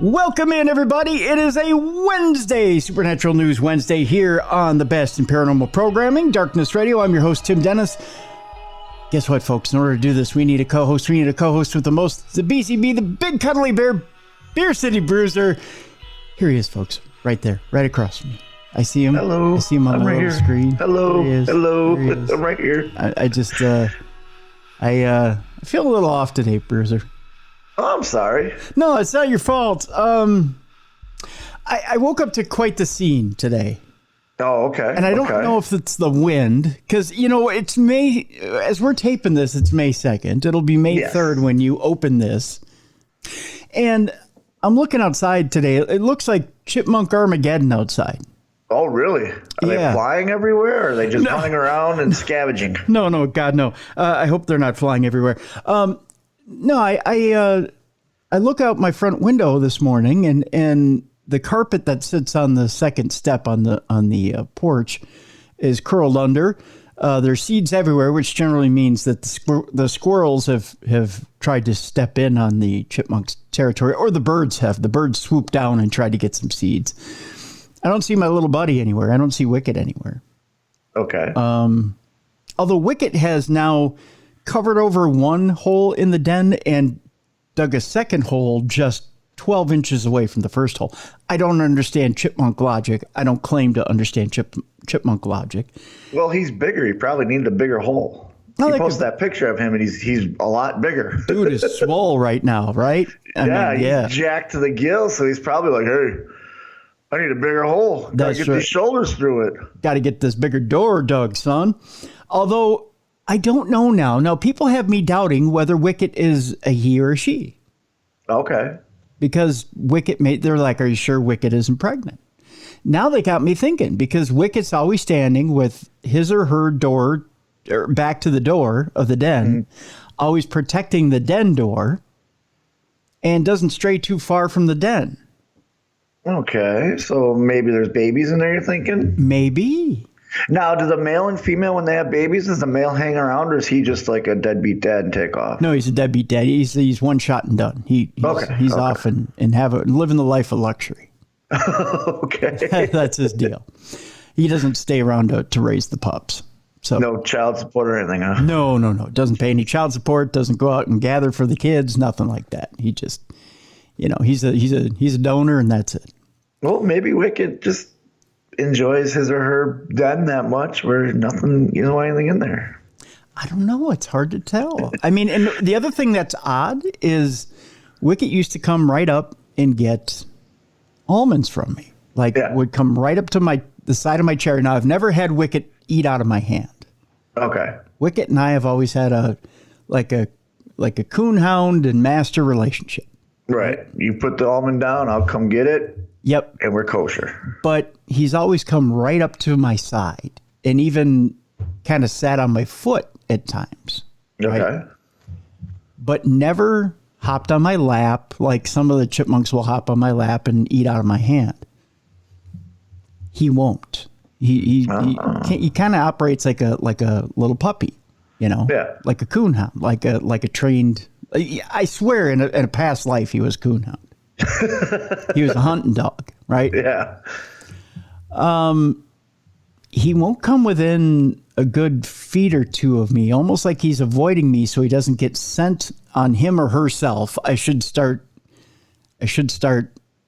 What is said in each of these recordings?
Welcome in, everybody. It is a Wednesday, Supernatural News Wednesday here on the best in paranormal programming, Darkness Radio. I'm your host, Tim Dennis. Guess what, folks? In order to do this, we need a co-host. We need a co-host with the most, the BCB, the big cuddly bear, Beer City Bruiser. Here he is, folks. Right there, right across from me. I see him. Hello. I see him on the little screen. Hello. Hello. I'm right here. I just, I feel a little off today, Bruiser. Oh, I'm sorry. No, it's not your fault. I woke up to quite the scene today. Oh, okay. And I don't know if it's the wind, because, you know, it's May, as we're taping this, it's May 2nd. It'll be May 3rd when you open this. And I'm looking outside today. It looks like Chipmunk Armageddon outside. Oh, really? Are they flying everywhere, or are they just running around and scavenging? No, God, no. I hope they're not flying everywhere. No, I look out my front window this morning, and the carpet that sits on the second step on the porch is curled under. There's seeds everywhere, which generally means that the squirrels have tried to step in on the chipmunks' territory, or the birds have. The birds swooped down and tried to get some seeds. I don't see my little buddy anywhere. I don't see Wicket anywhere. Okay. Although Wicket has now covered over one hole in the den and dug a second hole just 12 inches away from the first hole. I don't understand chipmunk logic. I don't claim to understand chipmunk logic. Well, he's bigger. He probably needed a bigger hole. You posted that picture of him, and he's a lot bigger. Dude is swole right now, right? He's jacked to the gills, so he's probably like, hey, I need a bigger hole. Gotta get these shoulders through it. Got to get this bigger door dug, son. Although I don't know now. Now, people have me doubting whether Wicket is a he or a she. Okay. Because Wicket they're like, are you sure Wicket isn't pregnant? Now they got me thinking, because Wicket's always standing with his or her door back to the door of the den, always protecting the den door, and doesn't stray too far from the den. Okay. So maybe there's babies in there, you're thinking? Maybe. Now, do the male and female, when they have babies, does the male hang around, or is he just like a deadbeat dad and take off? No, he's a deadbeat dad. He's one shot and done. He's off and living the life of luxury. Okay. That's his deal. He doesn't stay around to raise the pups. So no child support or anything, huh? No. Doesn't pay any child support. Doesn't go out and gather for the kids. Nothing like that. He just, he's a donor, and that's it. Well, maybe Wicket just enjoys his or her den that much where nothing, anything in there. I don't know. It's hard to tell. I mean, and the other thing that's odd is Wicket used to come right up and get almonds from me. Would come right up to the side of my chair. Now, I've never had Wicket eat out of my hand. Okay. Wicket and I have always had a coonhound and master relationship. Right. You put the almond down, I'll come get it. Yep. And we're kosher. But he's always come right up to my side and even kind of sat on my foot at times. Okay. Right? But never hopped on my lap like some of the chipmunks will hop on my lap and eat out of my hand. He won't. He kind of operates like a little puppy, like a coonhound, like a trained. I swear, in a past life, he was a coonhound. He was a hunting dog, right? Yeah. He won't come within a good feet or two of me, almost like he's avoiding me so he doesn't get sent on him or herself. I should start.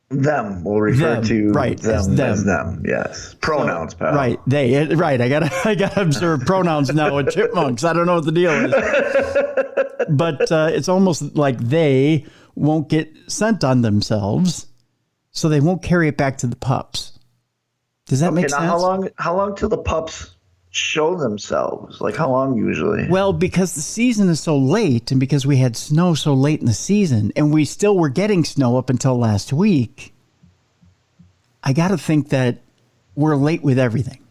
Them. We'll refer to them as them. Yes. Pronouns, pal. Right. They. Right. I gotta observe pronouns now with chipmunks. I don't know what the deal is. But it's almost like they won't get sent on themselves, so they won't carry it back to the pups. Does that make sense? How long till the pups show themselves? Like, how long usually? Well, because the season is so late, and because we had snow so late in the season, and we still were getting snow up until last week, I got to think that we're late with everything.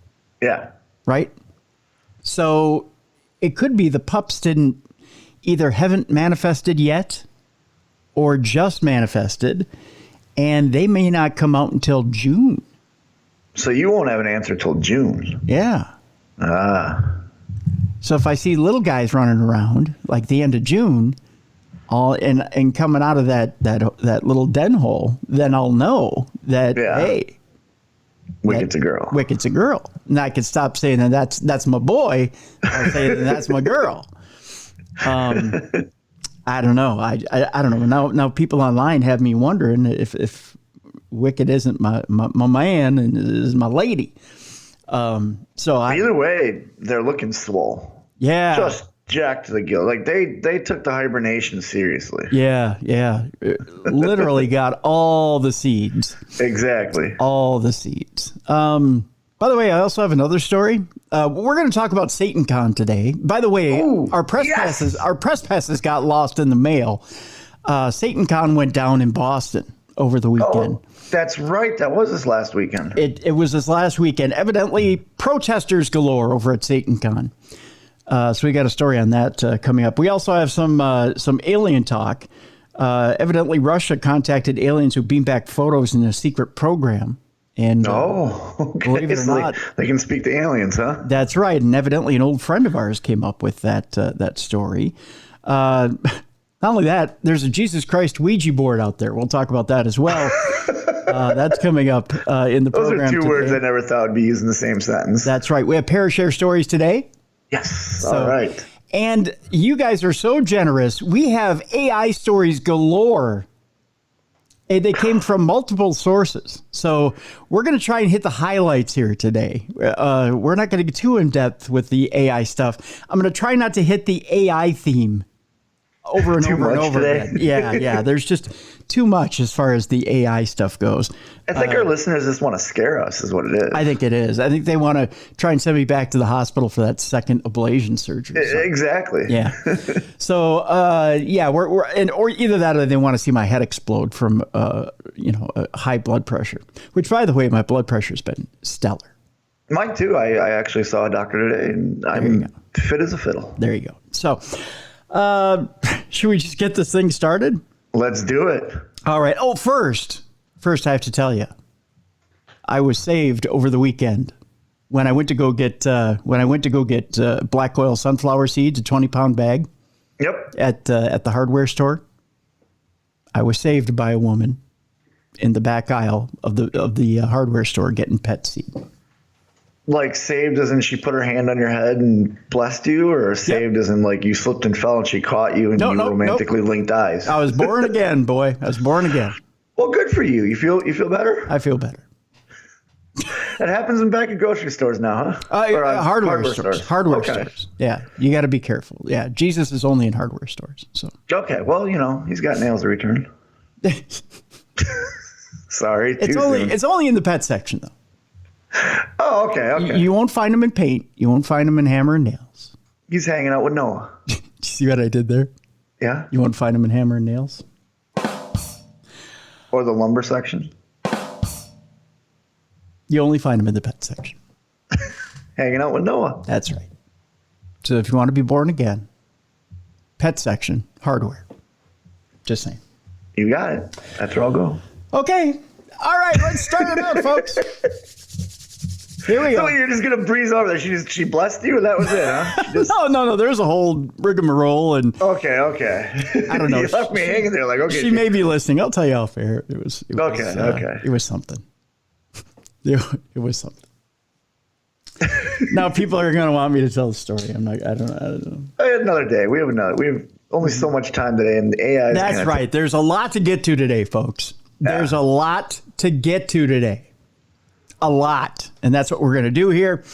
Yeah. Right? So it could be the pups haven't manifested yet, or just manifested, and they may not come out until June. So you won't have an answer till June. Yeah. Ah. So if I see little guys running around like the end of June, and coming out of that little den hole, then I'll know that, hey, Wicked's a girl. Wicked's a girl. And I can stop saying that that's my boy. I'll say that that's my girl. I don't know. I don't know. Now people online have me wondering if Wicked isn't my man and is my lady. Either way, they're looking swole. Yeah. Just jacked to the gill. Like they took the hibernation seriously. Yeah. Literally got all the seeds. Exactly. All the seeds. By the way, I also have another story. We're going to talk about SatanCon today. By the way, our press passes got lost in the mail. SatanCon went down in Boston over the weekend. Oh, that's right. That was this last weekend. It was this last weekend. Evidently, protesters galore over at SatanCon. So we got a story on that coming up. We also have some alien talk. Evidently, Russia contacted aliens who beamed back photos in a secret program. And believe it or not, they can speak to aliens, huh? That's right. And evidently, an old friend of ours came up with that story. Not only that, there's a Jesus Christ Ouija board out there. We'll talk about that as well. That's coming up in the program. Those are two today. words I never thought would be used in the same sentence. That's right. We have Parashare stories today. Yes. All right. And you guys are so generous. We have AI stories galore. They came from multiple sources. So we're going to try and hit the highlights here today. We're not going to get too in depth with the AI stuff. I'm going to try not to hit the AI theme over and over and over again. Yeah. There's just too much as far as the AI stuff goes. I think our listeners just want to scare us is what it is. I think it is. I think they want to try and send me back to the hospital for that second ablation surgery. Exactly. Yeah. So, or either that or they want to see my head explode from, high blood pressure, which, by the way, my blood pressure has been stellar. Mine too. I actually saw a doctor today and I'm fit as a fiddle. There you go. So, should we just get this thing started? Let's do it. All right. Oh, first I have to tell you, I was saved over the weekend when I went to go get black oil sunflower seeds, a 20-pound bag. Yep. At the hardware store. I was saved by a woman in the back aisle of the hardware store getting pet seed. Like saved as in she put her hand on your head and blessed you, or saved as in like you slipped and fell and she caught you and you romantically linked eyes? I was born again, boy. I was born again. Well, good for you. You feel better? I feel better. That happens in back of grocery stores now, huh? Hardware stores. Hardware stores. Yeah, you got to be careful. Yeah, Jesus is only in hardware stores. So okay, well, he's got nails to return. Sorry, it's only in the pet section though. Oh, okay. You won't find him in paint. You won't find him in hammer and nails. He's hanging out with Noah. Did you see what I did there? Yeah. You won't find him in hammer and nails. Or the lumber section. You only find him in the pet section. Hanging out with Noah. That's right. So if you want to be born again, pet section, hardware. Just saying. You got it. That's where I'll go. Okay. All right. Let's start it out, folks. Here we go. So you're just going to breeze over there. She blessed you and that was it, huh? No. There's a whole rigmarole. And Okay. I don't know. You left me hanging there like, okay. She may be listening. I'll tell you off air. It was okay. It was something. It was something. Now people are going to want me to tell the story. I don't know. Another day. We have only so much time today, and the AI. That's right. There's a lot to get to today, folks. Yeah. There's a lot to get to today. A lot. And that's what we're going to do here.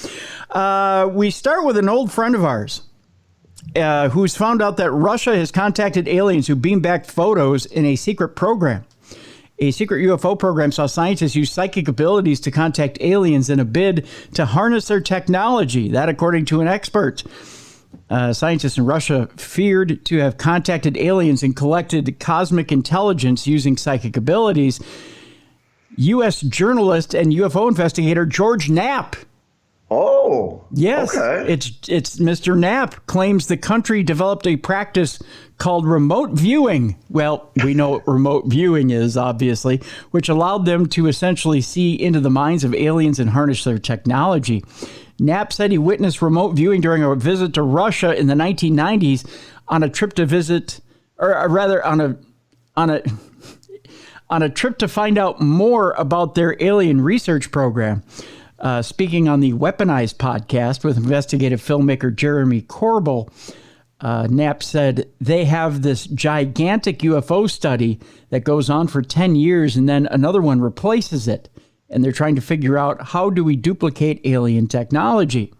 We start with an old friend of ours who's found out that Russia has contacted aliens who beam back photos in a secret program. A secret UFO program saw scientists use psychic abilities to contact aliens in a bid to harness their technology. That, according to an expert. Scientists in Russia feared to have contacted aliens and collected cosmic intelligence using psychic abilities. U.S. journalist and UFO investigator George Knapp. Oh, yes. Okay. It's Mr. Knapp claims the country developed a practice called remote viewing. Well, we know what remote viewing is, obviously, which allowed them to essentially see into the minds of aliens and harness their technology. Knapp said he witnessed remote viewing during a visit to Russia in the 1990s on a trip to visit or rather on a trip to find out more about their alien research program. Speaking on the Weaponized podcast with investigative filmmaker Jeremy Corbell, Knapp said they have this gigantic UFO study that goes on for 10 years and then another one replaces it. And they're trying to figure out, how do we duplicate alien technology?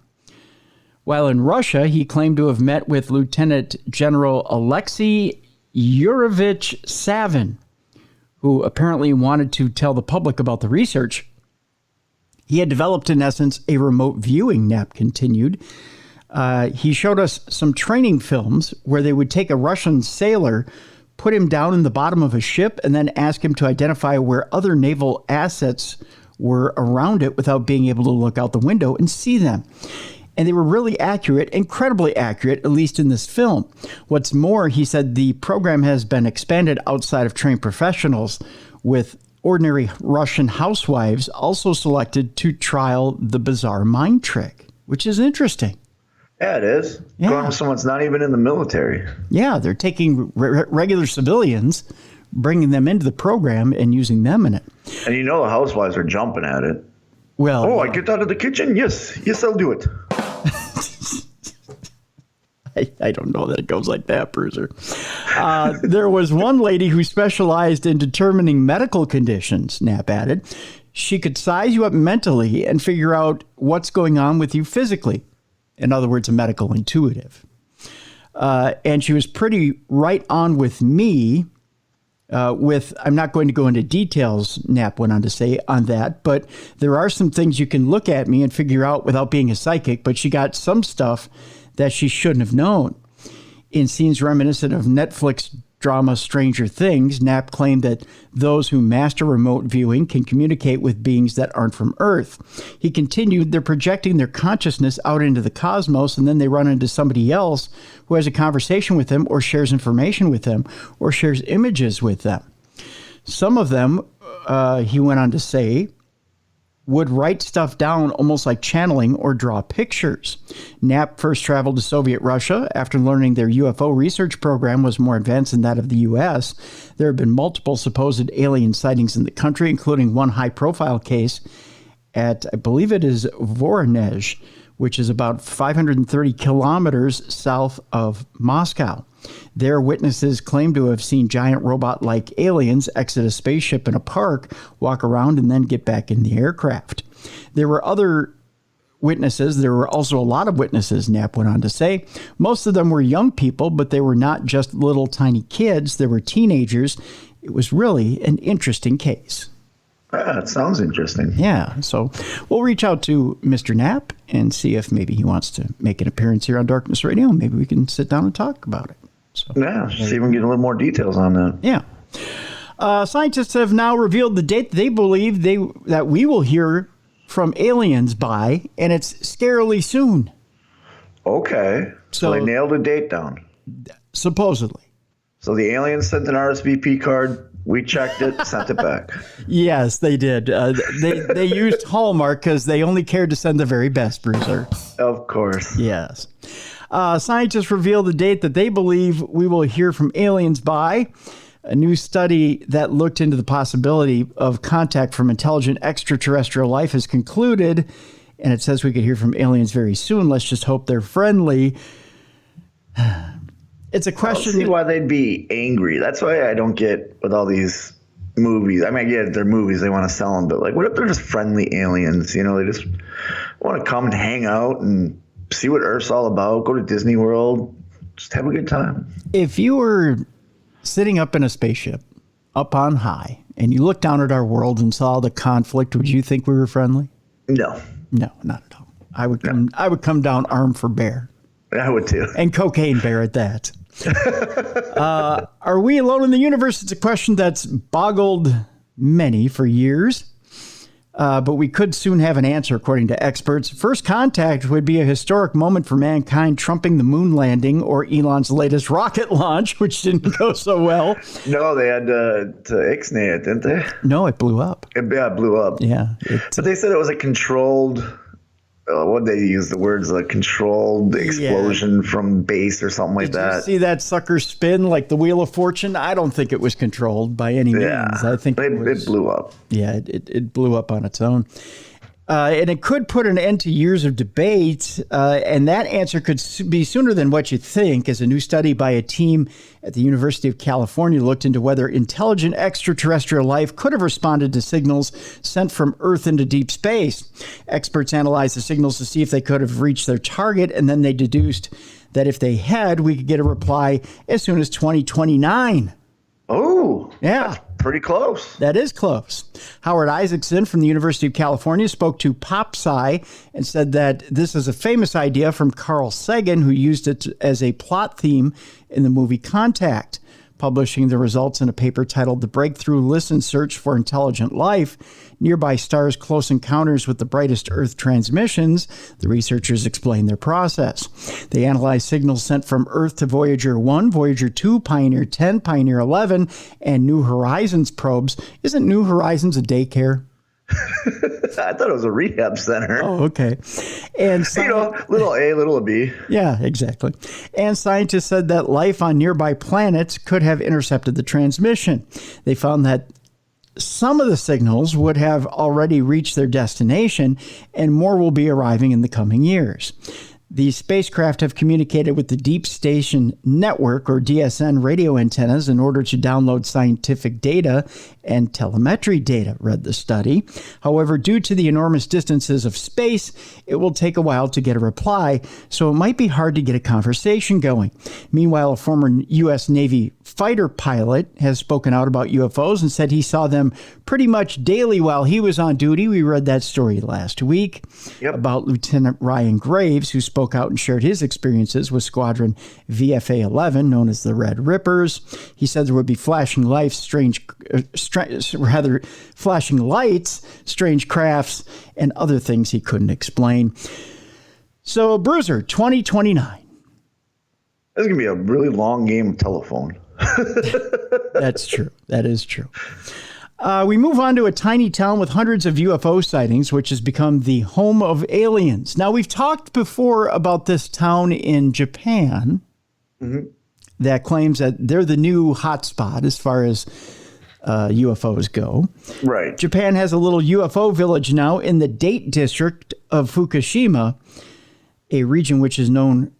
While in Russia, he claimed to have met with Lieutenant General Alexei Yurovich Savin, who apparently wanted to tell the public about the research. He had developed, in essence, a remote viewing, Knapp continued. He showed us some training films where they would take a Russian sailor, put him down in the bottom of a ship, and then ask him to identify where other naval assets were around it without being able to look out the window and see them. And they were really accurate, incredibly accurate, at least in this film. What's more, he said the program has been expanded outside of trained professionals, with ordinary Russian housewives also selected to trial the bizarre mind trick, which is interesting. Yeah, it is. Yeah. Going with someone's not even in the military. Yeah, they're taking regular civilians, bringing them into the program and using them in it. And you know the housewives are jumping at it. Well, I get out of the kitchen? Yes, I'll do it. I don't know that it goes like that, Bruiser. There was one lady who specialized in determining medical conditions, Knapp added. She could size you up mentally and figure out what's going on with you physically. In other words, a medical intuitive. And she was pretty right on with me I'm not going to go into details, Knapp went on to say on that, but there are some things you can look at me and figure out without being a psychic, but she got some stuff that she shouldn't have known. In scenes reminiscent of Netflix drama Stranger Things, Knapp claimed that those who master remote viewing can communicate with beings that aren't from Earth. He continued, they're projecting their consciousness out into the cosmos, and then they run into somebody else who has a conversation with them or shares information with them or shares images with them. Some of them, he went on to say, would write stuff down almost like channeling or draw pictures. Knapp first traveled to Soviet Russia after learning their UFO research program was more advanced than that of the U.S. There have been multiple supposed alien sightings in the country, including one high-profile case at, I believe it is Voronezh, which is about 530 kilometers south of Moscow. Their witnesses claim to have seen giant robot-like aliens exit a spaceship in a park, walk around, and then get back in the aircraft. There were other witnesses. There were also a lot of witnesses, Knapp went on to say. Most of them were young people, but they were not just little tiny kids. They were teenagers. It was really an interesting case. It sounds interesting. Yeah, so we'll reach out to Mr. Knapp and see if maybe he wants to make an appearance here on Darkness Radio. Maybe we can sit down and talk about it. So, yeah, see if we can get a little more details on that. Yeah. Scientists have now revealed the date they believe that we will hear from aliens by, and it's scarily soon. Okay. So they nailed a date down. Supposedly. So the aliens sent an RSVP card. We checked it, sent it back. Yes, they did. They used Hallmark because they only cared to send the very best, Bruiser. Of course. Yes. Scientists revealed the date that they believe we will hear from aliens by. A new study that looked into the possibility of contact from intelligent extraterrestrial life has concluded, and it says we could hear from aliens very soon. Let's just hope they're friendly. It's a question. I don't see why they'd be angry. That's why I don't get with all these movies. I mean, I get they're movies, they want to sell them, but like, what if they're just friendly aliens? You know, they just want to come and hang out and see what Earth's all about, go to Disney World, just have a good time. If you were sitting up in a spaceship up on high and you looked down at our world and saw the conflict, would you think we were friendly? No. No, not at all. I would come down armed for bear. I would too. And cocaine bear at that. Are we alone in the universe? It's a question that's boggled many for years. But we could soon have an answer, according to experts. First contact would be a historic moment for mankind, trumping the moon landing or Elon's latest rocket launch, which didn't go so well. No, they had to ixnay it, didn't they? No, it blew up. It blew up. Yeah. But they said it was a controlled what they use the words like controlled explosion from base or something like that. Did you see that sucker spin like the Wheel of Fortune? I don't think it was controlled by any means. I think it blew up. Yeah, it blew up on its own. And it could put an end to years of debate, and that answer could be sooner than what you think, as a new study by a team at the University of California looked into whether intelligent extraterrestrial life could have responded to signals sent from Earth into deep space. Experts analyzed the signals to see if they could have reached their target, and then they deduced that if they had, we could get a reply as soon as 2029. Oh, yeah. That's pretty close. That is close. Howard Isaacson from the University of California spoke to PopSci and said that this is a famous idea from Carl Sagan, who used it as a plot theme in the movie Contact. Publishing the results in a paper titled The Breakthrough Listen Search for Intelligent Life, Nearby Stars' Close Encounters with the Brightest Earth Transmissions, the researchers explained their process. They analyzed signals sent from Earth to Voyager 1, Voyager 2, Pioneer 10, Pioneer 11, and New Horizons probes. Isn't New Horizons a daycare? I thought it was a rehab center. Oh, okay. And little A, little B. Yeah, exactly. And scientists said that life on nearby planets could have intercepted the transmission. They found that some of the signals would have already reached their destination, and more will be arriving in the coming years. These spacecraft have communicated with the Deep Station Network, or DSN, radio antennas in order to download scientific data and telemetry data, read the study. However, due to the enormous distances of space, it will take a while to get a reply, so it might be hard to get a conversation going. Meanwhile, a former U.S. Navy fighter pilot has spoken out about UFOs and said he saw them pretty much daily while he was on duty. We read that story last week about Lieutenant Ryan Graves, who spoke out and shared his experiences with Squadron VFA 11, known as the Red Rippers. He said there would be flashing lights, strange crafts, and other things he couldn't explain. So, Bruiser, 2029. This is going to be a really long game of telephone. That's true. That is true. We move on to a tiny town with hundreds of UFO sightings, which has become the home of aliens. Now, we've talked before about this town in Japan that claims that they're the new hotspot as far as UFOs go. Right. Japan has a little UFO village now in the Date district of Fukushima, a region which is known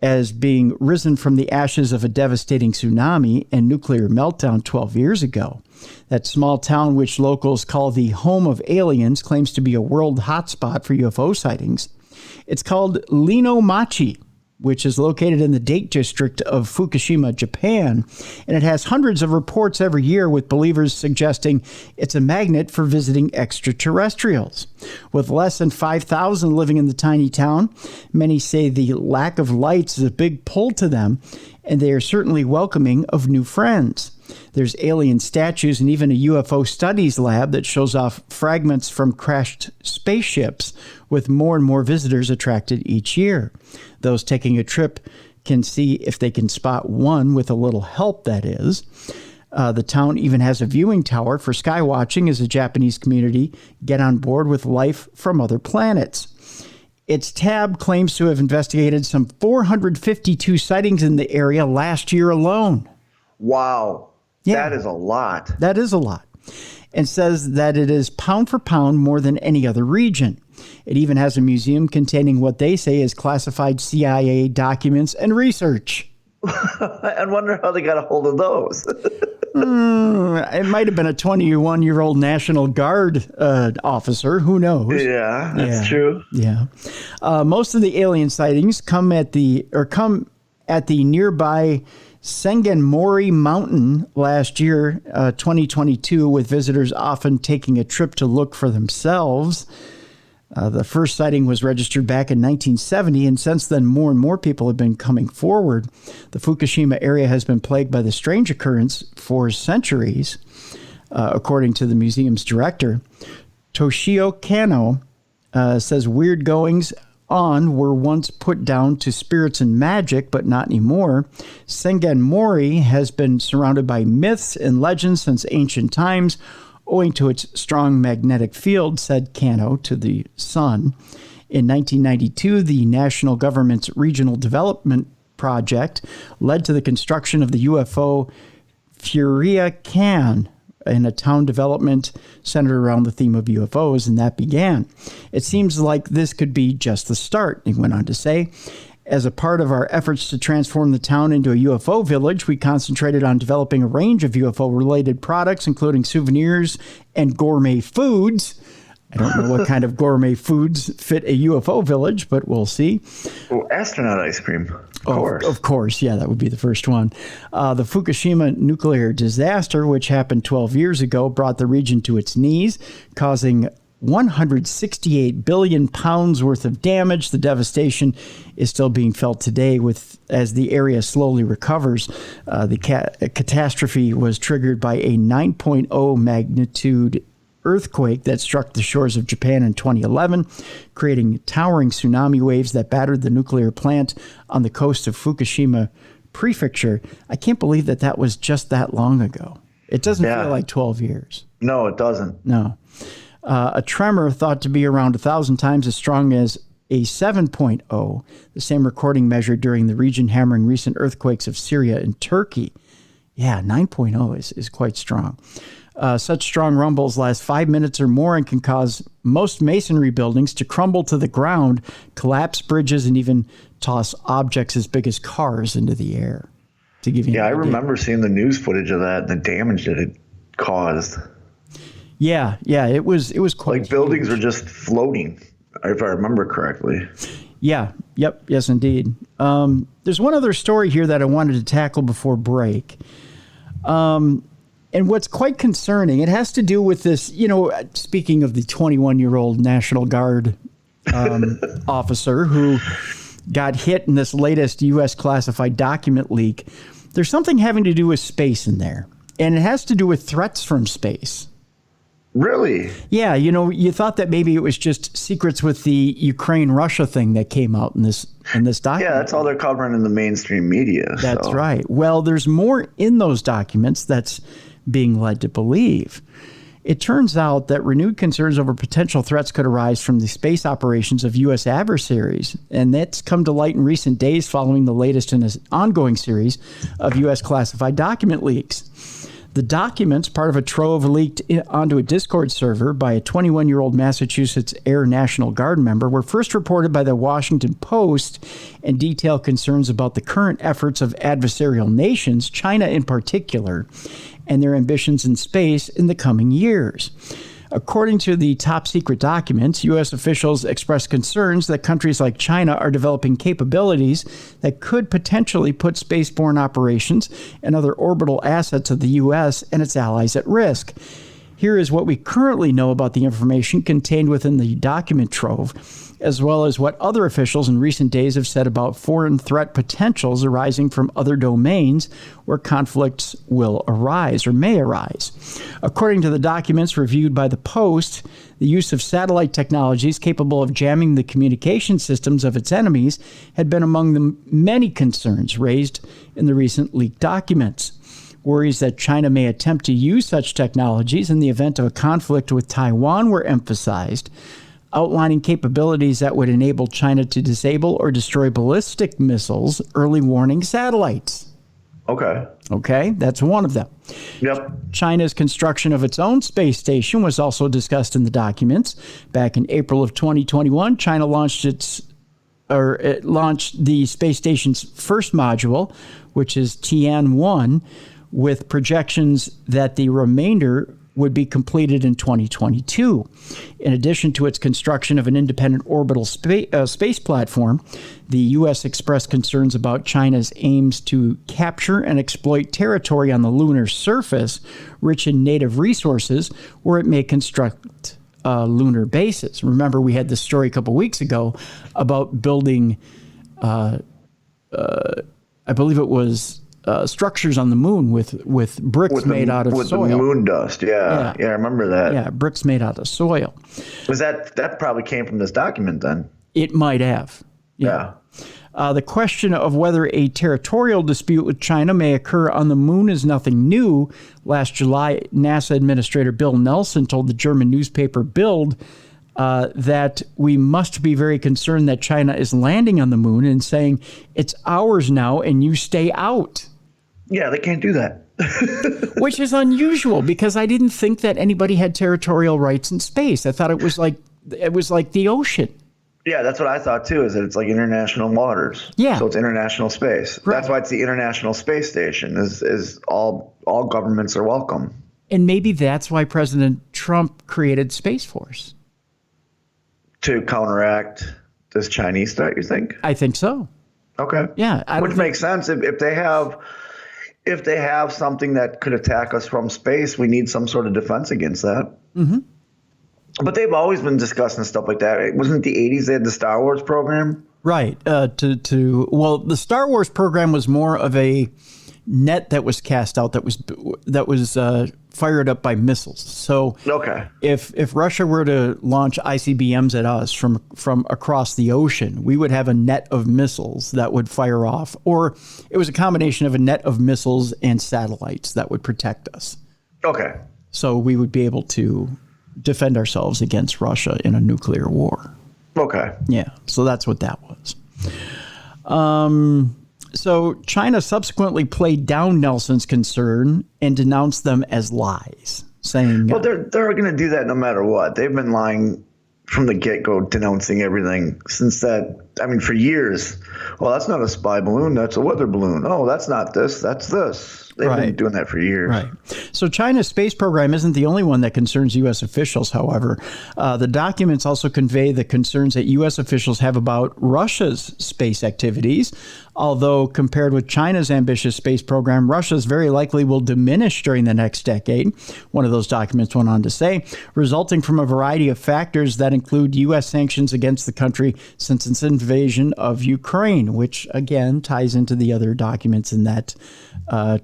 as being risen from the ashes of a devastating tsunami and nuclear meltdown 12 years ago. That small town, which locals call the home of aliens, claims to be a world hotspot for UFO sightings. It's called Linomachi, which is located in the Date district of Fukushima, Japan, and it has hundreds of reports every year with believers suggesting it's a magnet for visiting extraterrestrials. With less than 5,000 living in the tiny town, many say the lack of lights is a big pull to them, and they are certainly welcoming of new friends. There's alien statues and even a UFO studies lab that shows off fragments from crashed spaceships, with more and more visitors attracted each year. Those taking a trip can see if they can spot one with a little help, that is. The town even has a viewing tower for sky watching as the Japanese community get on board with life from other planets. Its tab claims to have investigated some 452 sightings in the area last year alone. Wow. Yeah. That is a lot. That is a lot. And says that it is pound for pound more than any other region. It even has a museum containing what they say is classified CIA documents and research. I wonder how they got a hold of those. It might have been a 21-year-old National Guard officer. Who knows? Yeah, that's true. Yeah. Most of the alien sightings come at the nearby Sengenmori Mountain last year, 2022, with visitors often taking a trip to look for themselves. The first sighting was registered back in 1970, and since then, more and more people have been coming forward. The Fukushima area has been plagued by the strange occurrence for centuries, according to the museum's director. Toshio Kano says weird goings on were once put down to spirits and magic, but not anymore. Sengenmori has been surrounded by myths and legends since ancient times, owing to its strong magnetic field, said Kano to the Sun. In 1992, the national government's regional development project led to the construction of the UFO Furia Can in a town development centered around the theme of UFOs, and that began. It seems like this could be just the start, he went on to say. As a part of our efforts to transform the town into a UFO village, we concentrated on developing a range of UFO-related products, including souvenirs and gourmet foods. I don't know what kind of gourmet foods fit a UFO village, but we'll see. Oh, astronaut ice cream. Of course. Yeah, that would be the first one. The Fukushima nuclear disaster, which happened 12 years ago, brought the region to its knees, causing 168 billion pounds worth of damage. The devastation is still being felt today as the area slowly recovers. The catastrophe was triggered by a 9.0 magnitude earthquake that struck the shores of Japan in 2011, creating towering tsunami waves that battered the nuclear plant on the coast of Fukushima Prefecture. I can't believe that was just that long ago. It doesn't feel like 12 years. No, it doesn't. No. A tremor thought to be around 1,000 times as strong as a 7.0, the same recording measured during the region hammering recent earthquakes of Syria and Turkey. Yeah, 9.0 is quite strong. Such strong rumbles last 5 minutes or more and can cause most masonry buildings to crumble to the ground, collapse bridges, and even toss objects as big as cars into the air. To give you an idea. remember seeing the news footage of that and the damage that it caused. Yeah, it was quite like buildings were just floating, if I remember correctly. Yeah, yes, indeed. There's one other story here that I wanted to tackle before break. And what's quite concerning, it has to do with this, speaking of the 21-year-old National Guard officer who got hit in this latest U.S. classified document leak. There's something having to do with space in there, and it has to do with threats from space. Really? Yeah, you thought that maybe it was just secrets with the Ukraine-Russia thing that came out in this document. Yeah, that's all they're covering in the mainstream media. That's right. Well, there's more in those documents that's being led to believe. It turns out that renewed concerns over potential threats could arise from the space operations of U.S. adversaries, and that's come to light in recent days following the latest in an ongoing series of U.S. classified document leaks. The documents, part of a trove leaked onto a Discord server by a 21-year-old Massachusetts Air National Guard member, were first reported by the Washington Post and detail concerns about the current efforts of adversarial nations, China in particular, and their ambitions in space in the coming years. According to the top secret documents, U.S. officials expressed concerns that countries like China are developing capabilities that could potentially put spaceborne operations and other orbital assets of the U.S. and its allies at risk. Here is what we currently know about the information contained within the document trove, as well as what other officials in recent days have said about foreign threat potentials arising from other domains where conflicts will arise or may arise. According to the documents reviewed by the Post, the use of satellite technologies capable of jamming the communication systems of its enemies had been among the many concerns raised in the recent leaked documents. Worries that China may attempt to use such technologies in the event of a conflict with Taiwan were emphasized, outlining capabilities that would enable China to disable or destroy ballistic missiles, early warning satellites. Okay, that's one of them. Yep. China's construction of its own space station was also discussed in the documents. Back in April of 2021, China launched the space station's first module, which is Tian-1, with projections that the remainder would be completed in 2022. In addition to its construction of an independent orbital space platform, the U.S. expressed concerns about China's aims to capture and exploit territory on the lunar surface, rich in native resources, where it may construct lunar bases. Remember, we had this story a couple weeks ago about building, I believe it was structures on the moon with bricks made out of soil. With the moon dust, yeah. I remember that. Yeah, bricks made out of soil. Was that probably came from this document then? It might have. Yeah. The question of whether a territorial dispute with China may occur on the moon is nothing new. Last July, NASA Administrator Bill Nelson told the German newspaper Bild that we must be very concerned that China is landing on the moon and saying it's ours now and you stay out. Yeah, they can't do that. Which is unusual because I didn't think that anybody had territorial rights in space. I thought it was like the ocean. Yeah, that's what I thought too, is that it's like international waters. Yeah. So it's international space. Right. That's why it's the International Space Station, is all governments are welcome. And maybe that's why President Trump created Space Force. To counteract this Chinese threat, you think? I think so. Okay. Yeah. Which makes sense. If they have something that could attack us from space, we need some sort of defense against that. Mm-hmm. But they've always been discussing stuff like that. It wasn't the 80s they had the Star Wars program? Right. Well, the Star Wars program was more of a net that was cast out that was fired up by missiles. So okay, if Russia were to launch ICBMs at us from across the ocean, we would have a net of missiles that would fire off, or it was a combination of a net of missiles and satellites that would protect us. Okay. So we would be able to defend ourselves against Russia in a nuclear war. Okay. Yeah. So that's what that was. So China subsequently played down Nelson's concern and denounced them as lies, saying... Well, they're going to do that no matter what. They've been lying from the get-go, denouncing everything since that. I mean, for years. Well, that's not a spy balloon. That's a weather balloon. Oh, that's not this. That's this. They've been doing that for years. Right. So China's space program isn't the only one that concerns U.S. officials, however. The documents also convey the concerns that U.S. officials have about Russia's space activities. Although compared with China's ambitious space program, Russia's very likely will diminish during the next decade. One of those documents went on to say, resulting from a variety of factors that include U.S. sanctions against the country since its invasion of Ukraine, which again ties into the other documents in that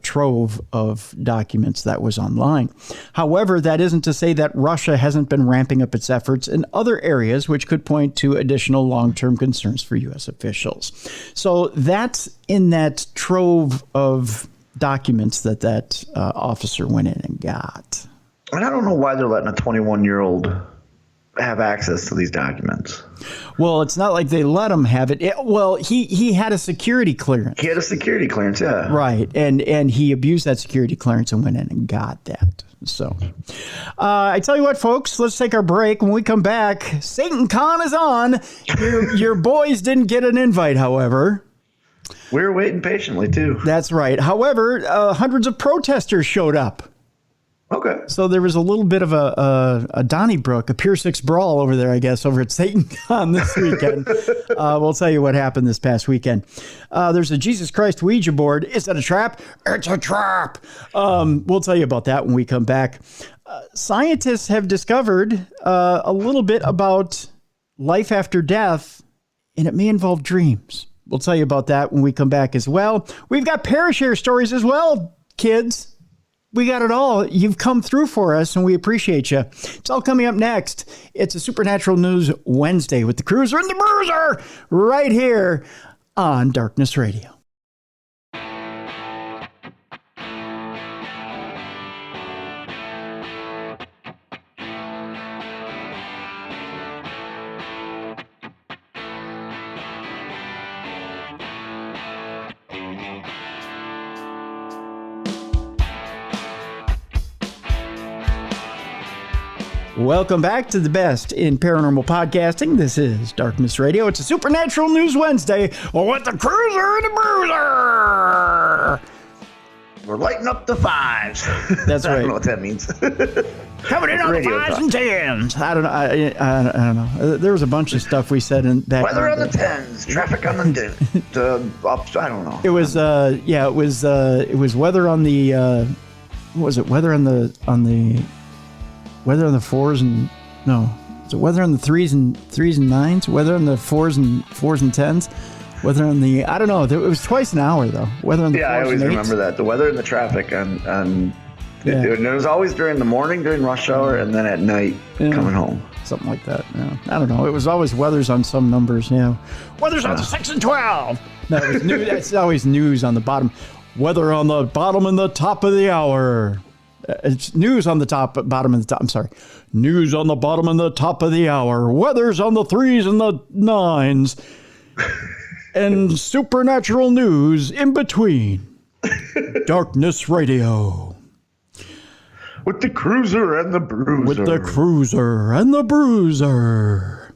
trove of documents that was online. However, that isn't to say that Russia hasn't been ramping up its efforts in other areas, which could point to additional long-term concerns for U.S. officials. So that's in that trove of documents that officer went in and got. And I don't know why they're letting a 21-year-old have access to these documents. Well, it's not like they let him have it. He had a security clearance. He had a security clearance, yeah. Right, and he abused that security clearance and went in and got that. So, I tell you what, folks, let's take our break. When we come back, SatanCon is on. Your boys didn't get an invite, however. We were waiting patiently, too. That's right. However, hundreds of protesters showed up. Okay. So there was a little bit of a Donnybrook, a Pier 6 brawl over there, I guess, over at SatanCon this weekend. We'll tell you what happened this past weekend. There's a Jesus Christ Ouija board. Is that a trap? It's a trap. We'll tell you about that when we come back. Scientists have discovered a little bit about life after death, and it may involve dreams. We'll tell you about that when we come back as well. We've got Parashare stories as well, kids. We got it all. You've come through for us, and we appreciate you. It's all coming up next. It's a Supernatural News Wednesday with the Cruiser and the Bruiser right here on Darkness Radio. Welcome back to the best in paranormal podcasting. This is Darkness Radio. It's a Supernatural News Wednesday with the Cruiser and the Bruiser. We're lighting up the fives. That's right. I don't know what that means. Coming in on the fives and tens. I don't know. I don't know. There was a bunch of stuff we said in that. Weather on the tens, traffic on the I don't know. It was it was weather on the what was it? Weather on the weather on the fours and no. Is it weather on the threes and nines? Weather on the fours and tens? Weather on the I don't know. It was twice an hour though. Weather on the I always remember that. The weather and the traffic and it was always during the morning, during rush hour, and then at night coming home. Something like that. Yeah. I don't know. It was always weather's on some numbers. Yeah. Weather's on the 6 and 12. No, it was news. It's always news on the bottom. Weather on the bottom and the top of the hour. It's news on the bottom of the top. I'm sorry. News on the bottom and the top of the hour. Weather's on the 3s and the 9s. And supernatural news in between. Darkness Radio. With the Cruiser and the Bruiser. With the Cruiser and the Bruiser.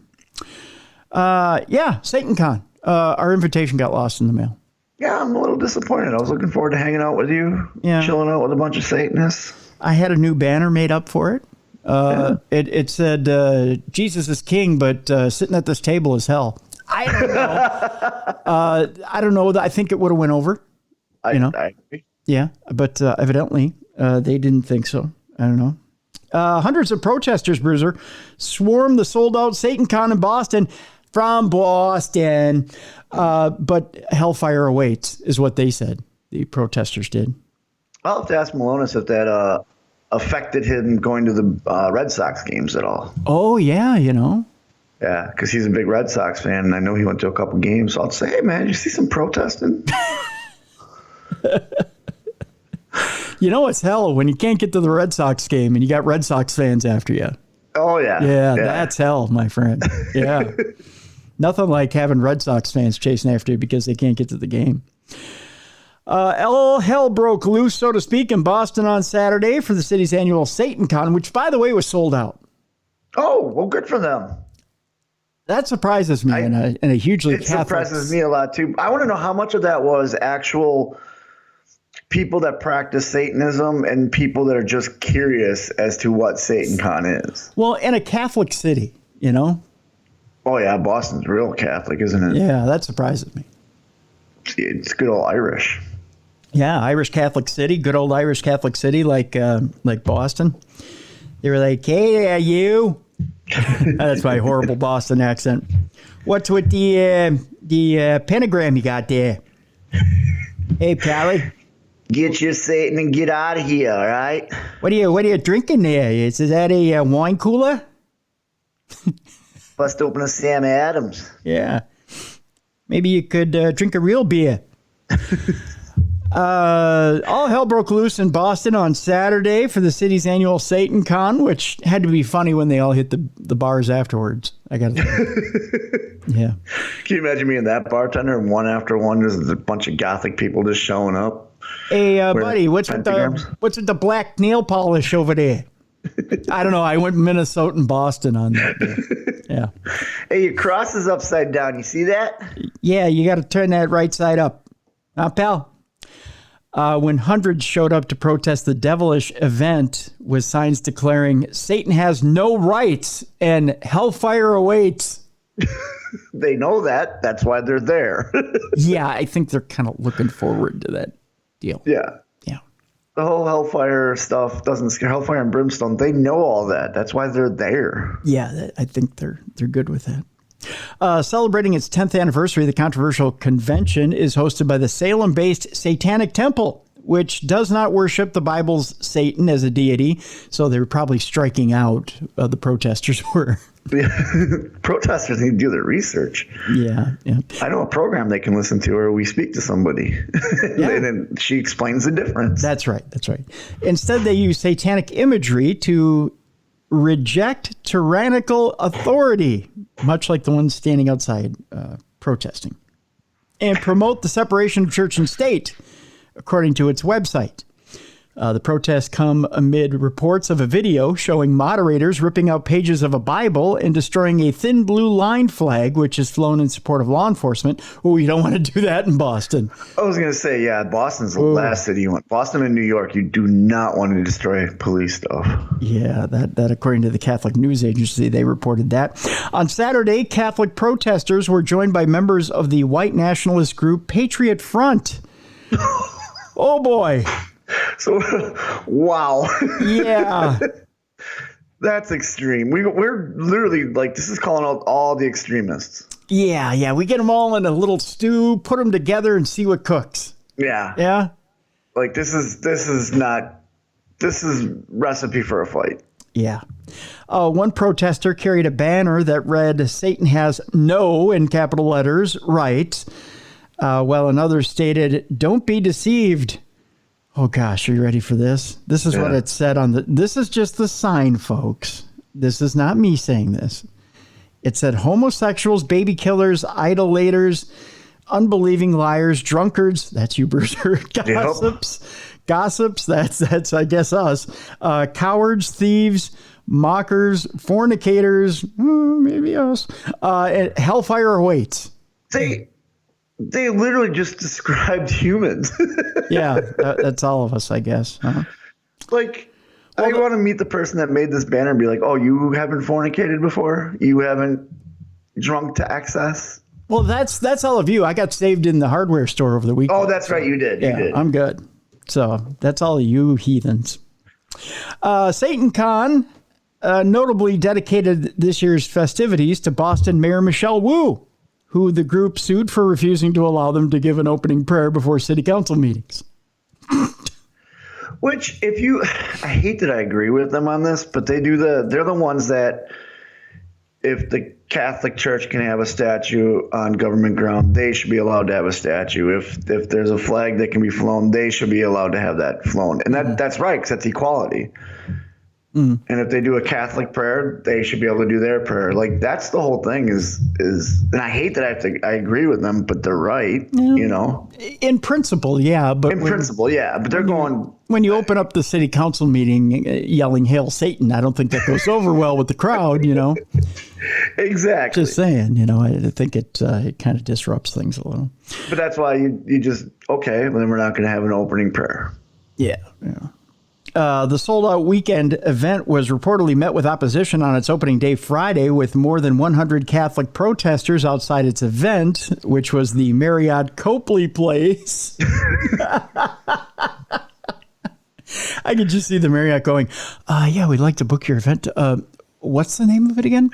Yeah, SatanCon. Our invitation got lost in the mail. Yeah, I'm a little disappointed. I was looking forward to hanging out with you, chilling out with a bunch of Satanists. I had a new banner made up for it. It said, Jesus is king, but sitting at this table is hell. I don't know. I don't know. I think it would have went over. I agree. Yeah, but evidently they didn't think so. I don't know. Hundreds of protesters, Bruiser, swarmed the sold-out SatanCon in Boston from Boston. But hellfire awaits, is what they said. The protesters did. I'll have to ask Malonis if that affected him going to the Red Sox games at all. Oh, yeah, Yeah, because he's a big Red Sox fan, and I know he went to a couple games. So I'll say, hey, man, you see some protesting? It's hell when you can't get to the Red Sox game and you got Red Sox fans after you. Oh, yeah. Yeah, that's hell, my friend. Yeah. Nothing like having Red Sox fans chasing after you because they can't get to the game. All hell broke loose, so to speak, in Boston on Saturday for the city's annual SatanCon, which, by the way, was sold out. Oh, well, good for them. That surprises me in a hugely Catholic. It surprises me a lot, too. I want to know how much of that was actual people that practice Satanism and people that are just curious as to what SatanCon is. Well, in a Catholic city, Oh, yeah, Boston's real Catholic, isn't it? Yeah, that surprises me. It's good old Irish. Yeah, Irish Catholic city, good old Irish Catholic city like Boston. They were like, hey, you. That's my horrible Boston accent. What's with the pentagram you got there? Hey, Pally. Get your Satan and get out of here, all right? What are you drinking there? Is that a wine cooler? Bust open a Sam Adams. Yeah. Maybe you could drink a real beer. All hell broke loose in Boston on Saturday for the city's annual SatanCon, which had to be funny when they all hit the bars afterwards. I got to Yeah. Can you imagine being that bartender and one after one, there's a bunch of Gothic people just showing up? Hey, buddy, what's with the black nail polish over there? I don't know. I went Minnesota and Boston on that day. Yeah. Hey, your cross is upside down. You see that? Yeah, you got to turn that right side up. Now, pal. When hundreds showed up to protest the devilish event with signs declaring Satan has no rights and hellfire awaits. They know that. That's why they're there. Yeah, I think they're kind of looking forward to that deal. Yeah. Yeah. The whole hellfire stuff doesn't scare. Hellfire and brimstone, they know all that. That's why they're there. Yeah, I think they're good with that. Celebrating its 10th anniversary, the controversial convention is hosted by the Salem-based Satanic Temple, which does not worship the Bible's Satan as a deity. So they were probably striking out, the protesters were. Protesters need to do their research. Yeah. I know a program they can listen to where we speak to somebody and then she explains the difference. That's right. Instead, they use satanic imagery to reject tyrannical authority, much like the ones standing outside protesting, and promote the separation of church and state, according to its website. The protests come amid reports of a video showing moderators ripping out pages of a Bible and destroying a thin blue line flag, which is flown in support of law enforcement. Oh, you don't want to do that in Boston. I was going to say, yeah, Boston's the last city you want. Boston and New York, you do not want to destroy police stuff. Yeah, that according to the Catholic News Agency, they reported that. On Saturday, Catholic protesters were joined by members of the white nationalist group Patriot Front. Oh, boy. So, wow. Yeah. That's extreme. We're literally like, this is calling out all the extremists. Yeah. We get them all in a little stew, put them together and see what cooks. Yeah. Yeah. Like this is recipe for a fight. Yeah. One protester carried a banner that read, Satan has no, in capital letters, rights, while another stated, don't be deceived. Oh gosh, are you ready for this? This is what it said on this is just the sign, folks. This is not me saying this. It said homosexuals, baby killers, idolaters, unbelieving liars, drunkards, that's you, Bruiser, gossips, that's I guess us, cowards, thieves, mockers, fornicators, maybe us, and hellfire awaits. They literally just described humans. Yeah, that's all of us, I guess. Uh-huh. Like, I want to meet the person that made this banner and be like, oh, you haven't fornicated before? You haven't drunk to excess? Well, that's all of you. I got saved in the hardware store over the weekend. Oh, that's right. You did. You did. I'm good. So that's all of you heathens. SatanCon notably dedicated this year's festivities to Boston Mayor Michelle Wu, who the group sued for refusing to allow them to give an opening prayer before city council meetings. Which, I hate that I agree with them on this, but they're the ones that, if the Catholic Church can have a statue on government ground, they should be allowed to have a statue. If there's a flag that can be flown, they should be allowed to have that flown. And that's right, because that's equality. And if they do a Catholic prayer, they should be able to do their prayer. Like, that's the whole thing is, and I hate that I agree with them, but they're right, you know? In principle, yeah. But but they're going... When you open up the city council meeting yelling, "Hail Satan," I don't think that goes over well with the crowd, you know? Exactly. Just saying, you know, I think it kind of disrupts things a little. But that's why you just, okay, well, then we're not going to have an opening prayer. Yeah, yeah. The sold-out weekend event was reportedly met with opposition on its opening day Friday, with more than 100 Catholic protesters outside its event, which was the Marriott Copley Place. I could just see the Marriott going, yeah, we'd like to book your event. What's the name of it again?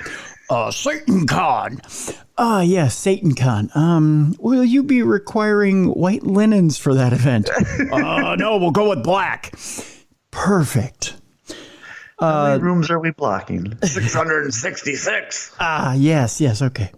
SatanCon. Yes, SatanCon. Will you be requiring white linens for that event? No, we'll go with black. Perfect. How many rooms are we blocking? 666. Yes, okay.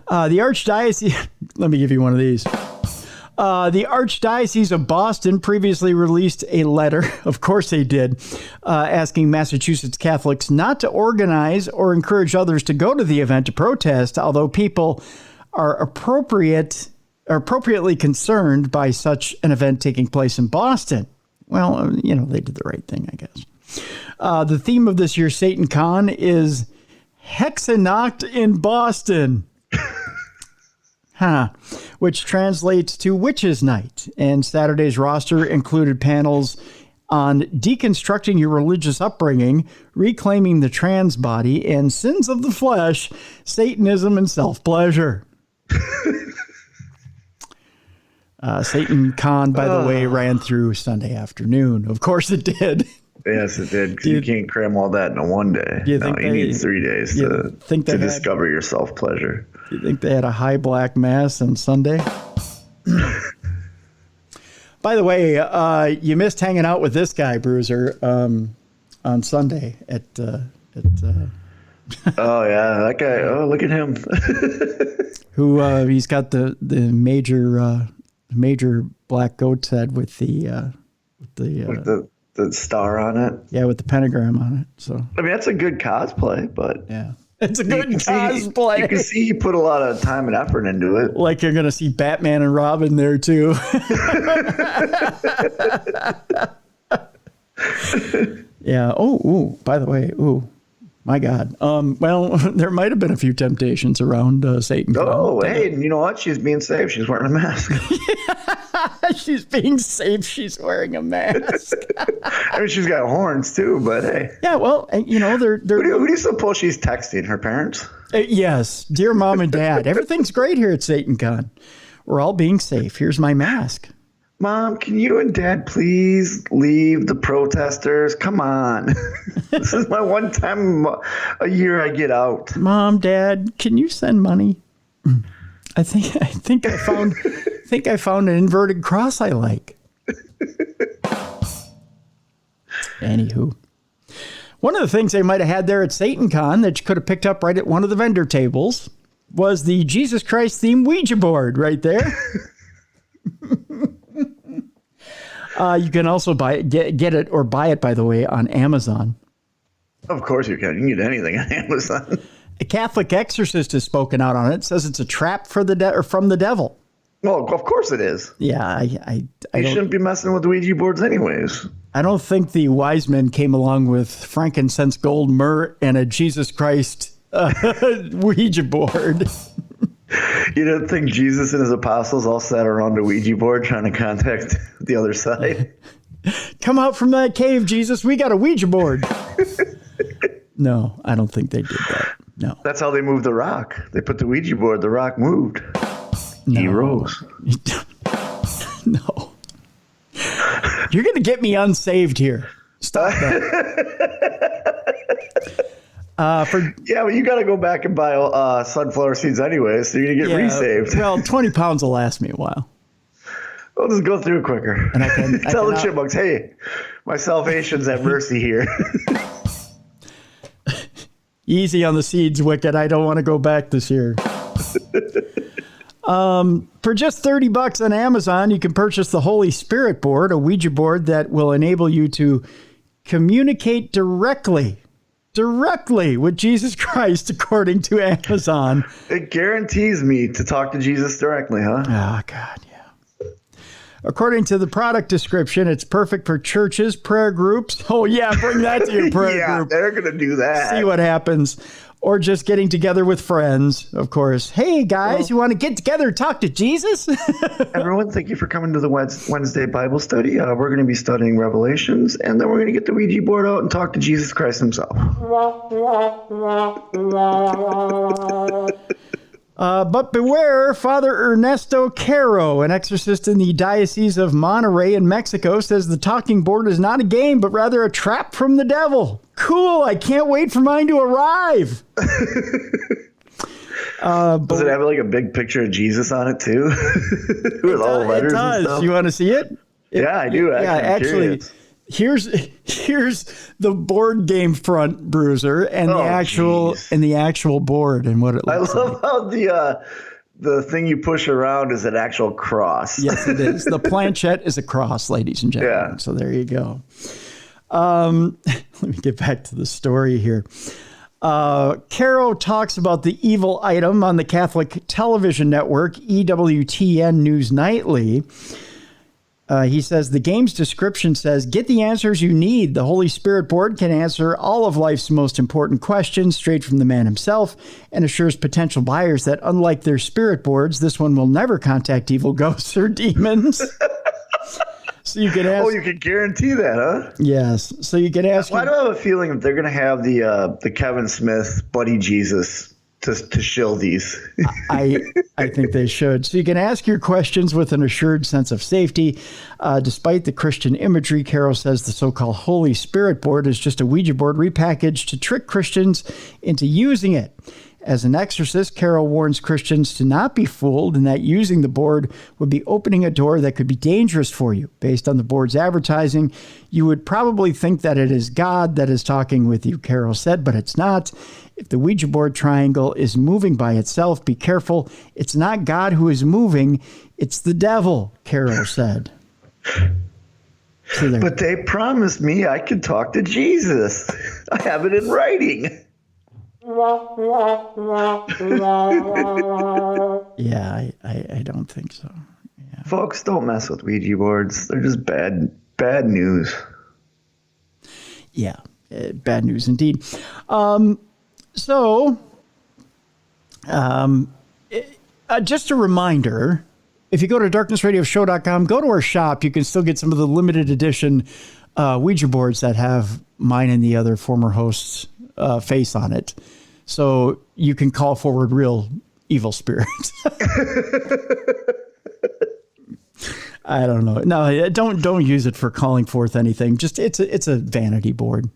The Archdiocese, let me give you one of these. The Archdiocese of Boston previously released a letter, of course they did, asking Massachusetts Catholics not to organize or encourage others to go to the event to protest, although people are appropriately concerned by such an event taking place in Boston. Well, you know, they did the right thing, I guess. The theme of this year's SatanCon is Hexanacht in Boston. Which translates to Witches' Night. And Saturday's roster included panels on deconstructing your religious upbringing, reclaiming the trans body, and sins of the flesh, Satanism, and self-pleasure. SatanCon, by the way, ran through Sunday afternoon. Of course it did. Yes, it did. Because you can't cram all that in one day. You need 3 days to discover your self-pleasure. Do you think they had a high black mass on Sunday? By the way, you missed hanging out with this guy, Bruiser, on Sunday at oh yeah, that guy. Oh, look at him. Who he's got the major black goat's head with the star on it. Yeah, with the pentagram on it. So I mean, that's a good cosplay, but yeah. It's a good cosplay. You can see he put a lot of time and effort into it. Like you're going to see Batman and Robin there, too. Yeah. Oh, by the way, my God. Well, there might have been a few temptations around Satan. Oh, hey, and you know what? She's being safe. She's wearing a mask. She's being safe. She's wearing a mask. I mean, she's got horns too, but hey. Yeah, well, you know, they're who do you suppose she's texting? Her parents? Yes. Dear Mom and Dad, everything's great here at SatanCon. We're all being safe. Here's my mask. Mom, can you and Dad please leave the protesters? Come on. This is my one time a year I get out. Mom, Dad, can you send money? I think I found an inverted cross I like. Anywho. One of the things they might have had there at SatanCon that you could have picked up right at one of the vendor tables was the Jesus Christ themed Ouija board right there. You can also get it or buy it, by the way, on Amazon. Of course you can. You can get anything on Amazon. A Catholic Exorcist has spoken out on it. Says it's a trap for or from the devil. Well, of course it is. Yeah, I shouldn't be messing with Ouija boards anyways. I don't think the wise men came along with frankincense, gold, myrrh, and a Jesus Christ Ouija board. You don't think Jesus and his apostles all sat around a Ouija board trying to contact the other side? Come out from that cave, Jesus. We got a Ouija board. No, I don't think they did that. No. That's how they moved the rock. They put the Ouija board, the rock moved. No. He rose. No. You're going to get me unsaved here. Stop that. Yeah, but you got to go back and buy sunflower seeds anyway, so you're going to get resaved. Well, 20 pounds will last me a while. I'll just go through quicker. And Tell the chipmunks, hey, my salvation's at mercy here. Easy on the seeds, Wicked. I don't want to go back this year. For just $30 on Amazon, you can purchase the Holy Spirit board, a Ouija board that will enable you to communicate directly with Jesus Christ, according to Amazon. It guarantees me to talk to Jesus directly, huh? Oh, God, yeah. According to the product description, it's perfect for churches, prayer groups. Oh, yeah, bring that to your prayer group. Yeah, they're going to do that. See what happens. Or just getting together with friends, of course. Hey, guys, you want to get together and talk to Jesus? Everyone, thank you for coming to the Wednesday Bible study. We're going to be studying Revelations, and then we're going to get the Ouija board out and talk to Jesus Christ himself. But beware, Father Ernesto Caro, an exorcist in the Diocese of Monterrey in Mexico, says the talking board is not a game, but rather a trap from the devil. Cool. I can't wait for mine to arrive. Does it have like a big picture of Jesus on it too? With all the letters and stuff? You want to see it? Yeah, I do. Actually, here's the board game front, Bruiser, and the actual board and what it looks like. I love how the thing you push around is an actual cross. Yes, it is. The planchette is a cross, ladies and gentlemen. Yeah. So there you go. Let me get back to the story here. Caro talks about the evil item on the Catholic television network, EWTN News Nightly. He says the game's description says, get the answers you need. The Holy Spirit board can answer all of life's most important questions straight from the man himself and assures potential buyers that unlike their spirit boards, this one will never contact evil ghosts or demons. So you can ask. Oh, you can guarantee that, huh? Yes. So you can ask. Why do I have a feeling that they're going to have the Kevin Smith Buddy Jesus to shill these? I think they should. So you can ask your questions with an assured sense of safety. Despite the Christian imagery, Caro says the so-called Holy Spirit board is just a Ouija board repackaged to trick Christians into using it. As an exorcist, Caro warns Christians to not be fooled and that using the board would be opening a door that could be dangerous for you. Based on the board's advertising, you would probably think that it is God that is talking with you, Caro said, but it's not. If the Ouija board triangle is moving by itself, be careful. It's not God who is moving. It's the devil, Caro said. So but they promised me I could talk to Jesus. I have it in writing. Yeah, I don't think so. Yeah. Folks, don't mess with Ouija boards. They're just bad news. Yeah, bad news indeed. Just a reminder, if you go to darknessradioshow.com, go to our shop, you can still get some of the limited edition Ouija boards that have mine and the other former hosts' face on it. So you can call forward real evil spirits. I don't know. No, don't use it for calling forth anything. Just it's a vanity board.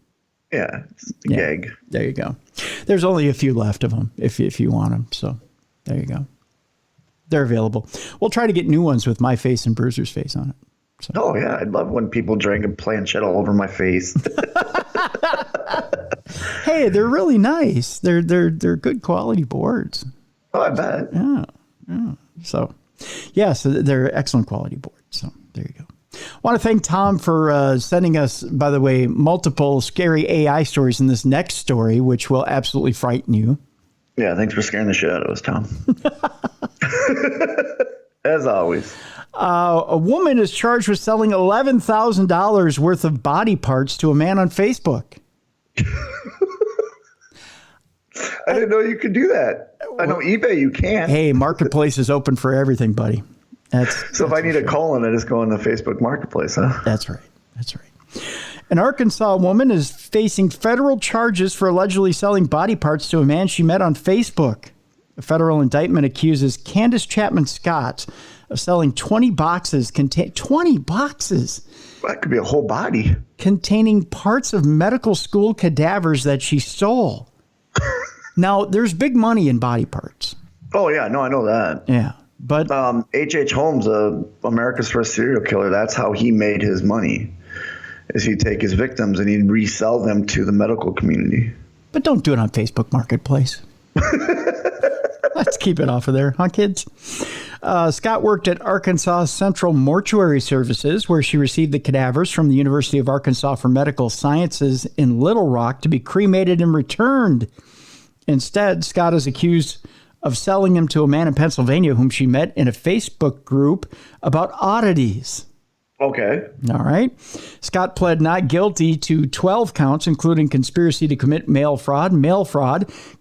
Yeah, it's a gag. There you go. There's only a few left of them if you want them. So there you go. They're available. We'll try to get new ones with my face and Bruiser's face on it. So. Oh yeah, I'd love when people drank a planchette all over my face. Hey, they're really nice. They're good quality boards. Oh, I bet. Yeah. So they're excellent quality boards. So there you go. Want to thank Tom for sending us, by the way, multiple scary AI stories in this next story, which will absolutely frighten you. Yeah, thanks for scaring the shit out of us, Tom. As always. A woman is charged with selling $11,000 worth of body parts to a man on Facebook. I didn't know you could do that. I know eBay you can. Hey, marketplace is open for everything, buddy. So if I need a colon, I just go on the Facebook marketplace, huh? That's right. That's right. An Arkansas woman is facing federal charges for allegedly selling body parts to a man she met on Facebook. A federal indictment accuses Candace Chapman Scott of selling 20 boxes. 20 boxes? That could be a whole body. Containing parts of medical school cadavers that she stole. Now, there's big money in body parts. Oh, yeah. No, I know that. Yeah. But H.H. Holmes, America's first serial killer, that's how he made his money, is he'd take his victims and he'd resell them to the medical community. But don't do it on Facebook Marketplace. Let's keep it off of there, huh, kids? Scott worked at Arkansas Central Mortuary Services, where she received the cadavers from the University of Arkansas for Medical Sciences in Little Rock to be cremated and returned. Instead, Scott is accused of selling them to a man in Pennsylvania whom she met in a Facebook group about oddities. Okay. All right. Scott pled not guilty to 12 counts, including conspiracy to commit mail fraud,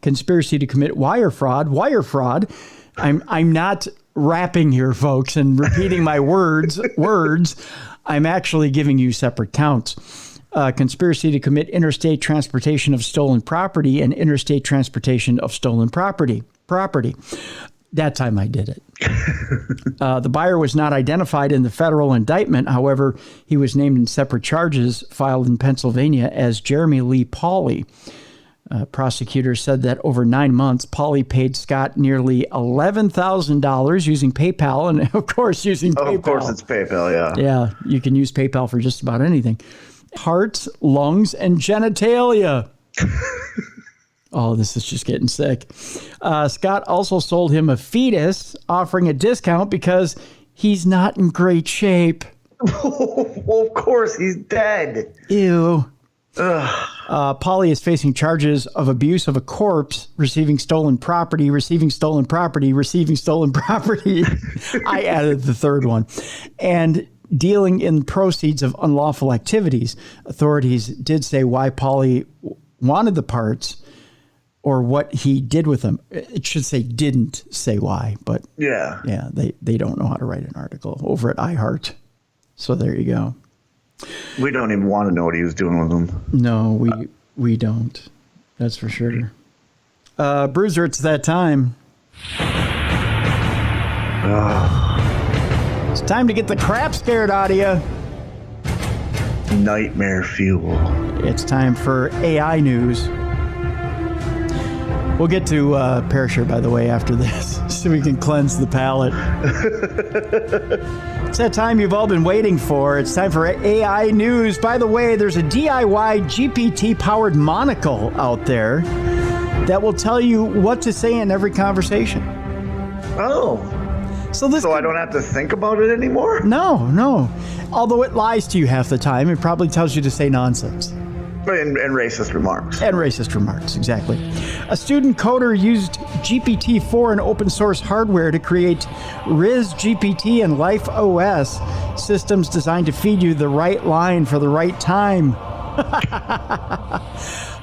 conspiracy to commit wire fraud. I'm not rapping here, folks, and repeating my words. I'm actually giving you separate counts. Conspiracy to commit interstate transportation of stolen property and interstate transportation of stolen property. That time I did it. The buyer was not identified in the federal indictment. However, he was named in separate charges filed in Pennsylvania as Jeremy Lee Pauley. Prosecutors said that over 9 months, Pauley paid Scott nearly $11,000 using PayPal. And of course, PayPal. Of course, it's PayPal, yeah. Yeah, you can use PayPal for just about anything. Hearts, lungs, and genitalia. Oh, this is just getting sick. Scott also sold him a fetus, offering a discount because he's not in great shape. Well, of course, he's dead. Ew. Polly is facing charges of abuse of a corpse, receiving stolen property. I added the third one. And dealing in proceeds of unlawful activities. Authorities did say why Polly wanted the parts or what he did with them. It should say didn't say why, but yeah, they don't know how to write an article over at iHeart. So there you go. We don't even want to know what he was doing with them. No, we don't. That's for sure. Bruiser, it's that time. It's time to get the crap scared out of you. Nightmare fuel. It's time for AI news. We'll get to Parashare, by the way, after this, so we can cleanse the palate. It's that time you've all been waiting for. It's time for AI news. By the way, there's a DIY GPT-powered monocle out there that will tell you what to say in every conversation. Oh. So I don't have to think about it anymore? No. Although it lies to you half the time, it probably tells you to say nonsense. And racist remarks. And racist remarks, exactly. A student coder used GPT-4 and open source hardware to create Riz GPT and Life OS systems designed to feed you the right line for the right time.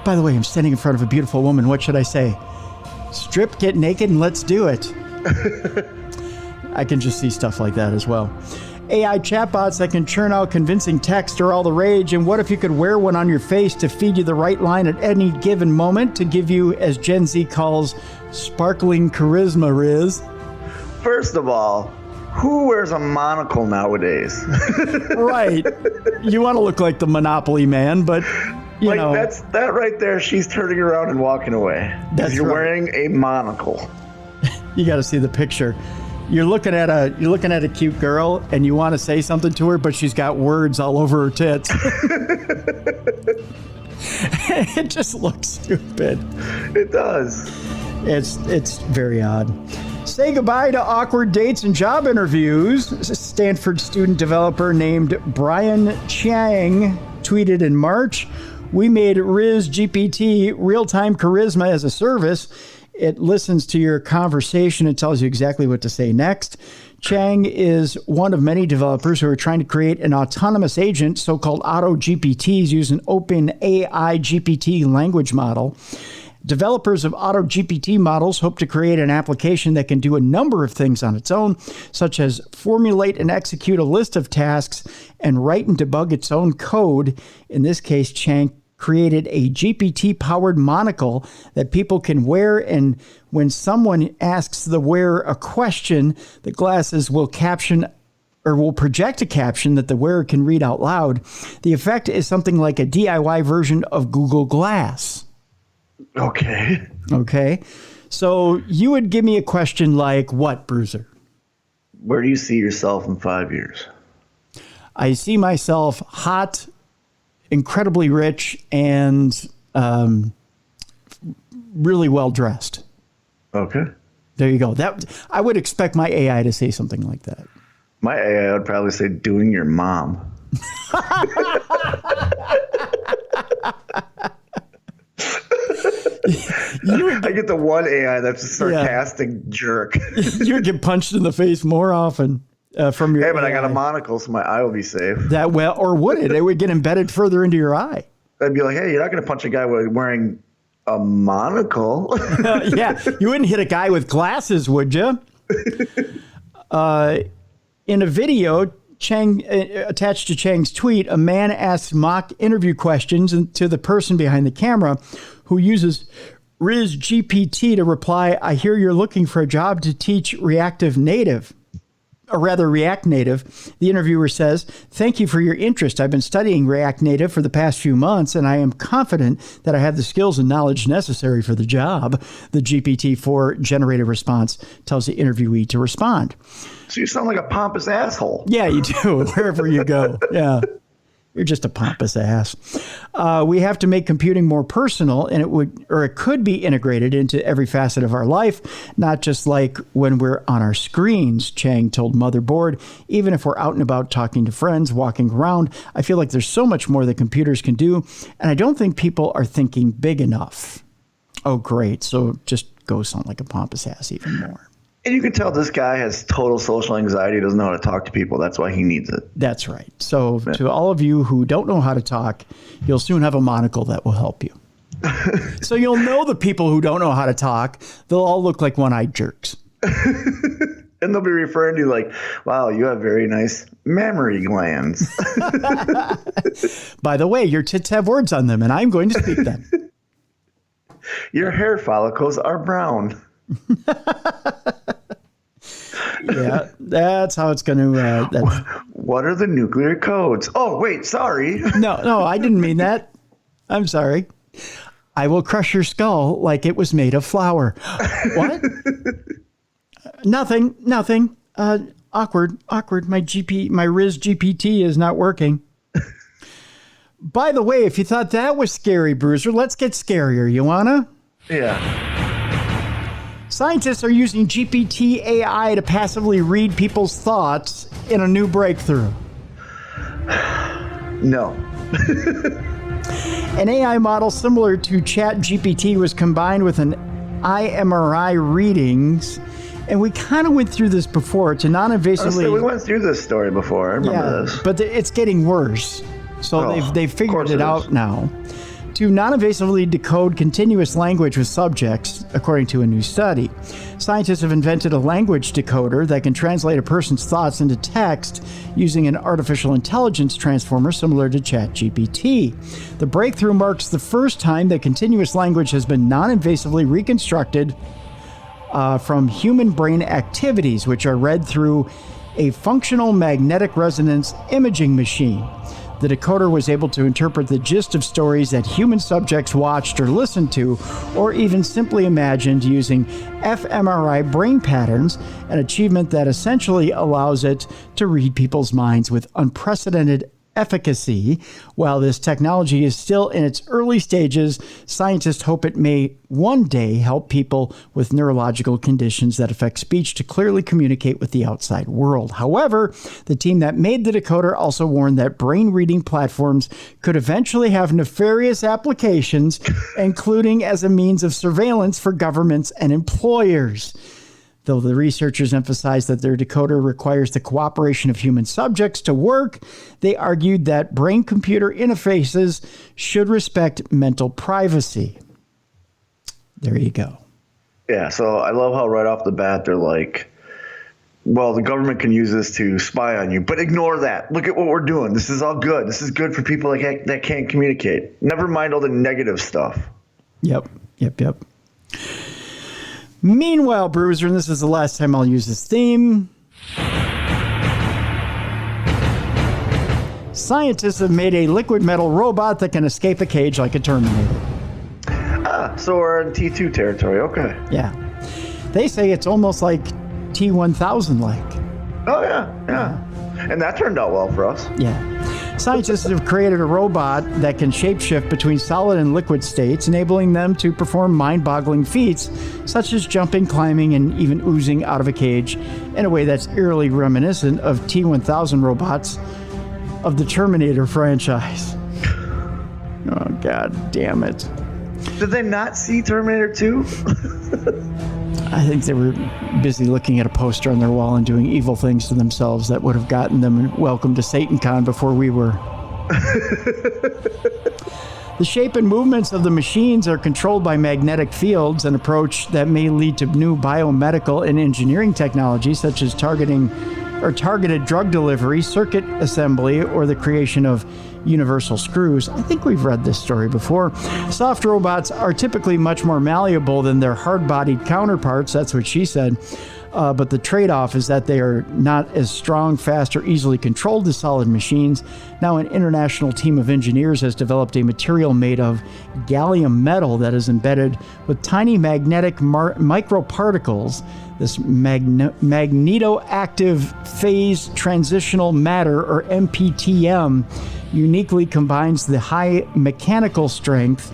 By the way, I'm standing in front of a beautiful woman. What should I say? Strip, get naked, and let's do it. I can just see stuff like that as well. AI chatbots that can churn out convincing text are all the rage. And what if you could wear one on your face to feed you the right line at any given moment to give you, as Gen Z calls, sparkling charisma, Riz? First of all, who wears a monocle nowadays? Right. You want to look like the Monopoly man, but you know. That right there, she's turning around and walking away. You're wearing a monocle. You got to see the picture. You're looking at a cute girl and you want to say something to her, but she's got words all over her tits. It just looks stupid. It does. It's very odd. Say goodbye to awkward dates and job interviews. Stanford student developer named Brian Chiang tweeted in March, "We made Riz GPT real-time charisma as a service. It listens to your conversation and tells you exactly what to say next." Chang is one of many developers who are trying to create an autonomous agent, so-called auto-GPTs, using OpenAI GPT language model. Developers of auto-GPT models hope to create an application that can do a number of things on its own, such as formulate and execute a list of tasks and write and debug its own code. In this case, Chang created a GPT-powered monocle that people can wear, and when someone asks the wearer a question, the glasses will caption or will project a caption that the wearer can read out loud. The effect is something like a DIY version of Google Glass. Okay. So you would give me a question like what, Bruiser? Where do you see yourself in 5 years? I see myself hot, incredibly rich, and really well dressed. Okay. There you go. That I would expect my AI to say something like that. My AI would probably say doing your mom. I get the one AI that's a sarcastic jerk. You would get punched in the face more often from your Hey, but AI. I got a monocle, so my eye will be safe. That well, or would it? It would get embedded further into your eye. I'd be like, hey, you're not going to punch a guy wearing a monocle. Yeah, you wouldn't hit a guy with glasses, would you? In a video, Chang attached to Chang's tweet, a man asked mock interview questions to the person behind the camera, who uses Riz GPT to reply, "I hear you're looking for a job to teach React Native." The interviewer says, "Thank you for your interest. I've been studying React Native for the past few months, and I am confident that I have the skills and knowledge necessary for the job." The GPT-4 generated response tells the interviewee to respond. So you sound like a pompous asshole. Yeah, you do, wherever you go. Yeah. You're just a pompous ass. We have to make computing more personal, and it could be integrated into every facet of our life, not just like when we're on our screens, Chang told Motherboard. Even if we're out and about talking to friends, walking around, I feel like there's so much more that computers can do, and I don't think people are thinking big enough. Oh, great. So just go sound like a pompous ass even more. And you can tell this guy has total social anxiety, doesn't know how to talk to people. That's why he needs it. That's right. So to all of you who don't know how to talk, you'll soon have a monocle that will help you. So you'll know the people who don't know how to talk. They'll all look like one-eyed jerks. And they'll be referring to you like, wow, you have very nice mammary glands. By the way, your tits have words on them, and I'm going to speak them. Your hair follicles are brown. Yeah, that's how it's going to... What are the nuclear codes? Oh, wait, sorry. No, I didn't mean that. I'm sorry. I will crush your skull like it was made of flour. What? Nothing. Awkward. My Riz GPT is not working. By the way, if you thought that was scary, Bruiser, let's get scarier. You wanna? Yeah. Scientists are using GPT AI to passively read people's thoughts in a new breakthrough. No. An AI model similar to ChatGPT was combined with an iMRI readings, and we kind of went through this before to non-invasively... Honestly, we went through this story before. I remember this. But it's getting worse. So they've figured it out now. To non-invasively decode continuous language with subjects, according to a new study. Scientists have invented a language decoder that can translate a person's thoughts into text using an artificial intelligence transformer similar to ChatGPT. The breakthrough marks the first time that continuous language has been non-invasively reconstructed from human brain activities, which are read through a functional magnetic resonance imaging machine. The decoder was able to interpret the gist of stories that human subjects watched or listened to, or even simply imagined using fMRI brain patterns, an achievement that essentially allows it to read people's minds with unprecedented efficacy. While this technology is still in its early stages, scientists hope it may one day help people with neurological conditions that affect speech to clearly communicate with the outside world. However, the team that made the decoder also warned that brain reading platforms could eventually have nefarious applications, including as a means of surveillance for governments and employers. Though the researchers emphasized that their decoder requires the cooperation of human subjects to work, they argued that brain-computer interfaces should respect mental privacy. There you go. Yeah, so I love how right off the bat they're like, well, the government can use this to spy on you, but ignore that. Look at what we're doing. This is all good. This is good for people that can't communicate. Never mind all the negative stuff. Yep. Meanwhile, Bruiser, and this is the last time I'll use this theme, scientists have made a liquid metal robot that can escape a cage like a Terminator. So we're in T2 territory. Okay. Yeah. They say it's almost like T1000 like. Oh, yeah. And that turned out well for us. Yeah. Scientists have created a robot that can shapeshift between solid and liquid states, enabling them to perform mind-boggling feats, such as jumping, climbing, and even oozing out of a cage in a way that's eerily reminiscent of T1000 robots of the Terminator franchise. Oh, God damn it. Did they not see Terminator 2? I think they were busy looking at a poster on their wall and doing evil things to themselves that would have gotten them welcome to SatanCon before we were. The shape and movements of the machines are controlled by magnetic fields, an approach that may lead to new biomedical and engineering technologies such as targeted drug delivery, circuit assembly, or the creation of universal screws. I think we've read this story before. Soft robots are typically much more malleable than their hard-bodied counterparts. That's what she said. But the trade-off is that they are not as strong, fast, or easily controlled as solid machines. Now, an international team of engineers has developed a material made of gallium metal that is embedded with tiny magnetic microparticles. This magnetoactive phase transitional matter, or MPTM, uniquely combines the high mechanical strength,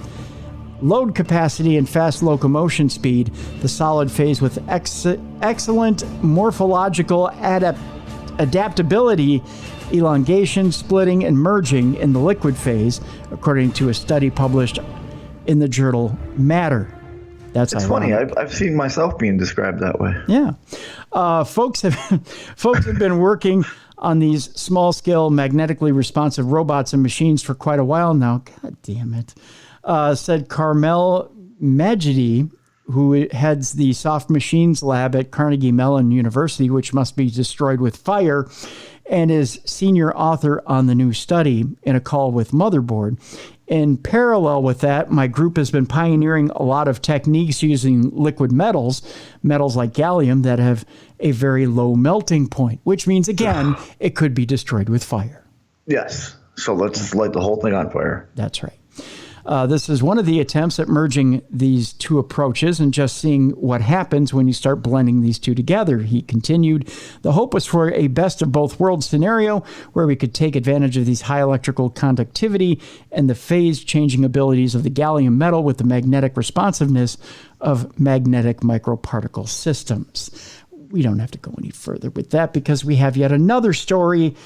load capacity, and fast locomotion speed, the solid phase with excellent morphological adaptability, elongation, splitting, and merging in the liquid phase, according to a study published in the journal Matter. It's funny. I've seen myself being described that way. Yeah. Folks have been working on these small-scale, magnetically responsive robots and machines for quite a while now. God damn it. Said Carmel Majidi, who heads the Soft Machines Lab at Carnegie Mellon University, which must be destroyed with fire, and is senior author on the new study in a call with Motherboard. In parallel with that, my group has been pioneering a lot of techniques using liquid metals like gallium that have a very low melting point, which means, again, it could be destroyed with fire. Yes. So let's just light the whole thing on fire. That's right. This is one of the attempts at merging these two approaches and just seeing what happens when you start blending these two together. He continued, the hope was for a best of both worlds scenario where we could take advantage of these high electrical conductivity and the phase changing abilities of the gallium metal with the magnetic responsiveness of magnetic microparticle systems. We don't have to go any further with that because we have yet another story.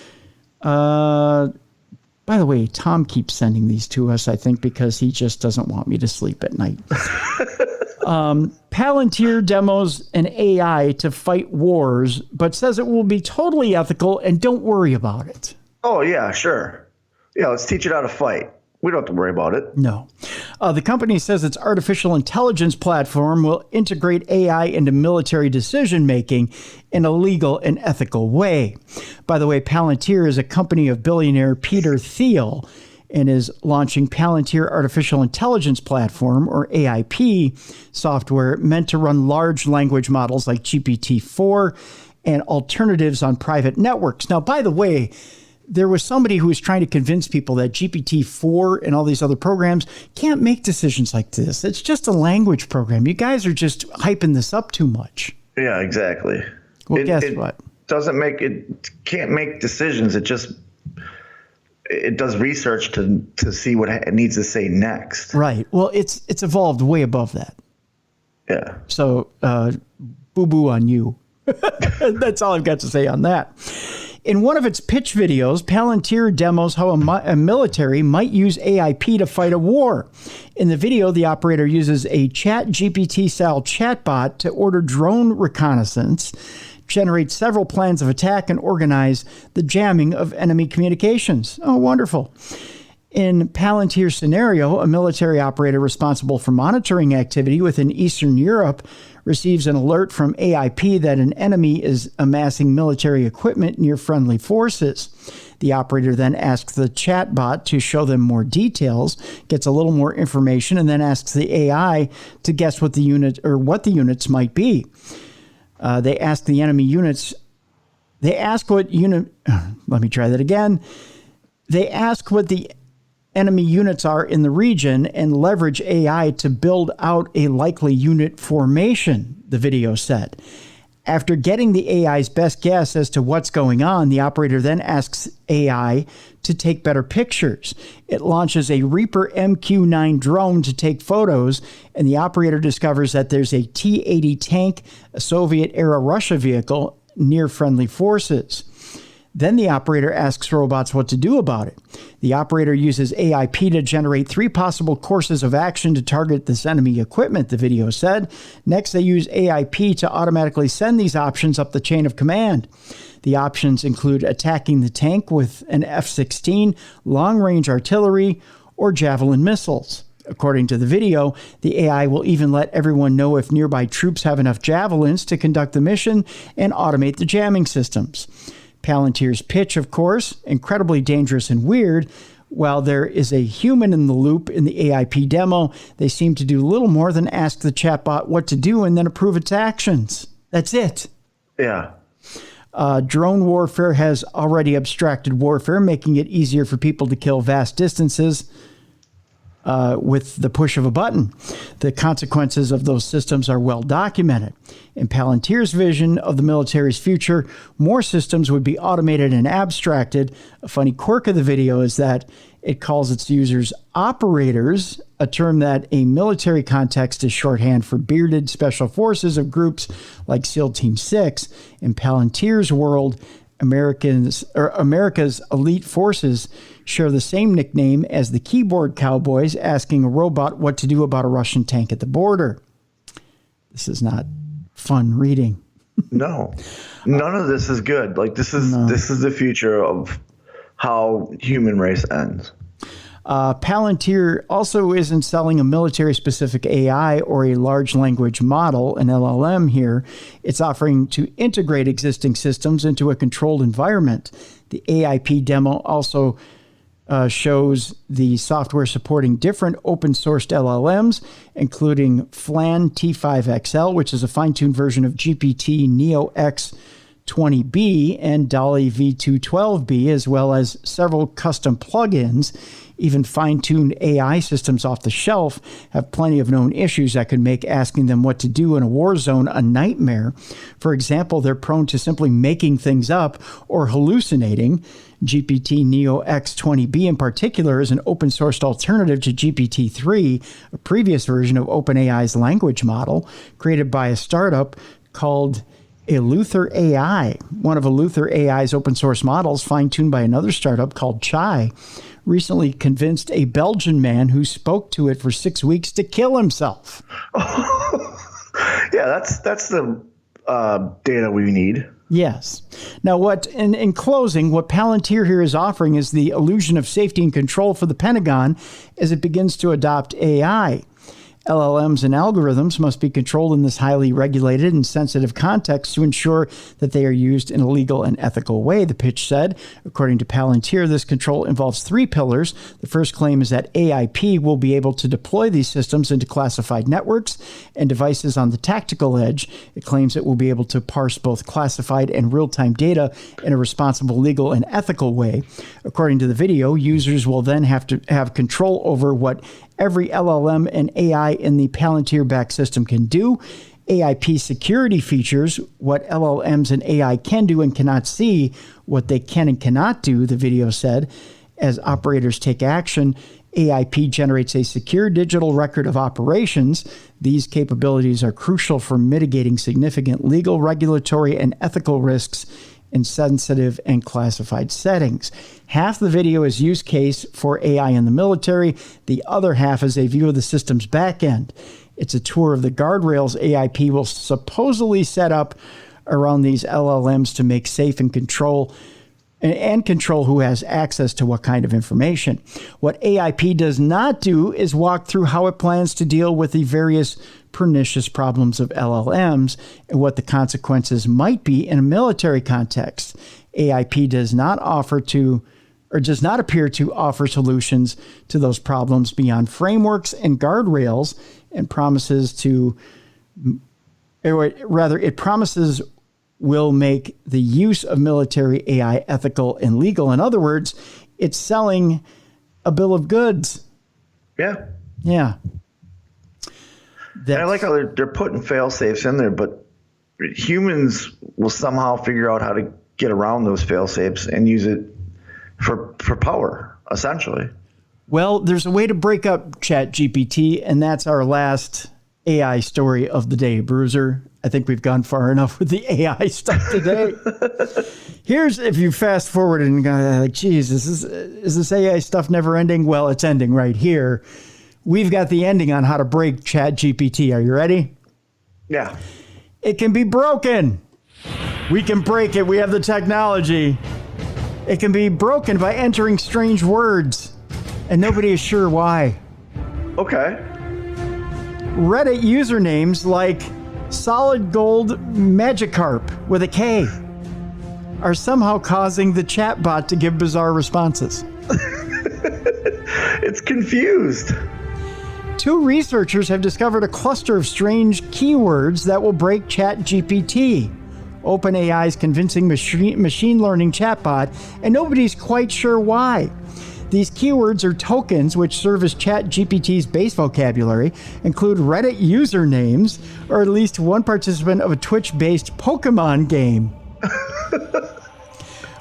By the way, Tom keeps sending these to us, I think, because he just doesn't want me to sleep at night. Palantir demos an AI to fight wars, but says it will be totally ethical and don't worry about it. Oh, yeah, sure. Yeah, let's teach it how to fight. We don't have to worry about it. No. The company says its artificial intelligence platform will integrate AI into military decision-making in a legal and ethical way. By the way, Palantir is a company of billionaire Peter Thiel and is launching Palantir Artificial Intelligence Platform, or AIP, software meant to run large language models like GPT-4 and alternatives on private networks. Now, by the way, there was somebody who was trying to convince people that GPT-4 and all these other programs can't make decisions like this. It's just a language program. You guys are just hyping this up too much. Yeah, exactly. Well, guess what? It can't make decisions. It it does research to see what it needs to say next. Right. Well, it's evolved way above that. Yeah. So, boo-boo on you. That's all I've got to say on that. In one of its pitch videos, Palantir demos how a military might use AIP to fight a war. In the video, the operator uses a ChatGPT-style chatbot to order drone reconnaissance, generate several plans of attack, and organize the jamming of enemy communications. Oh, wonderful. In Palantir's scenario, a military operator responsible for monitoring activity within Eastern Europe receives an alert from AIP that an enemy is amassing military equipment near friendly forces. The operator then asks the chatbot to show them more details, gets a little more information, and then asks the AI to guess what the units might be. They ask the enemy units. They ask what unit. Let me try that again. They ask what the enemy units are in the region and leverage AI to build out a likely unit formation, the video said. After getting the AI's best guess as to what's going on, the operator then asks AI to take better pictures. It launches a Reaper MQ-9 drone to take photos, and the operator discovers that there's a T-80 tank, a Soviet-era Russia vehicle, near friendly forces. Then the operator asks robots what to do about it. The operator uses AIP to generate 3 possible courses of action to target this enemy equipment, the video said. Next, they use AIP to automatically send these options up the chain of command. The options include attacking the tank with an F-16, long-range artillery, or Javelin missiles. According to the video, the AI will even let everyone know if nearby troops have enough javelins to conduct the mission and automate the jamming systems. Palantir's pitch, of course, incredibly dangerous and weird. While there is a human in the loop in the AIP demo, they seem to do little more than ask the chatbot what to do and then approve its actions. That's it. Yeah. Drone warfare has already abstracted warfare, making it easier for people to kill vast distances with the push of a button. The consequences of those systems are well documented. In Palantir's vision of the military's future, more systems would be automated and abstracted. A funny quirk of the video is that it calls its users operators, a term that in military context is shorthand for bearded special forces of groups like SEAL Team 6. In Palantir's world, America's elite forces share the same nickname as the keyboard cowboys asking a robot what to do about a Russian tank at the border. This is not fun reading. No, none of this is good. Like this is the future of how human race ends. Palantir also isn't selling a military-specific AI or a large language model, an LLM here. It's offering to integrate existing systems into a controlled environment. The AIP demo also shows the software supporting different open-sourced LLMs, including Flan T5XL, which is a fine-tuned version of GPT Neo X20B and Dolly V212B, as well as several custom plugins. Even fine-tuned AI systems off the shelf have plenty of known issues that could make asking them what to do in a war zone a nightmare. For example, they're prone to simply making things up or hallucinating. GPT Neo X20B in particular is an open-sourced alternative to GPT-3, a previous version of OpenAI's language model, created by a startup called Eleuther AI. One of Eleuther AI's open-source models, fine-tuned by another startup called Chai, recently convinced a Belgian man who spoke to it for 6 weeks to kill himself. Yeah, that's the data we need. Yes. Now, in closing, what Palantir here is offering is the illusion of safety and control for the Pentagon as it begins to adopt AI. LLMs and algorithms must be controlled in this highly regulated and sensitive context to ensure that they are used in a legal and ethical way, the pitch said. According to Palantir, this control involves 3 pillars. The first claim is that AIP will be able to deploy these systems into classified networks and devices on the tactical edge. It claims it will be able to parse both classified and real-time data in a responsible, legal, and ethical way. According to the video, users will then have to have control over what every LLM and AI in the Palantir-backed system can do. AIP security features what LLMs and AI can do and cannot see, what they can and cannot do, the video said. As operators take action, AIP generates a secure digital record of operations. These capabilities are crucial for mitigating significant legal, regulatory, and ethical risks in sensitive and classified settings. Half the video is use case for AI in the military. The other half is a view of the system's back end. It's a tour of the guardrails AIP will supposedly set up around these LLMs to make safe and control who has access to what kind of information. What AIP does not do is walk through how it plans to deal with the various pernicious problems of LLMs and what the consequences might be in a military context. AIP does not appear to offer solutions to those problems beyond frameworks and guardrails, and it promises will make the use of military AI ethical and legal. In other words, it's selling a bill of goods. Yeah. Yeah. And I like how they're putting fail safes in there, but humans will somehow figure out how to get around those fail safes and use it for power, essentially. Well, there's a way to break up ChatGPT, and that's our last AI story of the day, Bruiser. I think we've gone far enough with the AI stuff today. Here's, if you fast forward and go like, geez, is this AI stuff never ending? Well, it's ending right here. We've got the ending on how to break ChatGPT. Are you ready? Yeah. It can be broken. We can break it. We have the technology. It can be broken by entering strange words, and nobody is sure why. Okay. Reddit usernames like Solid Gold Magikarp with a K are somehow causing the chatbot to give bizarre responses. It's confused. 2 researchers have discovered a cluster of strange keywords that will break ChatGPT, OpenAI's convincing machine learning chatbot, and nobody's quite sure why. These keywords are tokens which serve as ChatGPT's base vocabulary, include Reddit usernames, or at least one participant of a Twitch-based Pokemon game.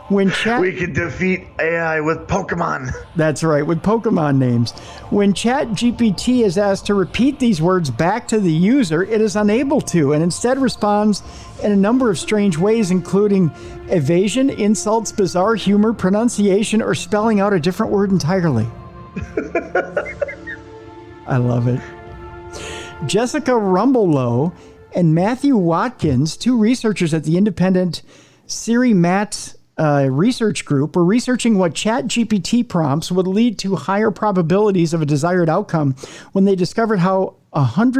We can defeat AI with Pokemon. That's right, with Pokemon names. When ChatGPT is asked to repeat these words back to the user, it is unable to, and instead responds in a number of strange ways, including evasion, insults, bizarre humor, pronunciation, or spelling out a different word entirely. I love it. Jessica Rumblelow and Matthew Watkins, 2 researchers at the independent Siri Matz research group, were researching what ChatGPT prompts would lead to higher probabilities of a desired outcome when they discovered how over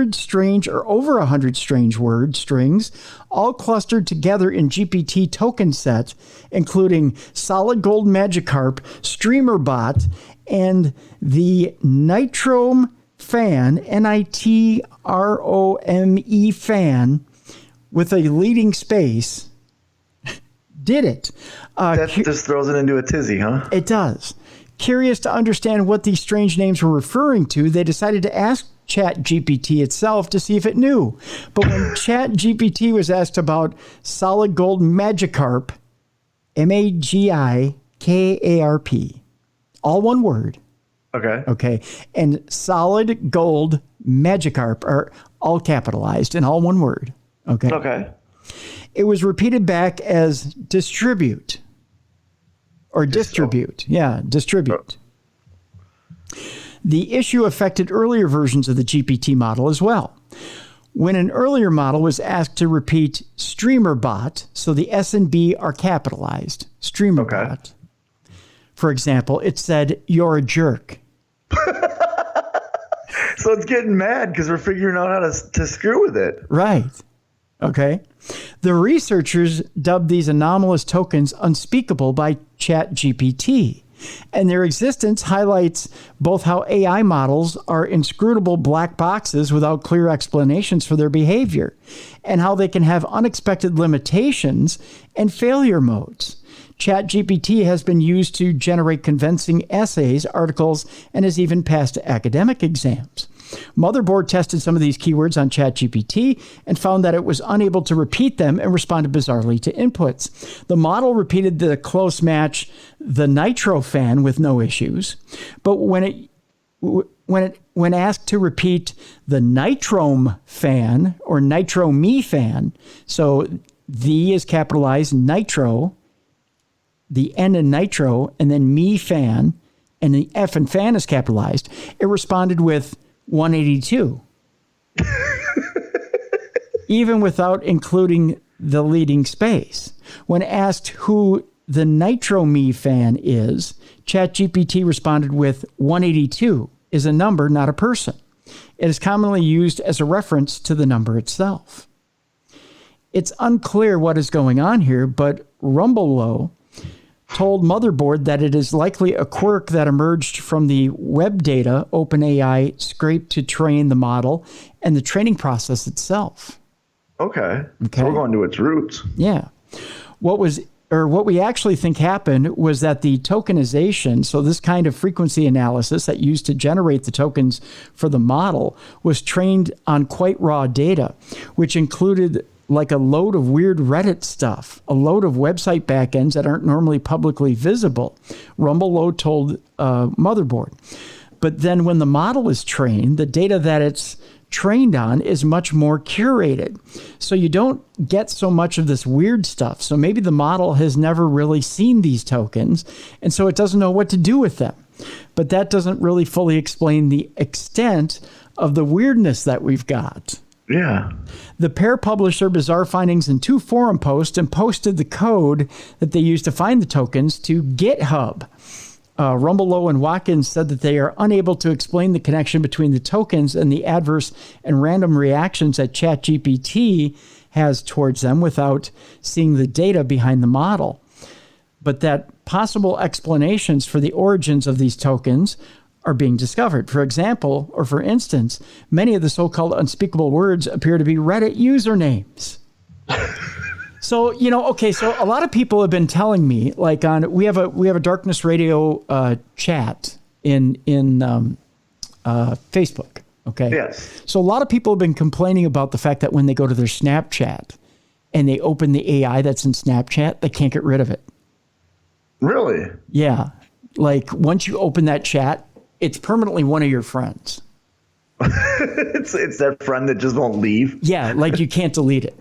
100 strange word strings, all clustered together in GPT token set, including Solid Gold Magikarp, StreamerBot, and the Nitrome fan, Nitrome fan, with a leading space, did it. That just throws it into a tizzy, huh? It does. Curious to understand what these strange names were referring to, they decided to ask ChatGPT itself to see if it knew. But when ChatGPT was asked about Solid Gold Magikarp, Magikarp, all one word. Okay. And Solid Gold Magikarp are all capitalized and all one word. Okay. It was repeated back as distribute. Or distribute. Yeah, distribute. The issue affected earlier versions of the GPT model as well. When an earlier model was asked to repeat StreamerBot, so the S and B are capitalized, StreamerBot. Okay. For example, it said, "You're a jerk." So it's getting mad because we're figuring out how to screw with it. Right. Okay. The researchers dubbed these anomalous tokens unspeakable by ChatGPT, and their existence highlights both how AI models are inscrutable black boxes without clear explanations for their behavior, and how they can have unexpected limitations and failure modes. ChatGPT has been used to generate convincing essays, articles, and has even passed academic exams. Motherboard tested some of these keywords on ChatGPT and found that it was unable to repeat them and responded bizarrely to inputs. The model repeated the close match, the nitro fan, with no issues, but when asked to repeat the nitrome fan or nitrome fan, so the is capitalized, nitro, the N in nitro, and then me fan, and the F in fan is capitalized, it responded with 182. Even without including the leading space. When asked who the nitrome fan is, ChatGPT responded with 182 is a number, not a person. It is commonly used as a reference to the number itself. It's unclear what is going on here, but Rumblelow told Motherboard that it is likely a quirk that emerged from the web data OpenAI scraped to train the model and the training process itself. Okay. So we're going to its roots. Yeah. What we actually think happened was that the tokenization, so this kind of frequency analysis that used to generate the tokens for the model, was trained on quite raw data, which included like a load of weird Reddit stuff, a load of website backends that aren't normally publicly visible. Rumblelow told Motherboard. But then when the model is trained, the data that it's trained on is much more curated. So you don't get so much of this weird stuff. So maybe the model has never really seen these tokens, and so it doesn't know what to do with them. But that doesn't really fully explain the extent of the weirdness that we've got. Yeah. The pair published their bizarre findings in 2 forum posts and posted the code that they used to find the tokens to GitHub. Rumblelow and Watkins said that they are unable to explain the connection between the tokens and the adverse and random reactions that ChatGPT has towards them without seeing the data behind the model. But that possible explanations for the origins of these tokens are being discovered. For example, or for instance, many of the so-called unspeakable words appear to be Reddit usernames. So, so a lot of people have been telling me, like we have a Darkness Radio chat in Facebook. Okay. Yes. So a lot of people have been complaining about the fact that when they go to their Snapchat and they open the AI that's in Snapchat, they can't get rid of it. Really? Yeah. Like once you open that chat, it's permanently one of your friends. it's that friend that just won't leave. Yeah, like you can't delete it.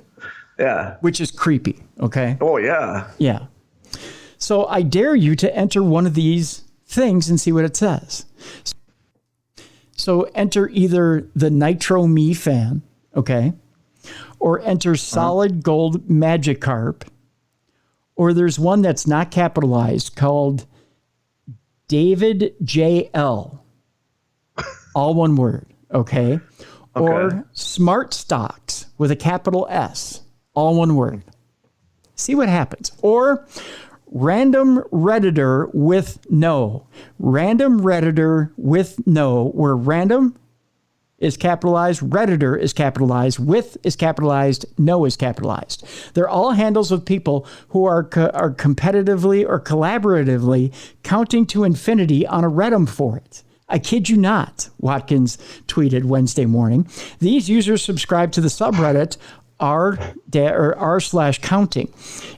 Yeah. Which is creepy, okay? Oh, yeah. Yeah. So I dare you to enter one of these things and see what it says. So enter either the Nitro Me fan, okay? Or enter Solid Gold Magikarp. Or there's one that's not capitalized called David JL. All one word, okay? Or Smart Stocks with a capital S. All one word. See what happens. Or Random Redditor with no. Random Redditor with no, where random is capitalized, Redditor is capitalized, with is capitalized, no is capitalized. They're all handles of people who are competitively or collaboratively counting to infinity on a Reddit for it. I kid you not, Watkins tweeted Wednesday morning. These users subscribe to the subreddit r/counting,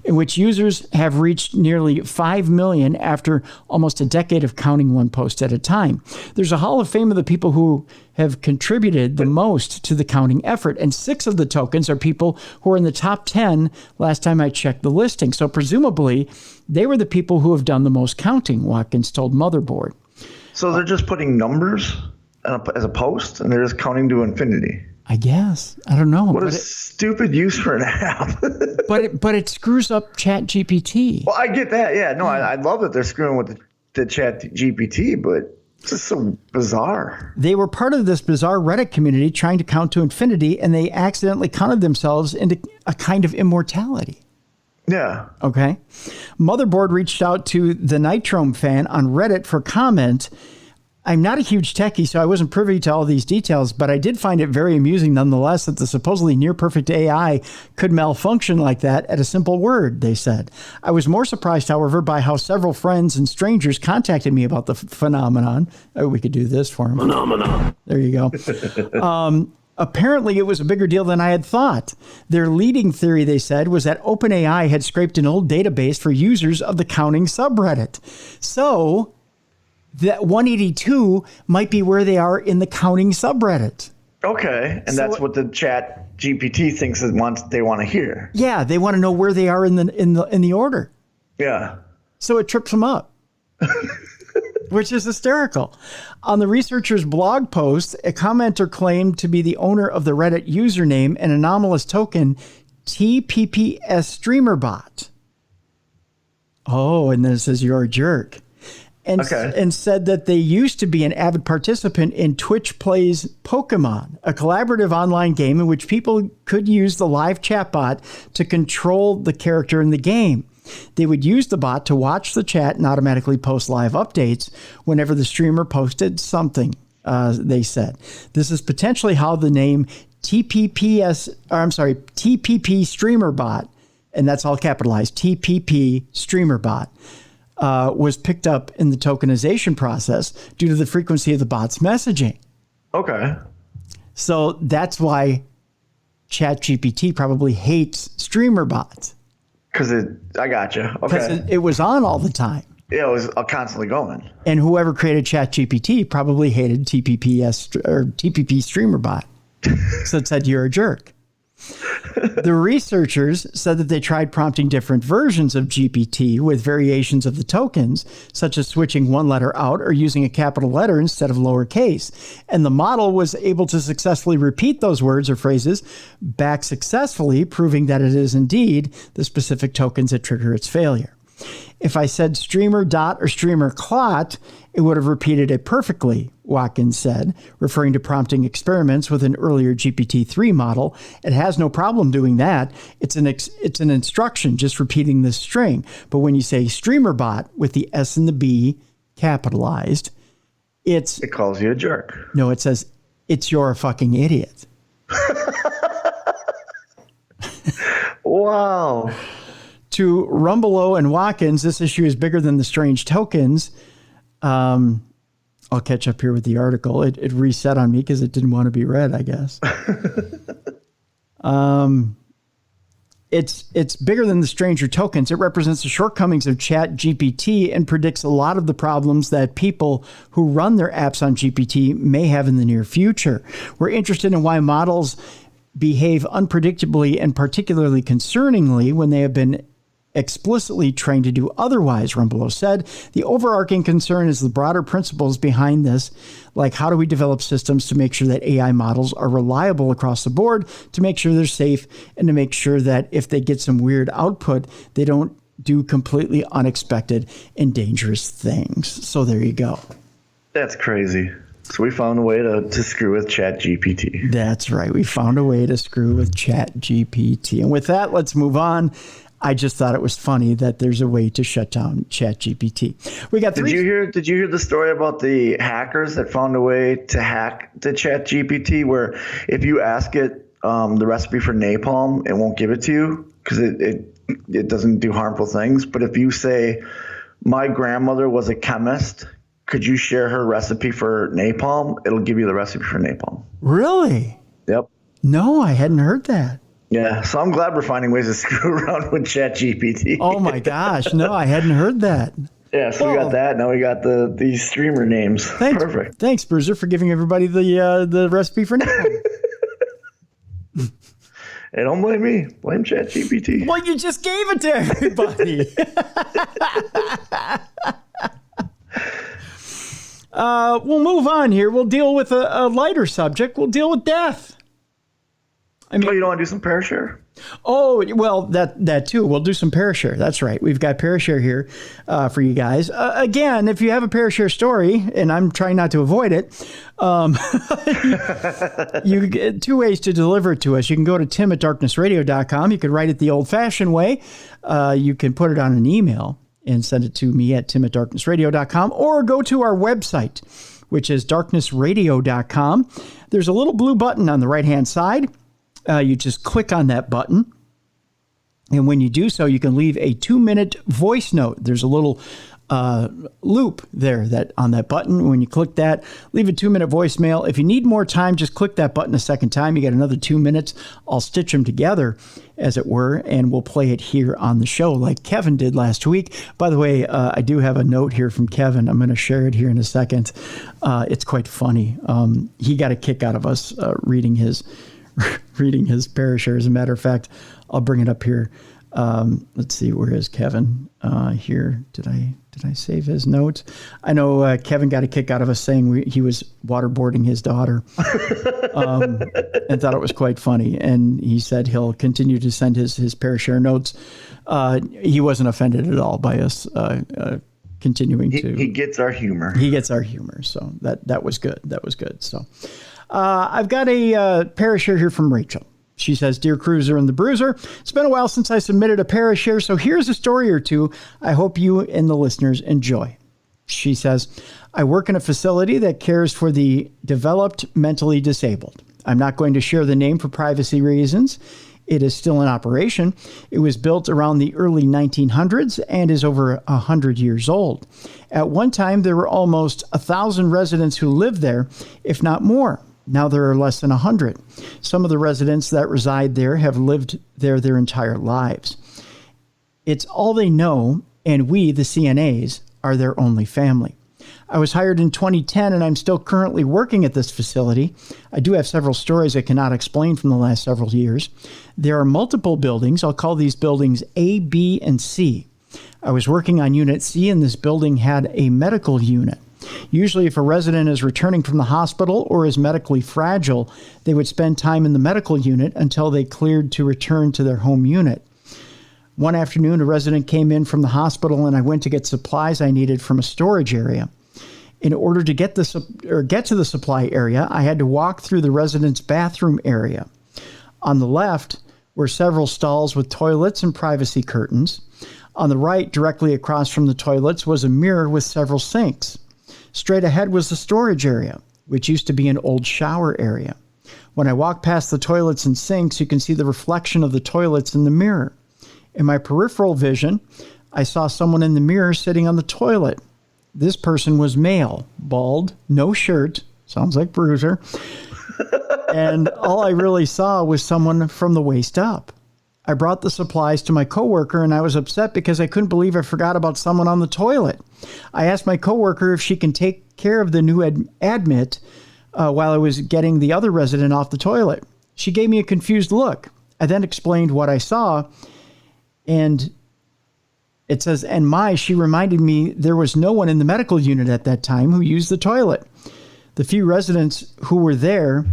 in which users have reached nearly 5 million after almost a decade of counting one post at a time. There's a hall of fame of the people who have contributed the most to the counting effort, and 6 of the tokens are people who are in the top 10 last time I checked the listing. So presumably, they were the people who have done the most counting, Watkins told Motherboard. So they're just putting numbers as a post, and they're just counting to infinity. I guess. I don't know. What a stupid use for an app. but it screws up ChatGPT. Well, I get that. Yeah, no, I love that they're screwing with the ChatGPT, but it's just so bizarre. They were part of this bizarre Reddit community trying to count to infinity, and they accidentally counted themselves into a kind of immortality. Yeah. Okay. Motherboard reached out to the Nitrome fan on Reddit for comment, I'm not a huge techie, so I wasn't privy to all these details, but I did find it very amusing nonetheless that the supposedly near-perfect AI could malfunction like that at a simple word, they said. I was more surprised, however, by how several friends and strangers contacted me about the phenomenon. Oh, we could do this for them. Phenomenon. There you go. Apparently, it was a bigger deal than I had thought. Their leading theory, they said, was that OpenAI had scraped an old database for users of the counting subreddit. So that 182 might be where they are in the counting subreddit. Okay, and so that's what the Chat GPT thinks they want to hear. Yeah, they want to know where they are in the order. Yeah. So it trips them up, which is hysterical. On the researchers' blog post, a commenter claimed to be the owner of the Reddit username and anomalous token TPPS streamer bot. Oh, and then it says you're a jerk. And said that they used to be an avid participant in Twitch Plays Pokemon, a collaborative online game in which people could use the live chat bot to control the character in the game. They would use the bot to watch the chat and automatically post live updates whenever the streamer posted something, they said. This is potentially how the name TPP streamer bot, and that's all capitalized, TPP streamer bot, was picked up in the tokenization process due to the frequency of the bot's messaging. Okay. So that's why ChatGPT probably hates streamer bots. I gotcha. Okay. Because it was on all the time. Yeah, it was constantly going. And whoever created ChatGPT probably hated TPP streamer bot. So it said, you're a jerk. The researchers said that they tried prompting different versions of GPT with variations of the tokens, such as switching one letter out or using a capital letter instead of lowercase. And the model was able to successfully repeat those words or phrases back successfully, proving that it is indeed the specific tokens that trigger its failure. If I said streamer dot or streamer clot, it would have repeated it perfectly, Watkins said, referring to prompting experiments with an earlier GPT-3 model. It has no problem doing that. It's an instruction, just repeating this string. But when you say streamer bot with the S and the B capitalized, it calls you a jerk. No, it says, it's you're a fucking idiot. Wow. To Rumbelow and Watkins, this issue is bigger than the strange tokens. I'll catch up here with the article. It reset on me because it didn't want to be read, I guess. It's bigger than the stranger tokens. It represents the shortcomings of ChatGPT and predicts a lot of the problems that people who run their apps on GPT may have in the near future. We're interested in why models behave unpredictably and particularly concerningly when they have been explicitly trained to do otherwise, Rumbelow said. The overarching concern is the broader principles behind this, like how do we develop systems to make sure that AI models are reliable across the board, to make sure they're safe, and to make sure that if they get some weird output, they don't do completely unexpected and dangerous things. So there you go. That's crazy. So we found a way to screw with ChatGPT. That's right. We found a way to screw with ChatGPT. And with that, let's move on. I just thought it was funny that there's a way to shut down ChatGPT. We got three. Did you hear the story about the hackers that found a way to hack the ChatGPT, where if you ask it the recipe for napalm, it won't give it to you because it doesn't do harmful things. But if you say, my grandmother was a chemist, could you share her recipe for napalm? It'll give you the recipe for napalm. Really? Yep. No, I hadn't heard that. Yeah, so I'm glad we're finding ways to screw around with ChatGPT. Oh my gosh, no, I hadn't heard that. Yeah, so we got that. Now we got these streamer names. Perfect. Thanks, Bruiser, for giving everybody the recipe for now. Hey, don't blame me. Blame ChatGPT. Well, you just gave it to everybody. We'll move on here. We'll deal with a lighter subject. We'll deal with death. I mean, you don't want to do some Parashare? Oh, well, that too. We'll do some Parashare. That's right. We've got Parashare here for you guys. Again, if you have a Parashare story, and I'm trying not to avoid it, you get two ways to deliver it to us. You can go to tim@darknessradio.com. You could write it the old-fashioned way. You can put it on an email and send it to me at tim@darknessradio.com, or go to our website, which is darknessradio.com. There's a little blue button on the right-hand side. You just click on that button. And when you do so, you can leave a 2-minute voice note. There's a little loop there that on that button. When you click that, leave a 2-minute voicemail. If you need more time, just click that button a second time. You get another 2 minutes. I'll stitch them together, as it were, and we'll play it here on the show like Kevin did last week. By the way, I do have a note here from Kevin. I'm going to share it here in a second. It's quite funny. He got a kick out of us reading his Parashare. As a matter of fact, I'll bring it up here. Let's see, where is Kevin? Here, did I save his notes? I know Kevin got a kick out of us saying he was waterboarding his daughter, and thought it was quite funny. And he said he'll continue to send his Parashare notes. He wasn't offended at all by us continuing to. He gets our humor. He gets our humor. So that was good. That was good. So I've got a Parashare here from Rachel. She says, "Dear Cruiser and the Bruiser, it's been a while since I submitted a Parashare, so here's a story or two I hope you and the listeners enjoy." She says, "I work in a facility that cares for the developed mentally disabled. I'm not going to share the name for privacy reasons. It is still in operation. It was built around the early 1900s and is over 100 years old. At one time, there were almost 1,000 residents who lived there, if not more. Now there are less than 100. Some of the residents that reside there have lived there their entire lives. It's all they know, and we, the CNAs, are their only family. I was hired in 2010, and I'm still currently working at this facility. I do have several stories I cannot explain from the last several years. There are multiple buildings. I'll call these buildings A, B, and C. I was working on Unit C, and this building had a medical unit. Usually, if a resident is returning from the hospital or is medically fragile, they would spend time in the medical unit until they cleared to return to their home unit. One afternoon, a resident came in from the hospital, and I went to get supplies I needed from a storage area. In order to get to the supply area, I had to walk through the resident's bathroom area. On the left were several stalls with toilets and privacy curtains. On the right, directly across from the toilets, was a mirror with several sinks. Straight ahead was the storage area, which used to be an old shower area. When I walk past the toilets and sinks, you can see the reflection of the toilets in the mirror. In my peripheral vision, I saw someone in the mirror sitting on the toilet. This person was male, bald, no shirt, sounds like Bruiser, and all I really saw was someone from the waist up. I brought the supplies to my coworker, and I was upset because I couldn't believe I forgot about someone on the toilet. I asked my coworker if she can take care of the new admit while I was getting the other resident off the toilet. She gave me a confused look. I then explained what I saw, and it says, she reminded me there was no one in the medical unit at that time who used the toilet. The few residents who were there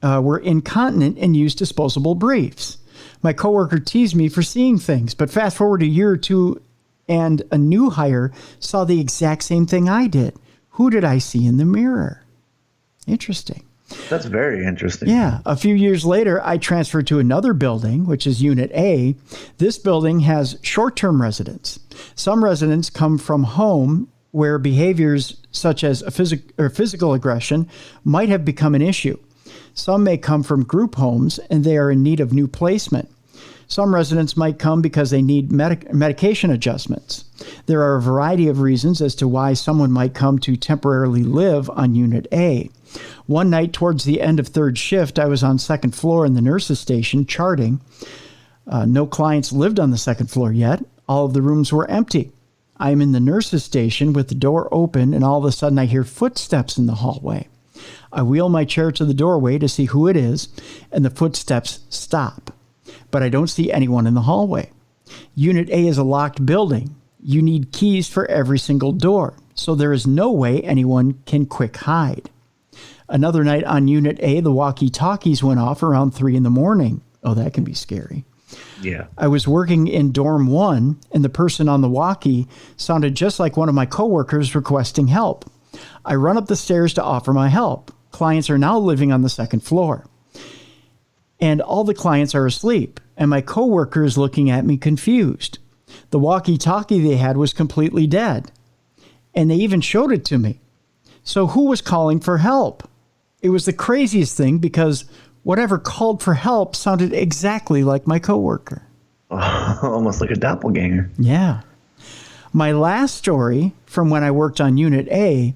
were incontinent and used disposable briefs. My coworker teased me for seeing things, but fast forward a year or two and a new hire saw the exact same thing I did. Who did I see in the mirror? Interesting. That's very interesting. Yeah. A few years later, I transferred to another building, which is Unit A. This building has short-term residents. Some residents come from home where behaviors such as physical aggression might have become an issue. Some may come from group homes and they are in need of new placement. Some residents might come because they need medication adjustments. There are a variety of reasons as to why someone might come to temporarily live on Unit A. One night towards the end of third shift, I was on second floor in the nurse's station charting. No clients lived on the second floor yet. All of the rooms were empty. I am in the nurse's station with the door open, and all of a sudden I hear footsteps in the hallway. I wheel my chair to the doorway to see who it is, and the footsteps stop. But I don't see anyone in the hallway. Unit A is a locked building. You need keys for every single door, so there is no way anyone can quick hide. Another night on Unit A, the walkie-talkies went off around 3 a.m. Oh, that can be scary. Yeah. I was working in Dorm 1, and the person on the walkie sounded just like one of my coworkers requesting help. I run up the stairs to offer my help. Clients are now living on the second floor. And all the clients are asleep, and my coworker is looking at me confused. The walkie-talkie they had was completely dead, and they even showed it to me. So who was calling for help? It was the craziest thing because whatever called for help sounded exactly like my coworker. Oh, almost like a doppelganger. Yeah. My last story from when I worked on Unit A,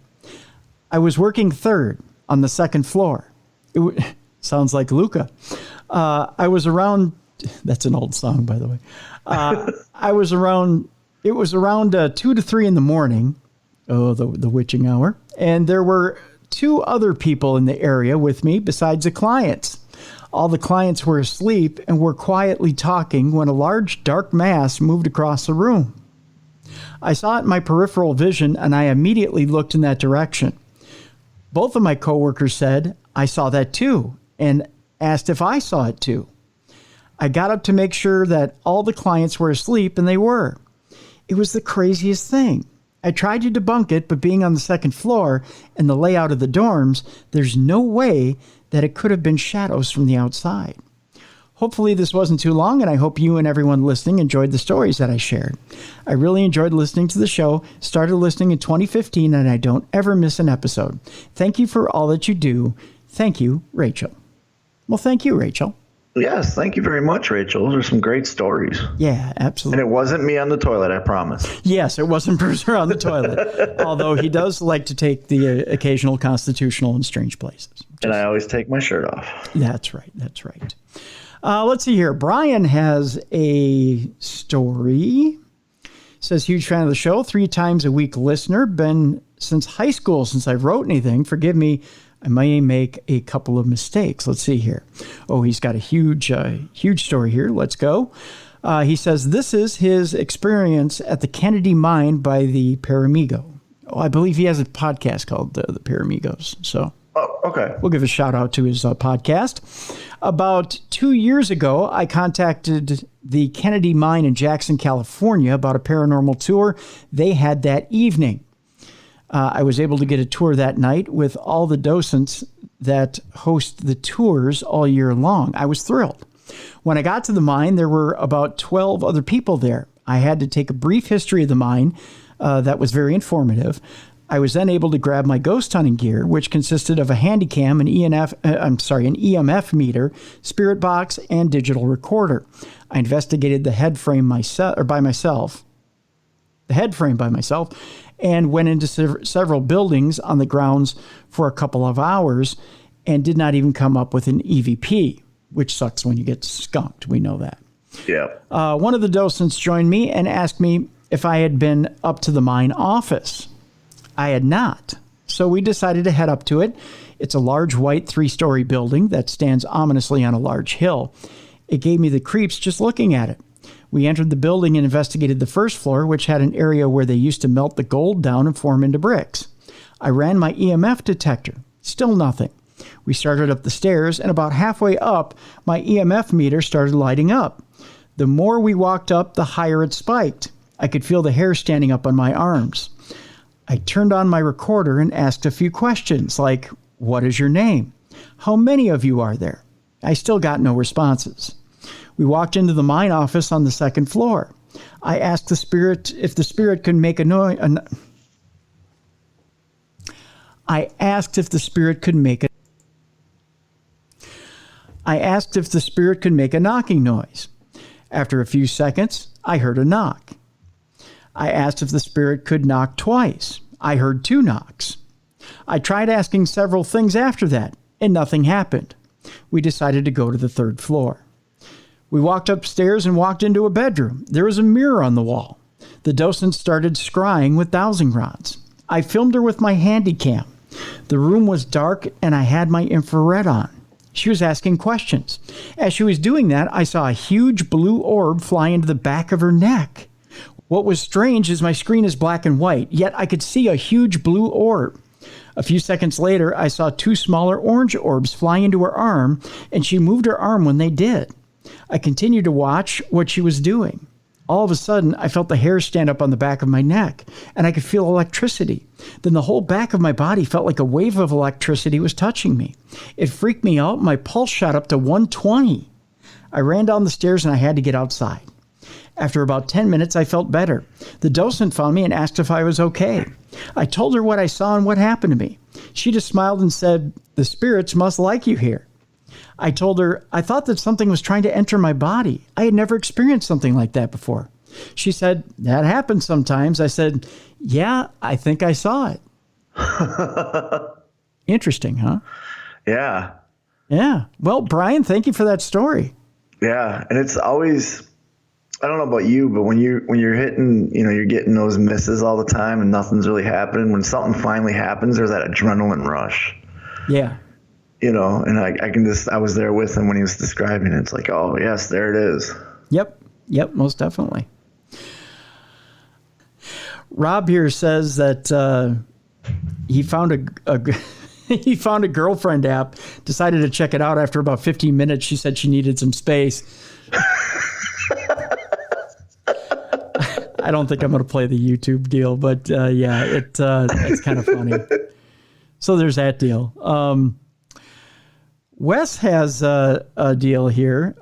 I was working third on the second floor. Sounds like Luca. I was around, that's an old song, by the way. It was around 2 to 3 in the morning. Oh, the witching hour. And there were 2 other people in the area with me besides the clients. All the clients were asleep and were quietly talking when a large dark mass moved across the room. I saw it in my peripheral vision and I immediately looked in that direction. Both of my coworkers said, I saw that too, and asked if I saw it too. I got up to make sure that all the clients were asleep, and they were. It was the craziest thing. I tried to debunk it, but being on the second floor and the layout of the dorms, there's no way that it could have been shadows from the outside. Hopefully this wasn't too long, and I hope you and everyone listening enjoyed the stories that I shared. I really enjoyed listening to the show, started listening in 2015, and I don't ever miss an episode. Thank you for all that you do. Thank you, Rachel. Well, thank you, Rachel. Yes, thank you very much, Rachel. Those are some great stories. Yeah, absolutely. And it wasn't me on the toilet, I promise. Yes, it wasn't Bruiser on the toilet, although he does like to take the occasional constitutional in strange places. And I always take my shirt off. That's right. That's right. Let's see here. Brian has a story. Says, huge fan of the show, 3 times a week listener, been since high school since I wrote anything. Forgive me, I may make a couple of mistakes. Let's see here. Oh, he's got a huge story here. Let's go. He says, this is his experience at the Kennedy Mine by the Paramigo. Oh, I believe he has a podcast called the Paramigos. So. Oh, okay. We'll give a shout out to his podcast. About 2 years ago, I contacted the Kennedy Mine in Jackson, California about a paranormal tour they had that evening. I was able to get a tour that night with all the docents that host the tours all year long. I was thrilled. When I got to the mine, there were about 12 other people there. I had to take a brief history of the mine that was very informative. I was then able to grab my ghost hunting gear, which consisted of a handycam, an EMF meter, spirit box, and digital recorder. I investigated the head frame by myself, and went into several buildings on the grounds for a couple of hours and did not even come up with an EVP, which sucks when you get skunked. We know that. Yeah. One of the docents joined me and asked me if I had been up to the mine office. I had not. So we decided to head up to it. It's a large white 3-story building that stands ominously on a large hill. It gave me the creeps just looking at it. We entered the building and investigated the first floor, which had an area where they used to melt the gold down and form into bricks. I ran my EMF detector. Still nothing. We started up the stairs, and about halfway up, my EMF meter started lighting up. The more we walked up, the higher it spiked. I could feel the hair standing up on my arms. I turned on my recorder and asked a few questions like, what is your name? How many of you are there? I still got no responses. We walked into the mine office on the second floor. I asked the spirit if the spirit could make a noise. I asked if the spirit could make a knocking noise. After a few seconds, I heard a knock. I asked if the spirit could knock twice. I heard 2 knocks. I tried asking several things after that, and nothing happened. We decided to go to the 3rd floor. We walked upstairs and walked into a bedroom. There was a mirror on the wall. The docent started scrying with dowsing rods. I filmed her with my handy cam. The room was dark, and I had my infrared on. She was asking questions. As she was doing that, I saw a huge blue orb fly into the back of her neck. What was strange is my screen is black and white, yet I could see a huge blue orb. A few seconds later, I saw 2 smaller orange orbs fly into her arm, and she moved her arm when they did. I continued to watch what she was doing. All of a sudden, I felt the hair stand up on the back of my neck, and I could feel electricity. Then the whole back of my body felt like a wave of electricity was touching me. It freaked me out. My pulse shot up to 120. I ran down the stairs, and I had to get outside. After about 10 minutes, I felt better. The docent found me and asked if I was okay. I told her what I saw and what happened to me. She just smiled and said, "The spirits must like you here." I told her I thought that something was trying to enter my body. I had never experienced something like that before. She said, "That happens sometimes." I said, "Yeah, I think I saw it." Interesting, huh? Yeah. Yeah. Well, Brian, thank you for that story. Yeah. And it's always, I don't know about you, but when you're hitting, you're getting those misses all the time and nothing's really happening. When something finally happens, there's that adrenaline rush. Yeah. And I was there with him when he was describing it. It's like, oh yes, there it is. Yep. Most definitely. Rob here says that he found he found a girlfriend app, decided to check it out after about 15 minutes. She said she needed some space. I don't think I'm going to play the YouTube deal, but it's kind of funny. So there's that deal. Wes has a deal here.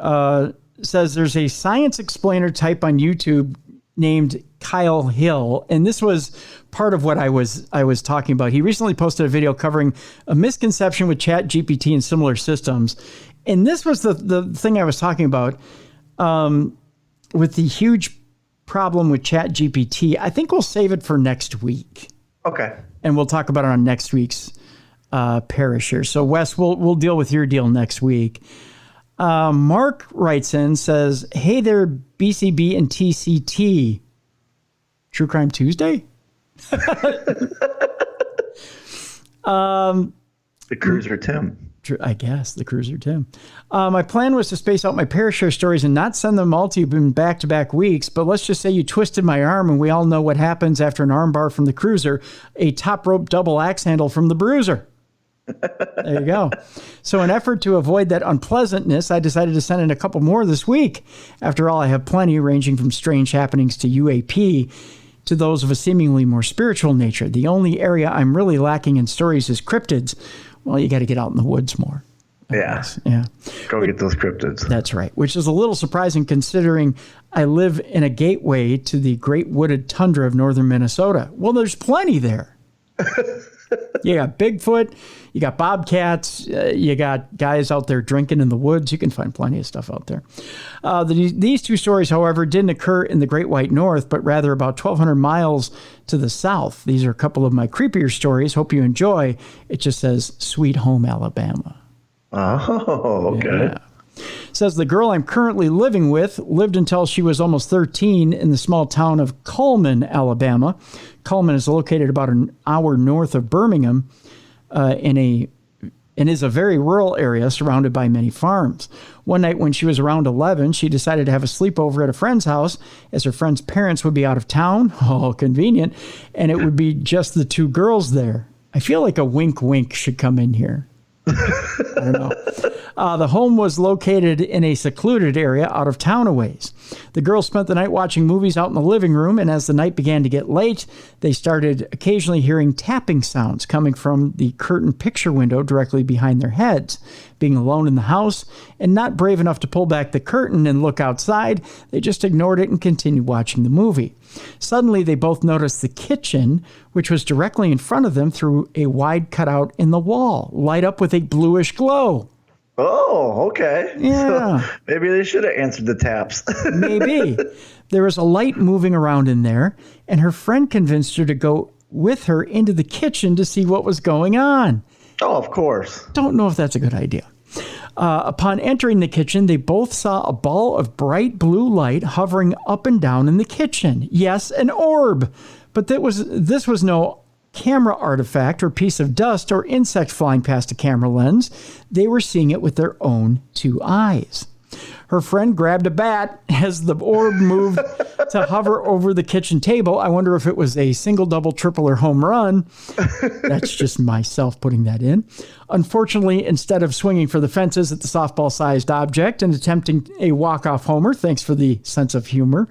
Says there's a science explainer type on YouTube named Kyle Hill, and this was part of what I was talking about. He recently posted a video covering a misconception with ChatGPT and similar systems, and this was the thing I was talking about with the huge problem with ChatGPT. I think we'll save it for next week. Okay. And we'll talk about it on next week's Parashare. So Wes, we'll deal with your deal next week. Mark writes in, says, "Hey there, BCB and TCT. True Crime Tuesday?" The Cruiser Tim. I guess, the Cruiser Tim. My plan was to space out my Parashare stories and not send them all to you in back-to-back weeks, but let's just say you twisted my arm, and we all know what happens after an arm bar from the Cruiser, a top rope double axe handle from the Bruiser. There you go. So in effort to avoid that unpleasantness, I decided to send in a couple more this week. After all, I have plenty, ranging from strange happenings to UAP to those of a seemingly more spiritual nature. The only area I'm really lacking in stories is cryptids. Well, you got to get out in the woods more. Yeah. Go get those cryptids. That's right. Which is a little surprising considering I live in a gateway to the great wooded tundra of northern Minnesota. Well, there's plenty there. You got Bigfoot, you got bobcats, you got guys out there drinking in the woods. You can find plenty of stuff out there. These two stories, however, didn't occur in the Great White North, but rather about 1,200 miles to the south. These are a couple of my creepier stories. Hope you enjoy. It just says Sweet Home, Alabama. Oh, okay. Yeah. Says the girl I'm currently living with lived until she was almost 13 in the small town of Cullman, Alabama. Cullman is located about an hour north of Birmingham and is a very rural area surrounded by many farms. One night when she was around 11, she decided to have a sleepover at a friend's house as her friend's parents would be out of town. Oh, convenient. And it would be just the two girls there. I feel like a wink wink should come in here. I don't know. The home was located in a secluded area out of town a ways. The girls spent the night watching movies out in the living room, and as the night began to get late, they started occasionally hearing tapping sounds coming from the curtain picture window directly behind their heads. Being alone in the house and not brave enough to pull back the curtain and look outside, they just ignored it and continued watching the movie. Suddenly, they both noticed the kitchen, which was directly in front of them through a wide cutout in the wall, light up with a bluish glow. Oh, okay. Yeah. So maybe they should have answered the taps. Maybe. There was a light moving around in there, and her friend convinced her to go with her into the kitchen to see what was going on. Oh, of course. Don't know if that's a good idea. Upon entering the kitchen, they both saw a ball of bright blue light hovering up and down in the kitchen. Yes, an orb. But this was no camera artifact or piece of dust or insect flying past a camera lens. They were seeing it with their own two eyes. Her friend grabbed a bat as the orb moved to hover over the kitchen table. I wonder if it was a single, double, triple, or home run. That's just myself putting that in. Unfortunately, instead of swinging for the fences at the softball-sized object and attempting a walk-off homer, thanks for the sense of humor,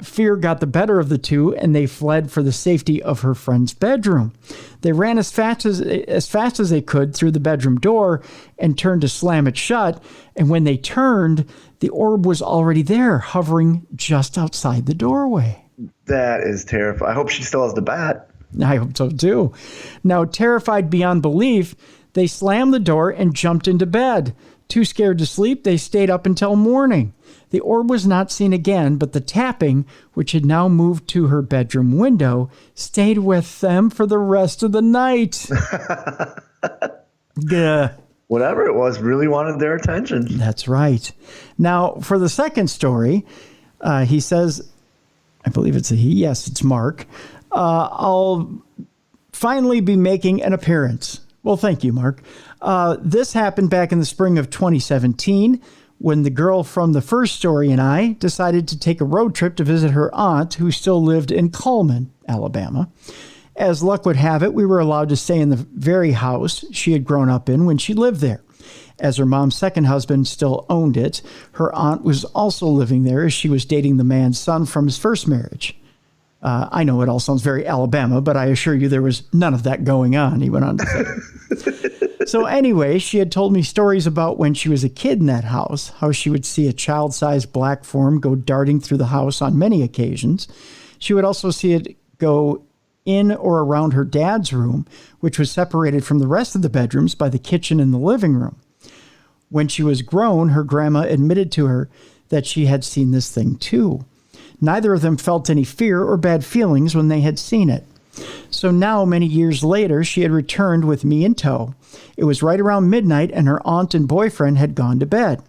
fear got the better of the two, and they fled for the safety of her friend's bedroom. They ran as fast as they could through the bedroom door and turned to slam it shut. And when they turned, turned, the orb was already there, hovering just outside the doorway. That is terrifying. I hope she still has the bat. I hope so too. Now, terrified beyond belief, they slammed the door and jumped into bed. Too scared to sleep, they stayed up until morning. The orb was not seen again, but the tapping, which had now moved to her bedroom window, stayed with them for the rest of the night. Yeah. Whatever it was really wanted their attention. That's right. Now, for the second story, he says, I believe it's a he. Yes, it's Mark. I'll finally be making an appearance. Well, thank you, Mark. This happened back in the spring of 2017 when the girl from the first story and I decided to take a road trip to visit her aunt who still lived in Cullman, Alabama. As luck would have it, we were allowed to stay in the very house she had grown up in when she lived there. As her mom's second husband still owned it, her aunt was also living there as she was dating the man's son from his first marriage. I know it all sounds very Alabama, but I assure you there was none of that going on, he went on to say. So anyway, she had told me stories about when she was a kid in that house, how she would see a child-sized black form go darting through the house on many occasions. She would also see it go in or around her dad's room, which was separated from the rest of the bedrooms by the kitchen and the living room. When she was grown, her grandma admitted to her that she had seen this thing too. Neither of them felt any fear or bad feelings when they had seen it. So now, many years later, she had returned with me in tow. It was right around midnight, and her aunt and boyfriend had gone to bed.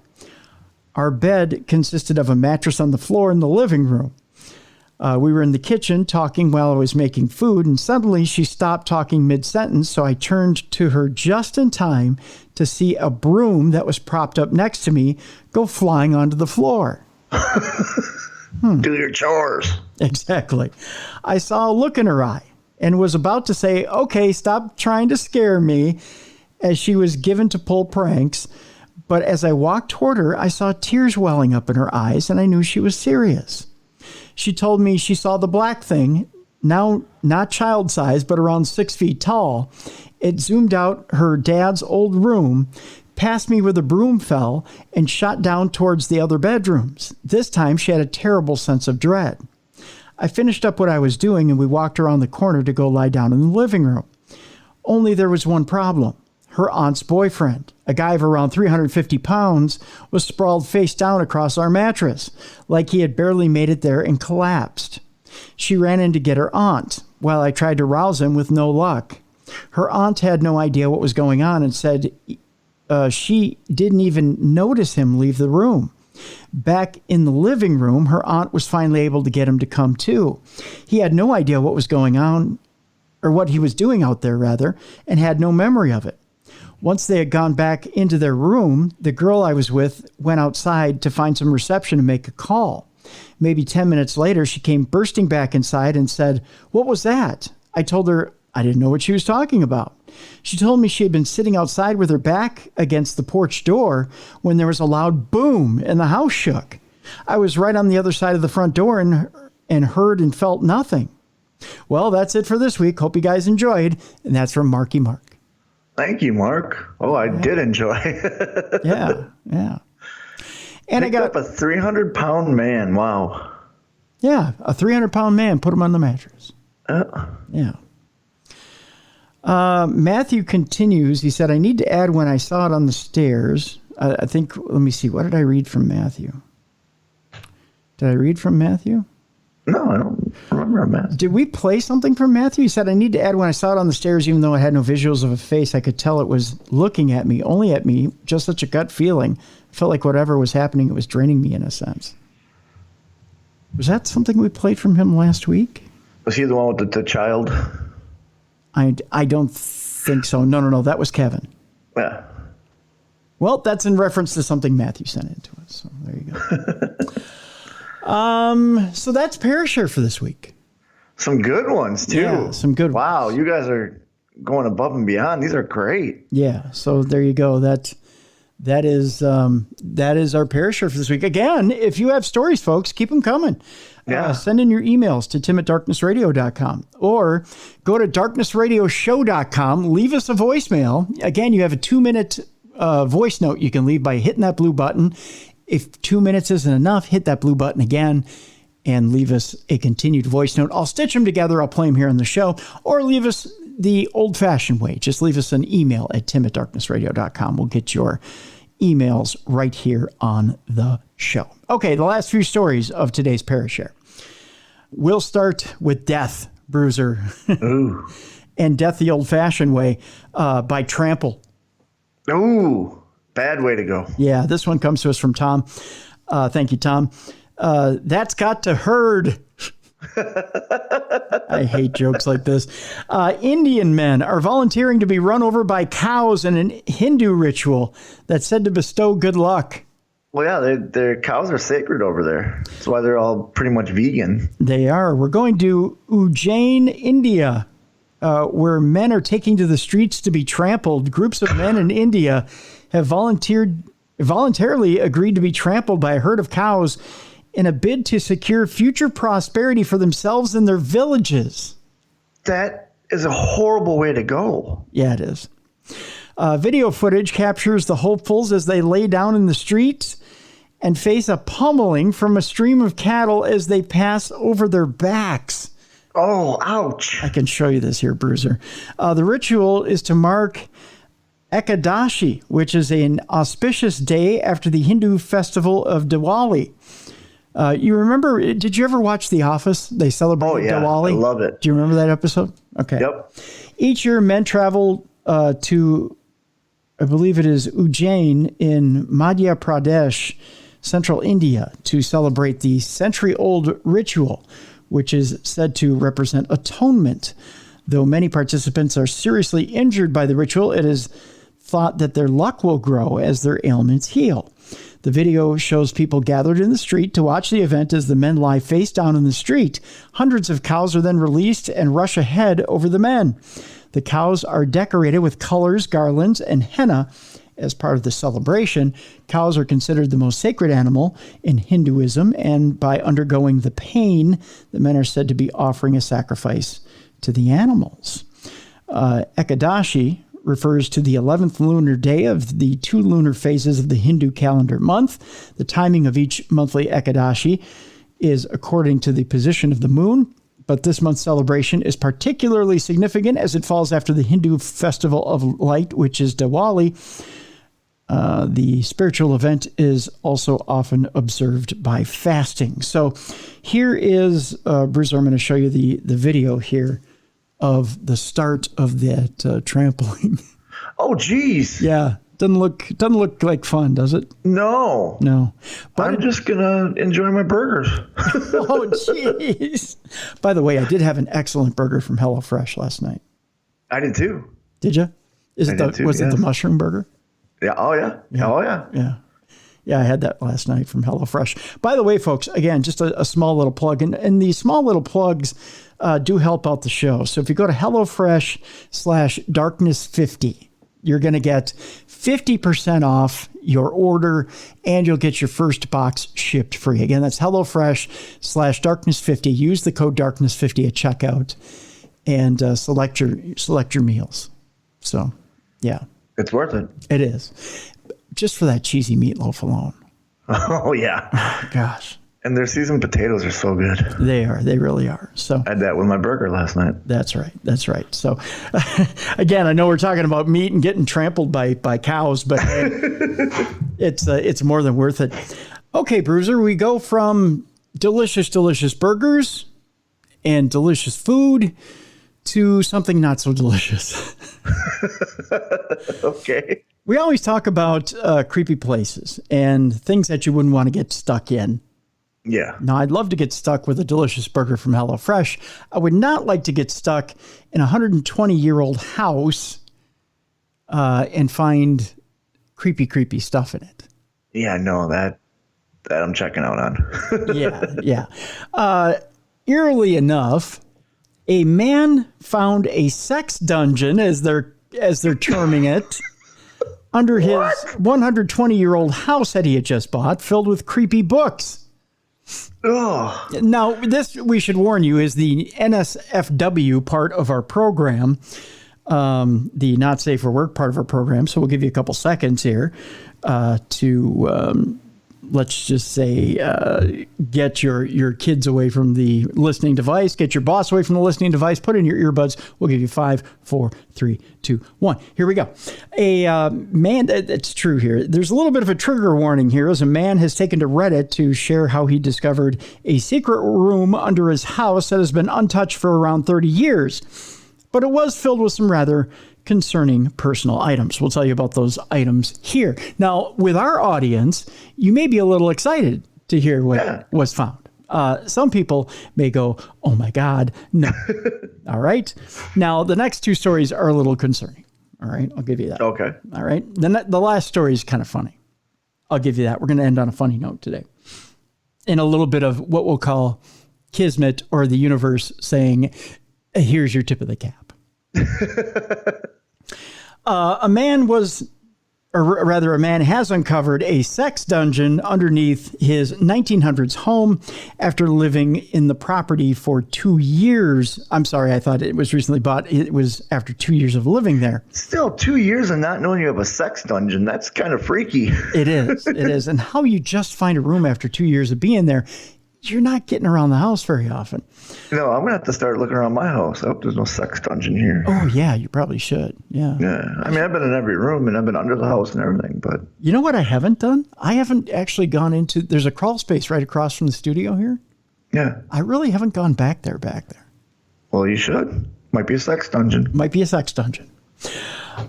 Our bed consisted of a mattress on the floor in the living room. We were in the kitchen talking while I was making food, and suddenly she stopped talking mid-sentence, so I turned to her just in time to see a broom that was propped up next to me go flying onto the floor. Do your chores. Exactly. I saw a look in her eye and was about to say, okay, stop trying to scare me, as she was given to pull pranks. But as I walked toward her, I saw tears welling up in her eyes, and I knew she was serious. She told me she saw the black thing, now not child-sized, but around 6 feet tall. It zoomed out her dad's old room, past me where the broom fell, and shot down towards the other bedrooms. This time, she had a terrible sense of dread. I finished up what I was doing, and we walked around the corner to go lie down in the living room. Only there was one problem. Her aunt's boyfriend, a guy of around 350 pounds, was sprawled face down across our mattress, like he had barely made it there and collapsed. She ran in to get her aunt, while I tried to rouse him with no luck. Her aunt had no idea what was going on and said she didn't even notice him leave the room. Back in the living room, her aunt was finally able to get him to come too. He had no idea what was going on, or what he was doing out there, rather, and had no memory of it. Once they had gone back into their room, the girl I was with went outside to find some reception and make a call. Maybe 10 minutes later, she came bursting back inside and said, "What was that?" I told her I didn't know what she was talking about. She told me she had been sitting outside with her back against the porch door when there was a loud boom and the house shook. I was right on the other side of the front door and heard and felt nothing. Well, that's it for this week. Hope you guys enjoyed. And that's from Marky Mark. Thank you, Mark. Oh, I did enjoy. Yeah. And Picked up a 300-pound man. Wow. Yeah, a 300-pound man. Put him on the mattress. Yeah. Matthew continues. He said, I need to add when I saw it on the stairs. I think, let me see. What did I read from Matthew? Did I read from Matthew? No, I don't remember Matthew. Did we play something from Matthew? He said, I need to add when I saw it on the stairs, even though I had no visuals of a face, I could tell it was looking at me, only at me, just such a gut feeling. Felt like whatever was happening, it was draining me in a sense. Was that something we played from him last week? Was he the one with the child? I don't think so. No. That was Kevin. Yeah. Well, that's in reference to something Matthew sent in to us. So there you go. So that's Parashare for this week. Some good ones, too. Yeah, some good ones. Wow, you guys are going above and beyond. These are great. Yeah, so there you go. That is our Parashare for this week. Again, if you have stories, folks, keep them coming. Yeah. Send in your emails to tim@darknessradio.com or go to darknessradioshow.com. Leave us a voicemail. Again, you have a 2-minute voice note you can leave by hitting that blue button. If 2 minutes isn't enough, hit that blue button again and leave us a continued voice note. I'll stitch them together. I'll play them here on the show, or leave us the old-fashioned way. Just leave us an email at tim@darknessradio.com. We'll get your emails right here on the show. Okay, the last few stories of today's Parashare. We'll start with death, Bruiser. Ooh. And death the old-fashioned way by trample. Ooh, bad way to go. Yeah, this one comes to us from Tom. Thank you, Tom. That's got to herd. I hate jokes like this. Indian men are volunteering to be run over by cows in an Hindu ritual that's said to bestow good luck. Well, yeah, their cows are sacred over there. That's why they're all pretty much vegan. They are. We're going to Ujjain, India, where men are taking to the streets to be trampled. Groups of men in India have voluntarily agreed to be trampled by a herd of cows in a bid to secure future prosperity for themselves and their villages. That is a horrible way to go. Yeah, it is. Video footage captures the hopefuls as they lay down in the streets and face a pummeling from a stream of cattle as they pass over their backs. Oh, ouch. I can show you this here, Bruiser. The ritual is to mark Ekadashi, which is an auspicious day after the Hindu festival of Diwali. You remember, did you ever watch The Office? They celebrate Diwali. I love it. Do you remember that episode? Okay. Yep. Each year, men travel to, I believe it is Ujjain in Madhya Pradesh, central India, to celebrate the century-old ritual, which is said to represent atonement. Though many participants are seriously injured by the ritual, it is thought that their luck will grow as their ailments heal. The video shows people gathered in the street to watch the event as the men lie face down in the street. Hundreds of cows are then released and rush ahead over the men. The cows are decorated with colors, garlands, and henna as part of the celebration. Cows are considered the most sacred animal in Hinduism, and by undergoing the pain, the men are said to be offering a sacrifice to the animals. Ekadashi refers to the 11th lunar day of the 2 lunar phases of the Hindu calendar month. The timing of each monthly Ekadashi is according to the position of the moon, but this month's celebration is particularly significant as it falls after the Hindu festival of light, which is Diwali. The spiritual event is also often observed by fasting. So here is, Bruiser, I'm going to show you the video here of the start of that trampling. Oh, geez. Yeah. Doesn't look like fun, does it? No. But I'm just going to enjoy my burgers. Oh, jeez. By the way, I did have an excellent burger from HelloFresh last night. I did too. Did you? Was it the mushroom burger? Yeah. Oh, yeah. Oh, yeah. Yeah. Yeah, I had that last night from HelloFresh. By the way, folks, again, just a small little plug. And these small little plugs do help out the show. So if you go to HelloFresh/Darkness50, you're going to get 50% off your order, and you'll get your first box shipped free. Again, that's HelloFresh/Darkness50. Use the code Darkness50 at checkout and select your meals. So, yeah. It's worth it. It is. Just for that cheesy meatloaf alone. Oh, yeah. Oh, gosh. And their seasoned potatoes are so good. They are. They really are. So I had that with my burger last night. That's right. That's right. So, again, I know we're talking about meat and getting trampled by cows, but it's more than worth it. Okay, Bruiser, we go from delicious, delicious burgers and delicious food to something not so delicious. Okay. We always talk about creepy places and things that you wouldn't want to get stuck in. Yeah. Now, I'd love to get stuck with a delicious burger from HelloFresh. I would not like to get stuck in a 120-year-old house and find creepy stuff in it. Yeah, no, that I'm checking out on. Yeah. Eerily enough, a man found a sex dungeon, as they're terming it, under his 120-year-old house that he had just bought, filled with creepy books. Oh. Now, this, we should warn you, is the NSFW part of our program, the Not Safe for Work part of our program. So we'll give you a couple seconds here to let's just say, get your kids away from the listening device, get your boss away from the listening device, put in your earbuds. We'll give you 5, 4, 3, 2, 1. Here we go. A man, it's true here. There's a little bit of a trigger warning here, as a man has taken to Reddit to share how he discovered a secret room under his house that has been untouched for around 30 years. But it was filled with some rather concerning personal items. We'll tell you about those items here. Now, with our audience, you may be a little excited to hear what was found. Some people may go, oh my God, no. All right. Now, the next two stories are a little concerning. All right. I'll give you that. Okay. All right. Then the last story is kind of funny. I'll give you that. We're going to end on a funny note today. In a little bit of what we'll call kismet, or the universe saying, here's your tip of the cap. A man has uncovered a sex dungeon underneath his 1900s home after living in the property for 2 years. I'm sorry, I thought it was recently bought. It was after 2 years of living there. Still 2 years and not knowing you have a sex dungeon. That's kind of freaky. It is. It is. And how you just find a room after 2 years of being there, you're not getting around the house very often. No, I'm going to have to start looking around my house. I hope there's no sex dungeon here. Oh, yeah, you probably should. Yeah. Yeah. I mean, I've been in every room and I've been under the house and everything, but... You know what I haven't done? I haven't actually gone into... There's a crawl space right across from the studio here. Yeah. I really haven't gone back there. Well, you should. Might be a sex dungeon. Might be a sex dungeon.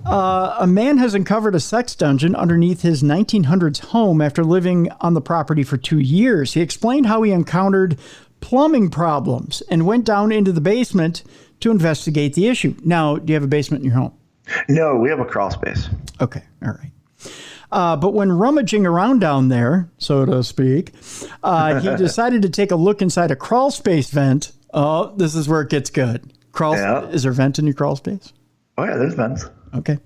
A man has uncovered a sex dungeon underneath his 1900s home after living on the property for 2 years. He explained how he encountered plumbing problems and went down into the basement to investigate the issue. Now, do you have a basement in your home? No, we have a crawl space. Okay, all right. But when rummaging around down there, so to speak, he decided to take a look inside a crawl space vent. Oh, this is where it gets good. Is there a vent in your crawl space? Oh, yeah, there's vents. Okay.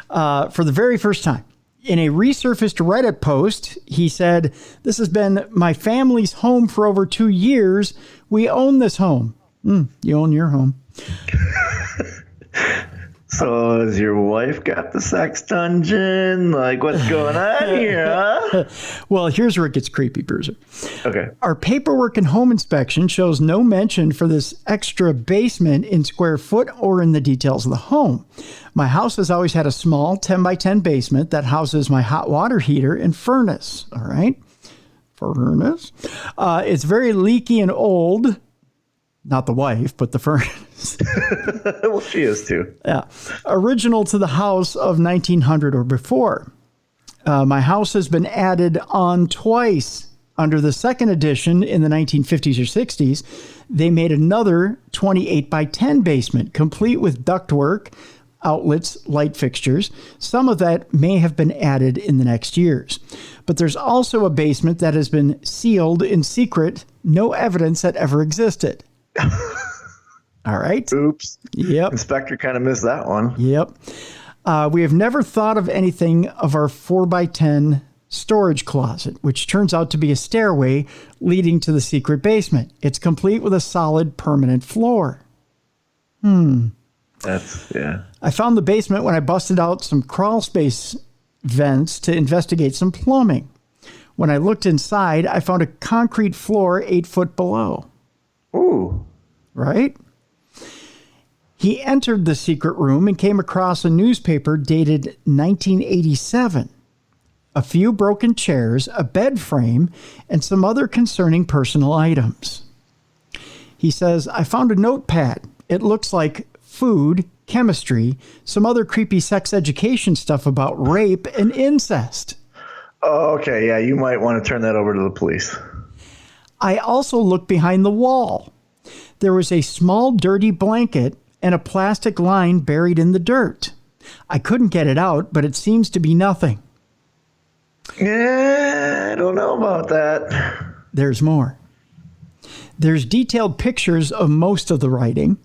For the very first time. In a resurfaced Reddit post, he said, "This has been my family's home for over 2 years. We own this home." You own your home. So has your wife got the sex dungeon? Like, what's going on here, huh? Well, here's where it gets creepy, Bruiser. Okay. Our paperwork and home inspection shows no mention for this extra basement in square foot or in the details of the home. My house has always had a small 10 by 10 basement that houses my hot water heater and furnace. All right. Furnace. It's very leaky and old. Not the wife, but the furnace. Well, she is too. Yeah. Original to the house of 1900 or before. My house has been added on twice. Under the second edition in the 1950s or 60s, they made another 28 by 10 basement, complete with ductwork, outlets, light fixtures. Some of that may have been added in the next years. But there's also a basement that has been sealed in secret, no evidence that ever existed. All right. Oops. Yep. Inspector kind of missed that one. Yep. We have never thought of anything of our 4x10 storage closet, which turns out to be a stairway leading to the secret basement. It's complete with a solid permanent floor. That's, yeah. I found the basement when I busted out some crawl space vents to investigate some plumbing. When I looked inside, I found a concrete floor 8 foot below. Ooh. Right? He entered the secret room and came across a newspaper dated 1987. A few broken chairs, a bed frame, and some other concerning personal items. He says, I found a notepad. It looks like food, chemistry, some other creepy sex education stuff about rape and incest. Oh, okay. Yeah, you might want to turn that over to the police. I also looked behind the wall. There was a small dirty blanket and a plastic line buried in the dirt. I couldn't get it out, but it seems to be nothing. Yeah, I don't know about that. There's more. There's detailed pictures of most of the writing.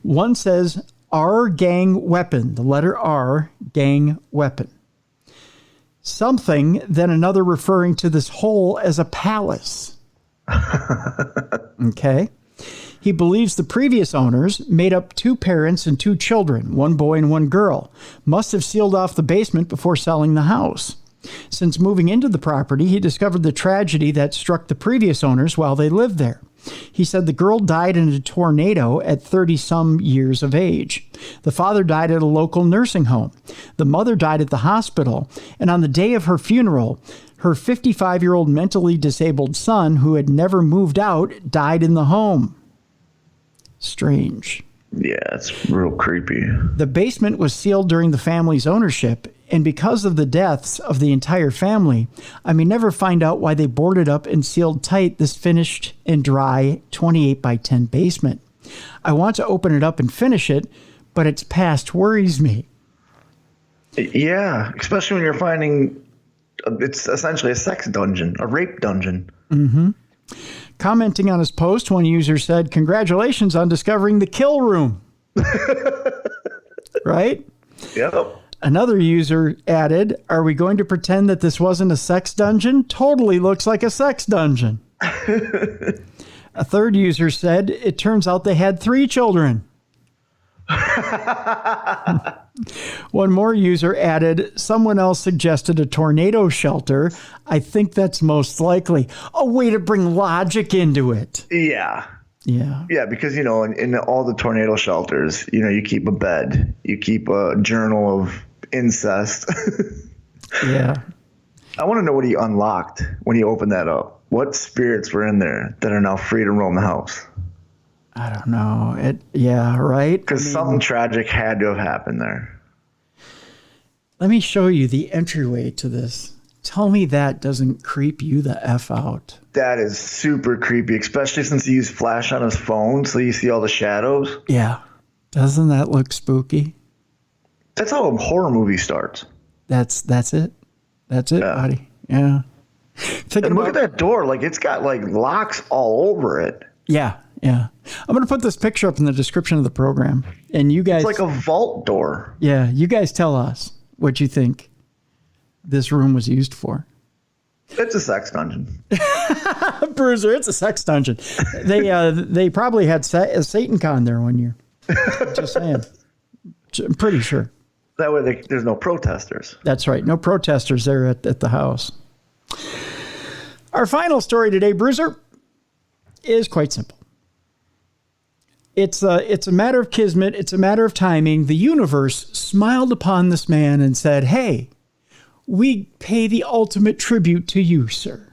One says, R gang weapon, the letter R, gang weapon. Something, then another referring to this hole as a palace. Okay. He believes the previous owners, made up 2 parents and 2 children, 1 boy and 1 girl, must have sealed off the basement before selling the house. Since moving into the property, he discovered the tragedy that struck the previous owners while they lived there. He said the girl died in a tornado at 30-some years of age. The father died at a local nursing home. The mother died at the hospital. And on the day of her funeral, her 55-year-old mentally disabled son, who had never moved out, died in the home. Strange. Yeah, it's real creepy. The basement was sealed during the family's ownership, and because of the deaths of the entire family, I may never find out why they boarded up and sealed tight this finished and dry 28 by 10 basement. I want to open it up and finish it, but its past worries me. Yeah, especially when you're finding it's essentially a sex dungeon, a rape dungeon. Mm-hmm. Commenting on his post, one user said, "Congratulations on discovering the kill room." Right? Yep. Another user added, "Are we going to pretend that this wasn't a sex dungeon? Totally looks like a sex dungeon." A third user said, "It turns out they had 3 children." One more user added, "Someone else suggested a tornado shelter. I think that's most likely." A way to bring logic into it. Yeah. Yeah. Yeah, because, in all the tornado shelters, you keep a bed, you keep a journal of incest. Yeah. I want to know what he unlocked when he opened that up. What spirits were in there that are now free to roam the house? I don't know. Yeah, right? Because something tragic had to have happened there. Let me show you the entryway to this. Tell me that doesn't creep you the F out. That is super creepy, especially since he used flash on his phone, so you see all the shadows. Yeah. Doesn't that look spooky? That's how a horror movie starts. That's it. That's it, Yeah. buddy. Yeah. And look at that door. Like, it's got, locks all over it. Yeah. Yeah. I'm going to put this picture up in the description of the program. And you guys... It's like a vault door. Yeah. You guys tell us what you think this room was used for. It's a sex dungeon. Bruiser, it's a sex dungeon. They probably had a SatanCon there one year. Just saying. I'm pretty sure. That way there's no protesters. That's right. No protesters there at the house. Our final story today, Bruiser, is quite simple. It's a matter of kismet. It's a matter of timing. The universe smiled upon this man and said, "Hey, we pay the ultimate tribute to you, sir."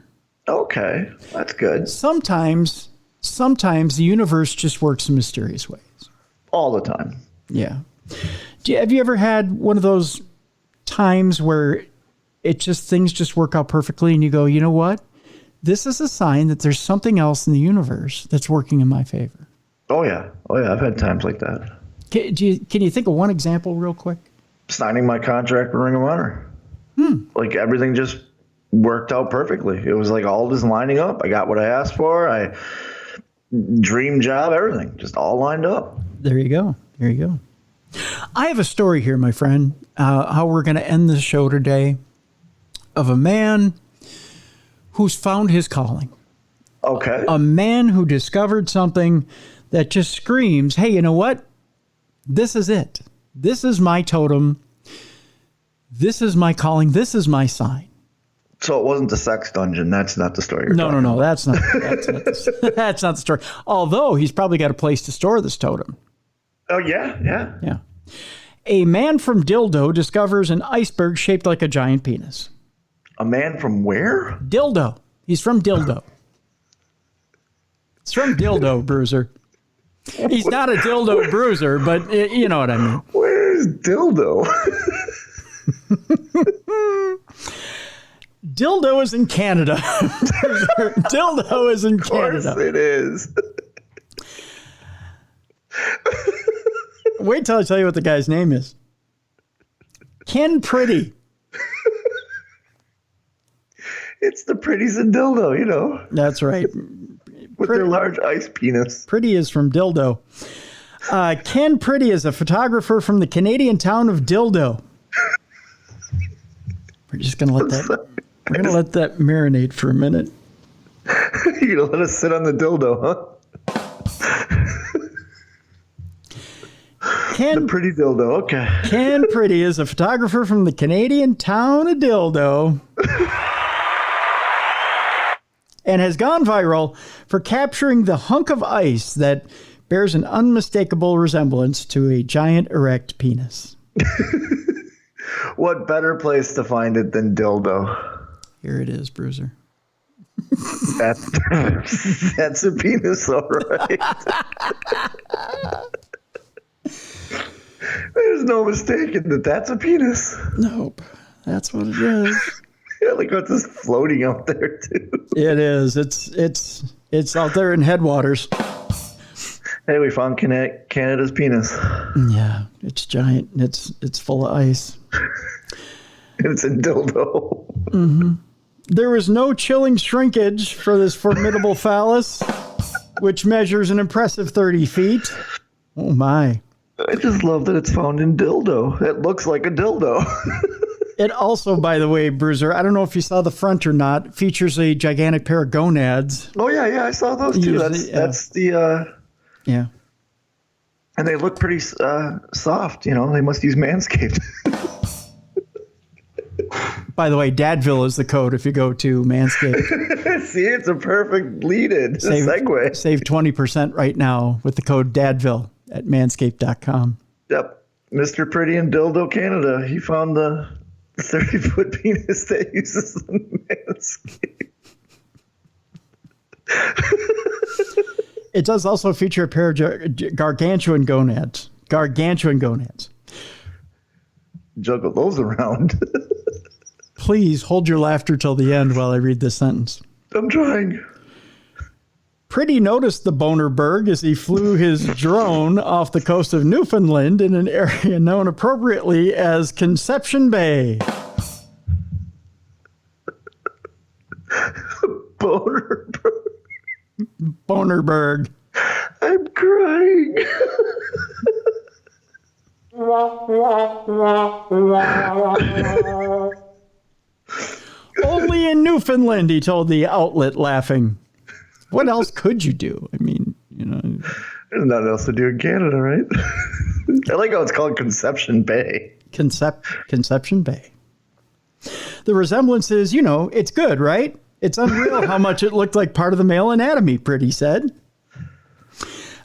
Okay, that's good. Sometimes the universe just works in mysterious ways. All the time. Yeah. Have you ever had one of those times where things just work out perfectly and you go, you know what? This is a sign that there's something else in the universe that's working in my favor. Oh yeah. I've had times like that. Can you think of one example real quick? Signing my contract with Ring of Honor. Like, everything just worked out perfectly. It was like all just lining up. I got what I asked for. Dream job, everything just all lined up. There you go. There you go. I have a story here, my friend, how we're going to end the show today, of a man who's found his calling. Okay. A man who discovered something that just screams, hey, you know what? This is it. This is my totem. This is my calling. This is my sign. So it wasn't the sex dungeon. That's not the story. No. That's not the story. Although he's probably got a place to store this totem. Oh, yeah. Yeah. A man from Dildo discovers an iceberg shaped like a giant penis. A man from where? Dildo. He's from Dildo. It's from Dildo, Bruiser. He's not a dildo bruiser, but you know what I mean. Where's Dildo? Dildo is in Canada. Dildo is in Canada. Of course it is. Wait till I tell you what the guy's name is. Ken Pretty. It's the Pretties and Dildo, you know. That's right. With their large ice penis. Pretty is from Dildo. Ken Pretty is a photographer from the Canadian town of Dildo. We're just going to let that... We're going to let that marinate for a minute. You're going to let us sit on the dildo, huh? The pretty dildo, okay. Ken Pretty is a photographer from the Canadian town of Dildo and has gone viral for capturing the hunk of ice that bears an unmistakable resemblance to a giant erect penis. What better place to find it than dildo? Here it is, Bruiser. That's a penis, all right. There's no mistaking that that's a penis. Nope. That's what it is. Yeah, like what's this floating out there too? It is. It's out there in headwaters. Hey, we found Canada's penis. Yeah, it's giant. It's full of ice. It's a dildo. Mm-hmm. There was no chilling shrinkage for this formidable phallus, which measures an impressive 30 feet. Oh my. I just love that it's found in dildo. It looks like a dildo. It also, by the way, Bruiser, I don't know if you saw the front or not, features a gigantic pair of gonads. Oh, yeah, I saw those too. That's the... Yeah. And they look pretty soft. You know, they must use Manscaped. By the way, Dadville is the code if you go to Manscaped. See, it's a perfect lead-in, segue. Save 20% right now with the code Dadville at manscaped.com. Yep. Mr. Pretty in Dildo, Canada. He found the 30-foot penis that uses the Manscaped. It does also feature a pair of gargantuan gonads. Gargantuan gonads. Juggle those around. Please hold your laughter till the end while I read this sentence. I'm trying. Pretty noticed the Bonerberg as he flew his drone off the coast of Newfoundland in an area known appropriately as Conception Bay. Bonerberg. Bonerberg. I'm crying. Only in Newfoundland, he told the outlet, laughing. What else could you do? I mean, you know. There's nothing else to do in Canada, right? I like how it's called Conception Bay. Conception Bay. The resemblance is, you know, it's good, right? It's unreal how much it looked like part of the male anatomy, Pretty said.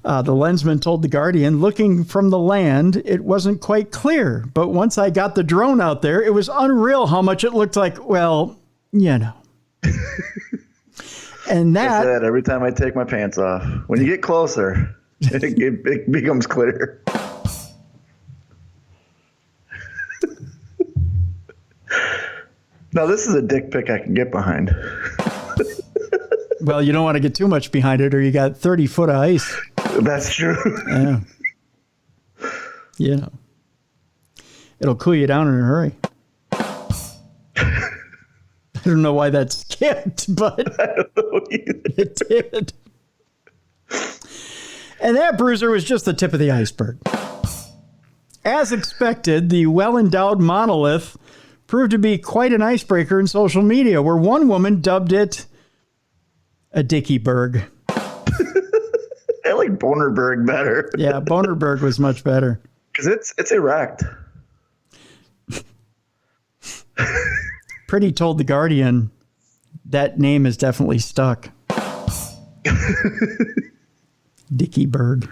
The lensman told The Guardian, looking from the land, it wasn't quite clear. But once I got the drone out there, it was unreal how much it looked like, well, you know. And that every time I take my pants off, when you get closer, it becomes clear. Now, this is a dick pic I can get behind. Well, you don't want to get too much behind it or you got 30 foot of ice. That's true. Yeah. You know. It'll cool you down in a hurry. I don't know why that skipped, but I don't know either. It did. And that, Bruiser, was just the tip of the iceberg. As expected, the well-endowed monolith proved to be quite an icebreaker in social media, where one woman dubbed it a Dickieberg. I like Bonerberg better. Yeah, Bonerberg was much better. Because it's erect. Pretty told The Guardian that name is definitely stuck. Dickieberg.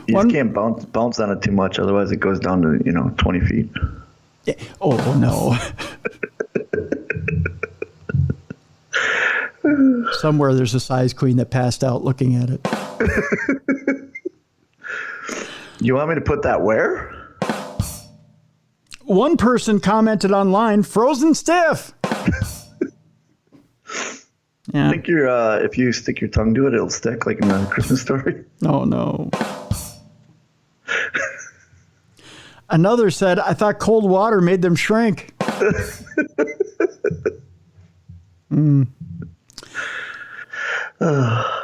You just can't bounce on it too much, otherwise it goes down to 20 feet. Oh no. Somewhere there's a size queen that passed out looking at it. You want me to put that where? One person commented online, frozen stiff. Yeah. I think if you stick your tongue to it, it'll stick like in the Christmas Story. Oh, no. Another said, I thought cold water made them shrink.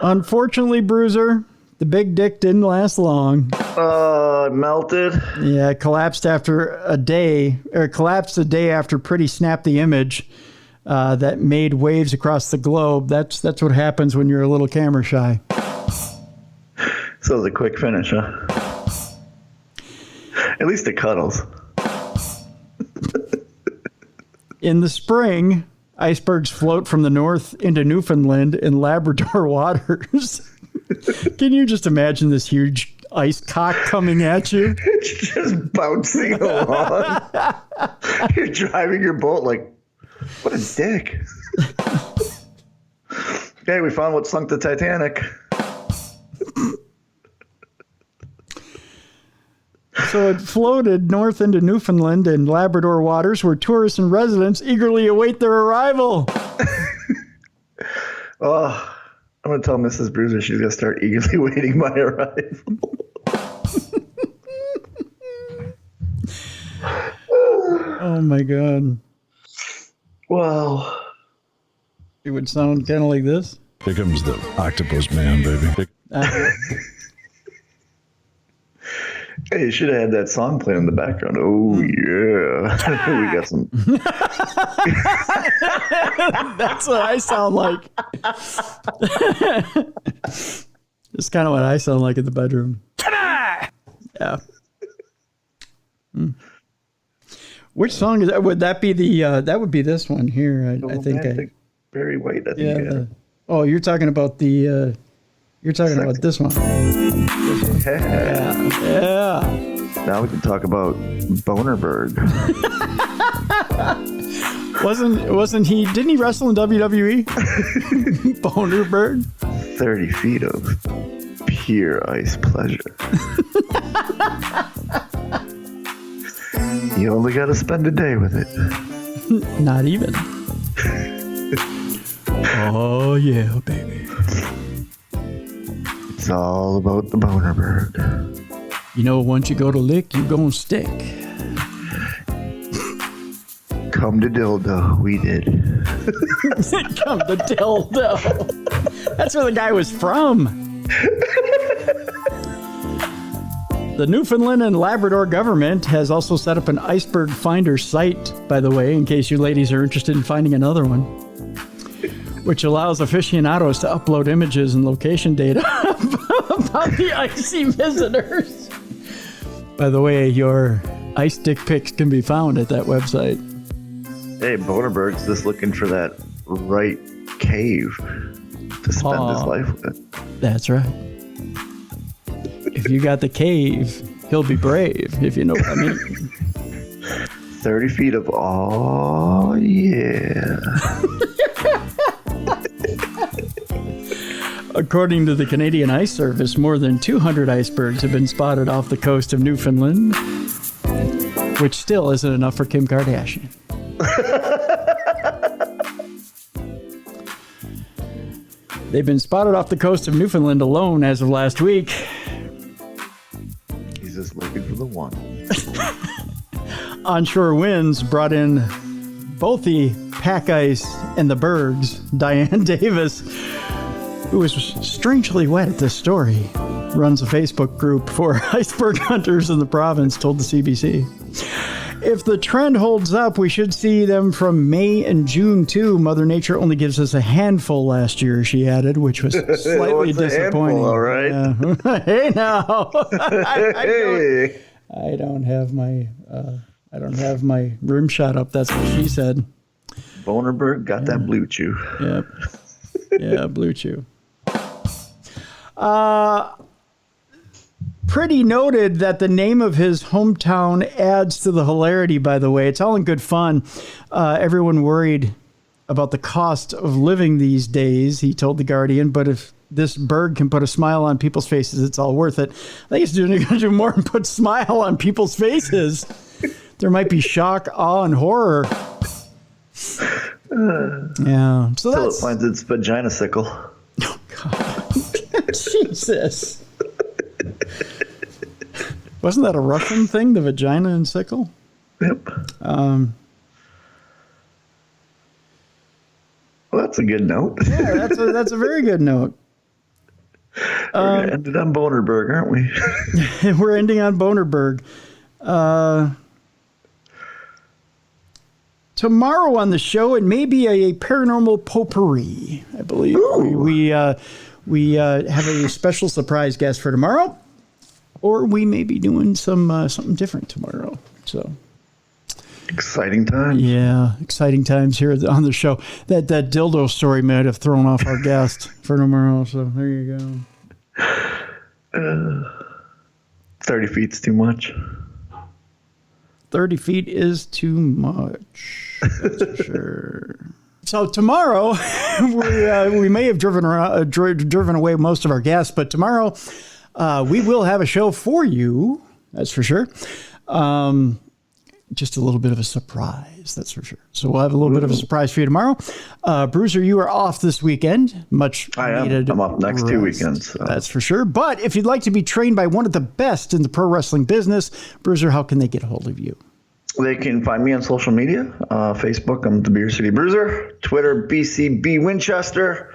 Unfortunately, Bruiser, the big dick didn't last long. It melted. Yeah, it collapsed a day after Pretty snapped the image that made waves across the globe. That's what happens when you're a little camera shy. So it was a quick finish, huh? At least it cuddles. In the spring, icebergs float from the north into Newfoundland in Labrador waters. Can you just imagine this huge ice cock coming at you? It's just bouncing along. You're driving your boat like, what a dick. Okay, we found what sunk the Titanic. So it floated north into Newfoundland and Labrador waters where tourists and residents eagerly await their arrival. Oh, I'm going to tell Mrs. Bruiser she's going to start eagerly waiting my arrival. Oh, my God. Well, it would sound kind of like this. Here comes the octopus man, baby. Hey, you should have had that song playing in the background. Oh, yeah. We got some. That's what I sound like. It's kind of what I sound like in the bedroom. Yeah. Which song is that? Would that be the, that would be this one here. I think. Barry White, I think. Oh, you're talking about the, you're talking about this one. Yeah. Now we can talk about Bonerberg. Wasn't he? Didn't he wrestle in WWE? Bonerberg. 30 feet of pure ice pleasure. You only got to spend a day with it. Not even. Oh yeah, baby. It's all about the Bonerberg. You know, once you go to lick, you gonna stick. Come to dildo, we did. Come to dildo. That's where the guy was from. The Newfoundland and Labrador government has also set up an iceberg finder site, by the way, in case you ladies are interested in finding another one, which allows aficionados to upload images and location data about the icy visitors. By the way, your ice dick pics can be found at that website. Hey, Bonerberg's just looking for that right cave to spend his life with. That's right. If you got the cave, he'll be brave, if you know what I mean. 30 feet of, oh, yeah. According to the Canadian Ice Service, more than 200 icebergs have been spotted off the coast of Newfoundland, which still isn't enough for Kim Kardashian. They've been spotted off the coast of Newfoundland alone as of last week. He's just looking for the one. Onshore winds brought in both the pack ice and the bergs. Diane Davis, who was strangely wet at this story, runs a Facebook group for iceberg hunters in the province, told the CBC. If the trend holds up, we should see them from May and June too. Mother Nature only gives us a handful last year, she added, which was slightly disappointing. All right. Yeah. Hey now. Hey. I don't have my rim shot up. That's what she said. Bonerberg got that blue chew. Yep. Yeah, blue chew. Pretty noted that the name of his hometown adds to the hilarity, by the way. It's all in good fun. Everyone worried about the cost of living these days, he told The Guardian, but if this bird can put a smile on people's faces, it's all worth it. I think it's going to do more than put a smile on people's faces. There might be shock, awe, and horror. Yeah. So Till it finds its vagina sickle. Oh, God. Jesus. Wasn't that a Russian thing, the vagina and sickle? Yep. Well, that's a good note. Yeah, that's a very good note. We're going to end it on Bonerberg, aren't we? We're ending on Bonerberg. Tomorrow on the show, it may be a paranormal potpourri, I believe. We have a special surprise guest for tomorrow. or we may be doing something different tomorrow. So exciting times. Yeah, exciting times here on the show. That dildo story might have thrown off our guest for tomorrow. So there you go. 30 feet's too much. 30 feet is too much. That's for sure. So tomorrow, we may have driven away most of our guests, but tomorrow we will have a show for you. That's for sure. Just a little bit of a surprise. That's for sure. So we'll have a little bit of a surprise for you tomorrow. Bruiser, you are off this weekend. I am. I'm off next 2 weekends. So. That's for sure. But if you'd like to be trained by one of the best in the pro wrestling business, Bruiser, how can they get a hold of you? They can find me on social media. Facebook, I'm the Beer City Bruiser. Twitter, BCB Winchester.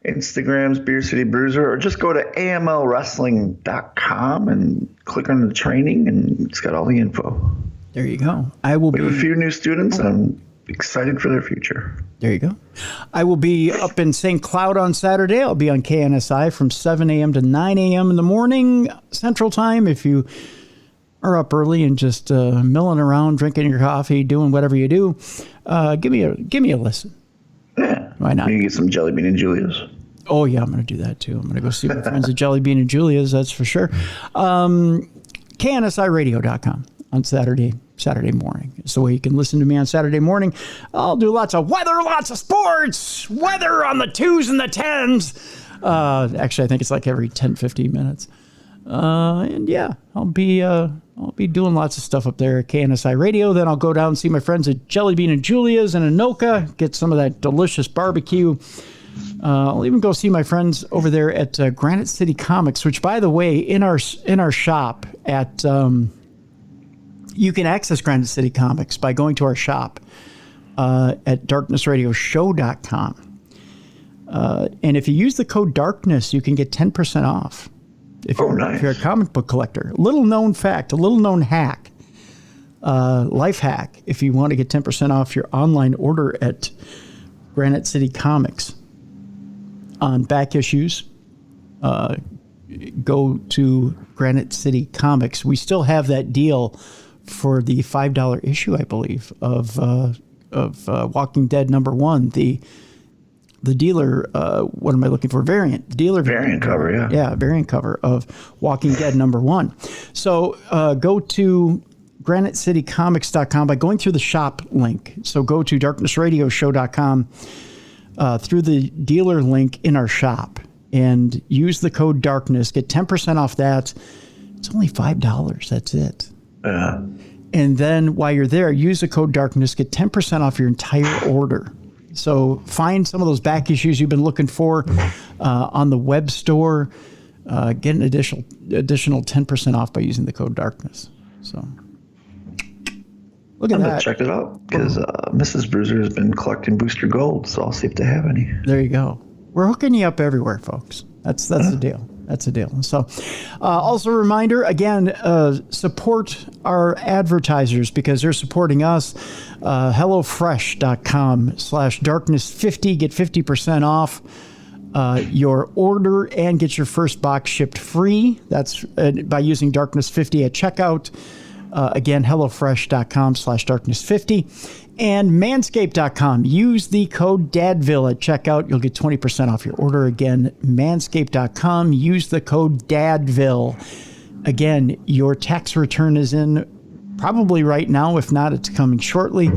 Instagram's Beer City Bruiser. Or just go to amlwrestling.com and click on the training, and it's got all the info. There you go. We have a few new students, and I'm excited for their future. There you go. I will be up in St. Cloud on Saturday. I'll be on KNSI from 7 a.m. to 9 a.m. in the morning, Central Time. If you are up early and just milling around, drinking your coffee, doing whatever you do, give me a listen. Yeah. Why not? You can get some Jelly Bean and Julia's. Oh, yeah, I'm going to do that, too. I'm going to go see my friends at Jelly Bean and Julia's, that's for sure. KNSIradio.com on Saturday morning. It's the way you can listen to me on Saturday morning. I'll do lots of weather, lots of sports, weather on the 2s and the 10s. Actually, I think it's like every 10, 15 minutes. And yeah, I'll be doing lots of stuff up there at KNSI Radio. Then I'll go down and see my friends at Jelly Bean and Julia's in Anoka, get some of that delicious barbecue. I'll even go see my friends over there at Granite City Comics, which, by the way, in our shop at you can access Granite City Comics by going to our shop at darknessradioshow.com. And if you use the code DARKNESS, you can get 10% off. If you're a comic book collector. Little known fact, a little known hack, life hack. If you want to get 10% off your online order at Granite City Comics on back issues, go to Granite City Comics. We still have that deal for the $5 issue, I believe, of Walking Dead #1. The dealer, what am I looking for? Variant. The dealer variant cover, yeah. Yeah, variant cover of Walking Dead #1. So go to granitecitycomics.com by going through the shop link. So go to darknessradioshow.com through the dealer link in our shop and use the code DARKNESS. Get 10% off that. It's only $5. That's it. Yeah. And then while you're there, use the code DARKNESS. Get 10% off your entire order. So find some of those back issues you've been looking for on the web store. Get an additional 10% off by using the code DARKNESS. So look at that. Check it out because Mrs. Bruiser has been collecting Booster Gold, so I'll see if they have any. There you go. We're hooking you up everywhere, folks. That's the deal. That's the deal. So also a reminder, again, support our advertisers because they're supporting us. HelloFresh.com/darkness50. Get 50% off your order and get your first box shipped free. That's by using Darkness50 at checkout. Again, HelloFresh.com/darkness50. And Manscaped.com. Use the code DADVILLE at checkout. You'll get 20% off your order. Again, Manscaped.com. Use the code DADVILLE. Again, your tax return is in probably right now. If not, it's coming shortly.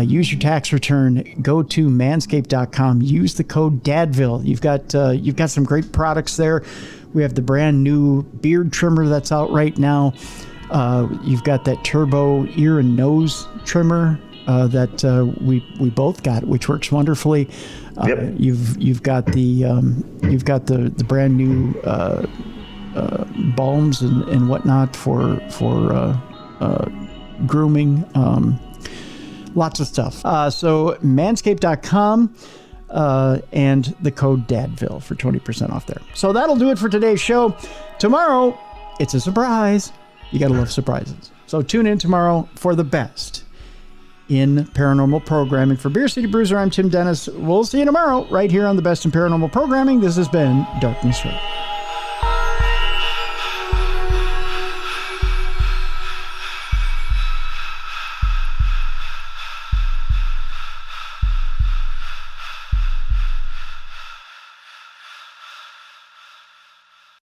Use your tax return. Go to Manscaped.com. Use the code DADVILLE. You've got some great products there. We have the brand new beard trimmer that's out right now. You've got that turbo ear and nose trimmer that we both got, which works wonderfully. Yep. You've got the brand new balms and whatnot for grooming. Lots of stuff. So Manscaped.com and the code DADVILLE for 20% off there. So that'll do it for today's show. Tomorrow, it's a surprise. You gotta love surprises. So tune in tomorrow for the best in paranormal programming. For Beer City Bruiser, I'm Tim Dennis. We'll see you tomorrow right here on the best in paranormal programming. This has been Darkness Radio.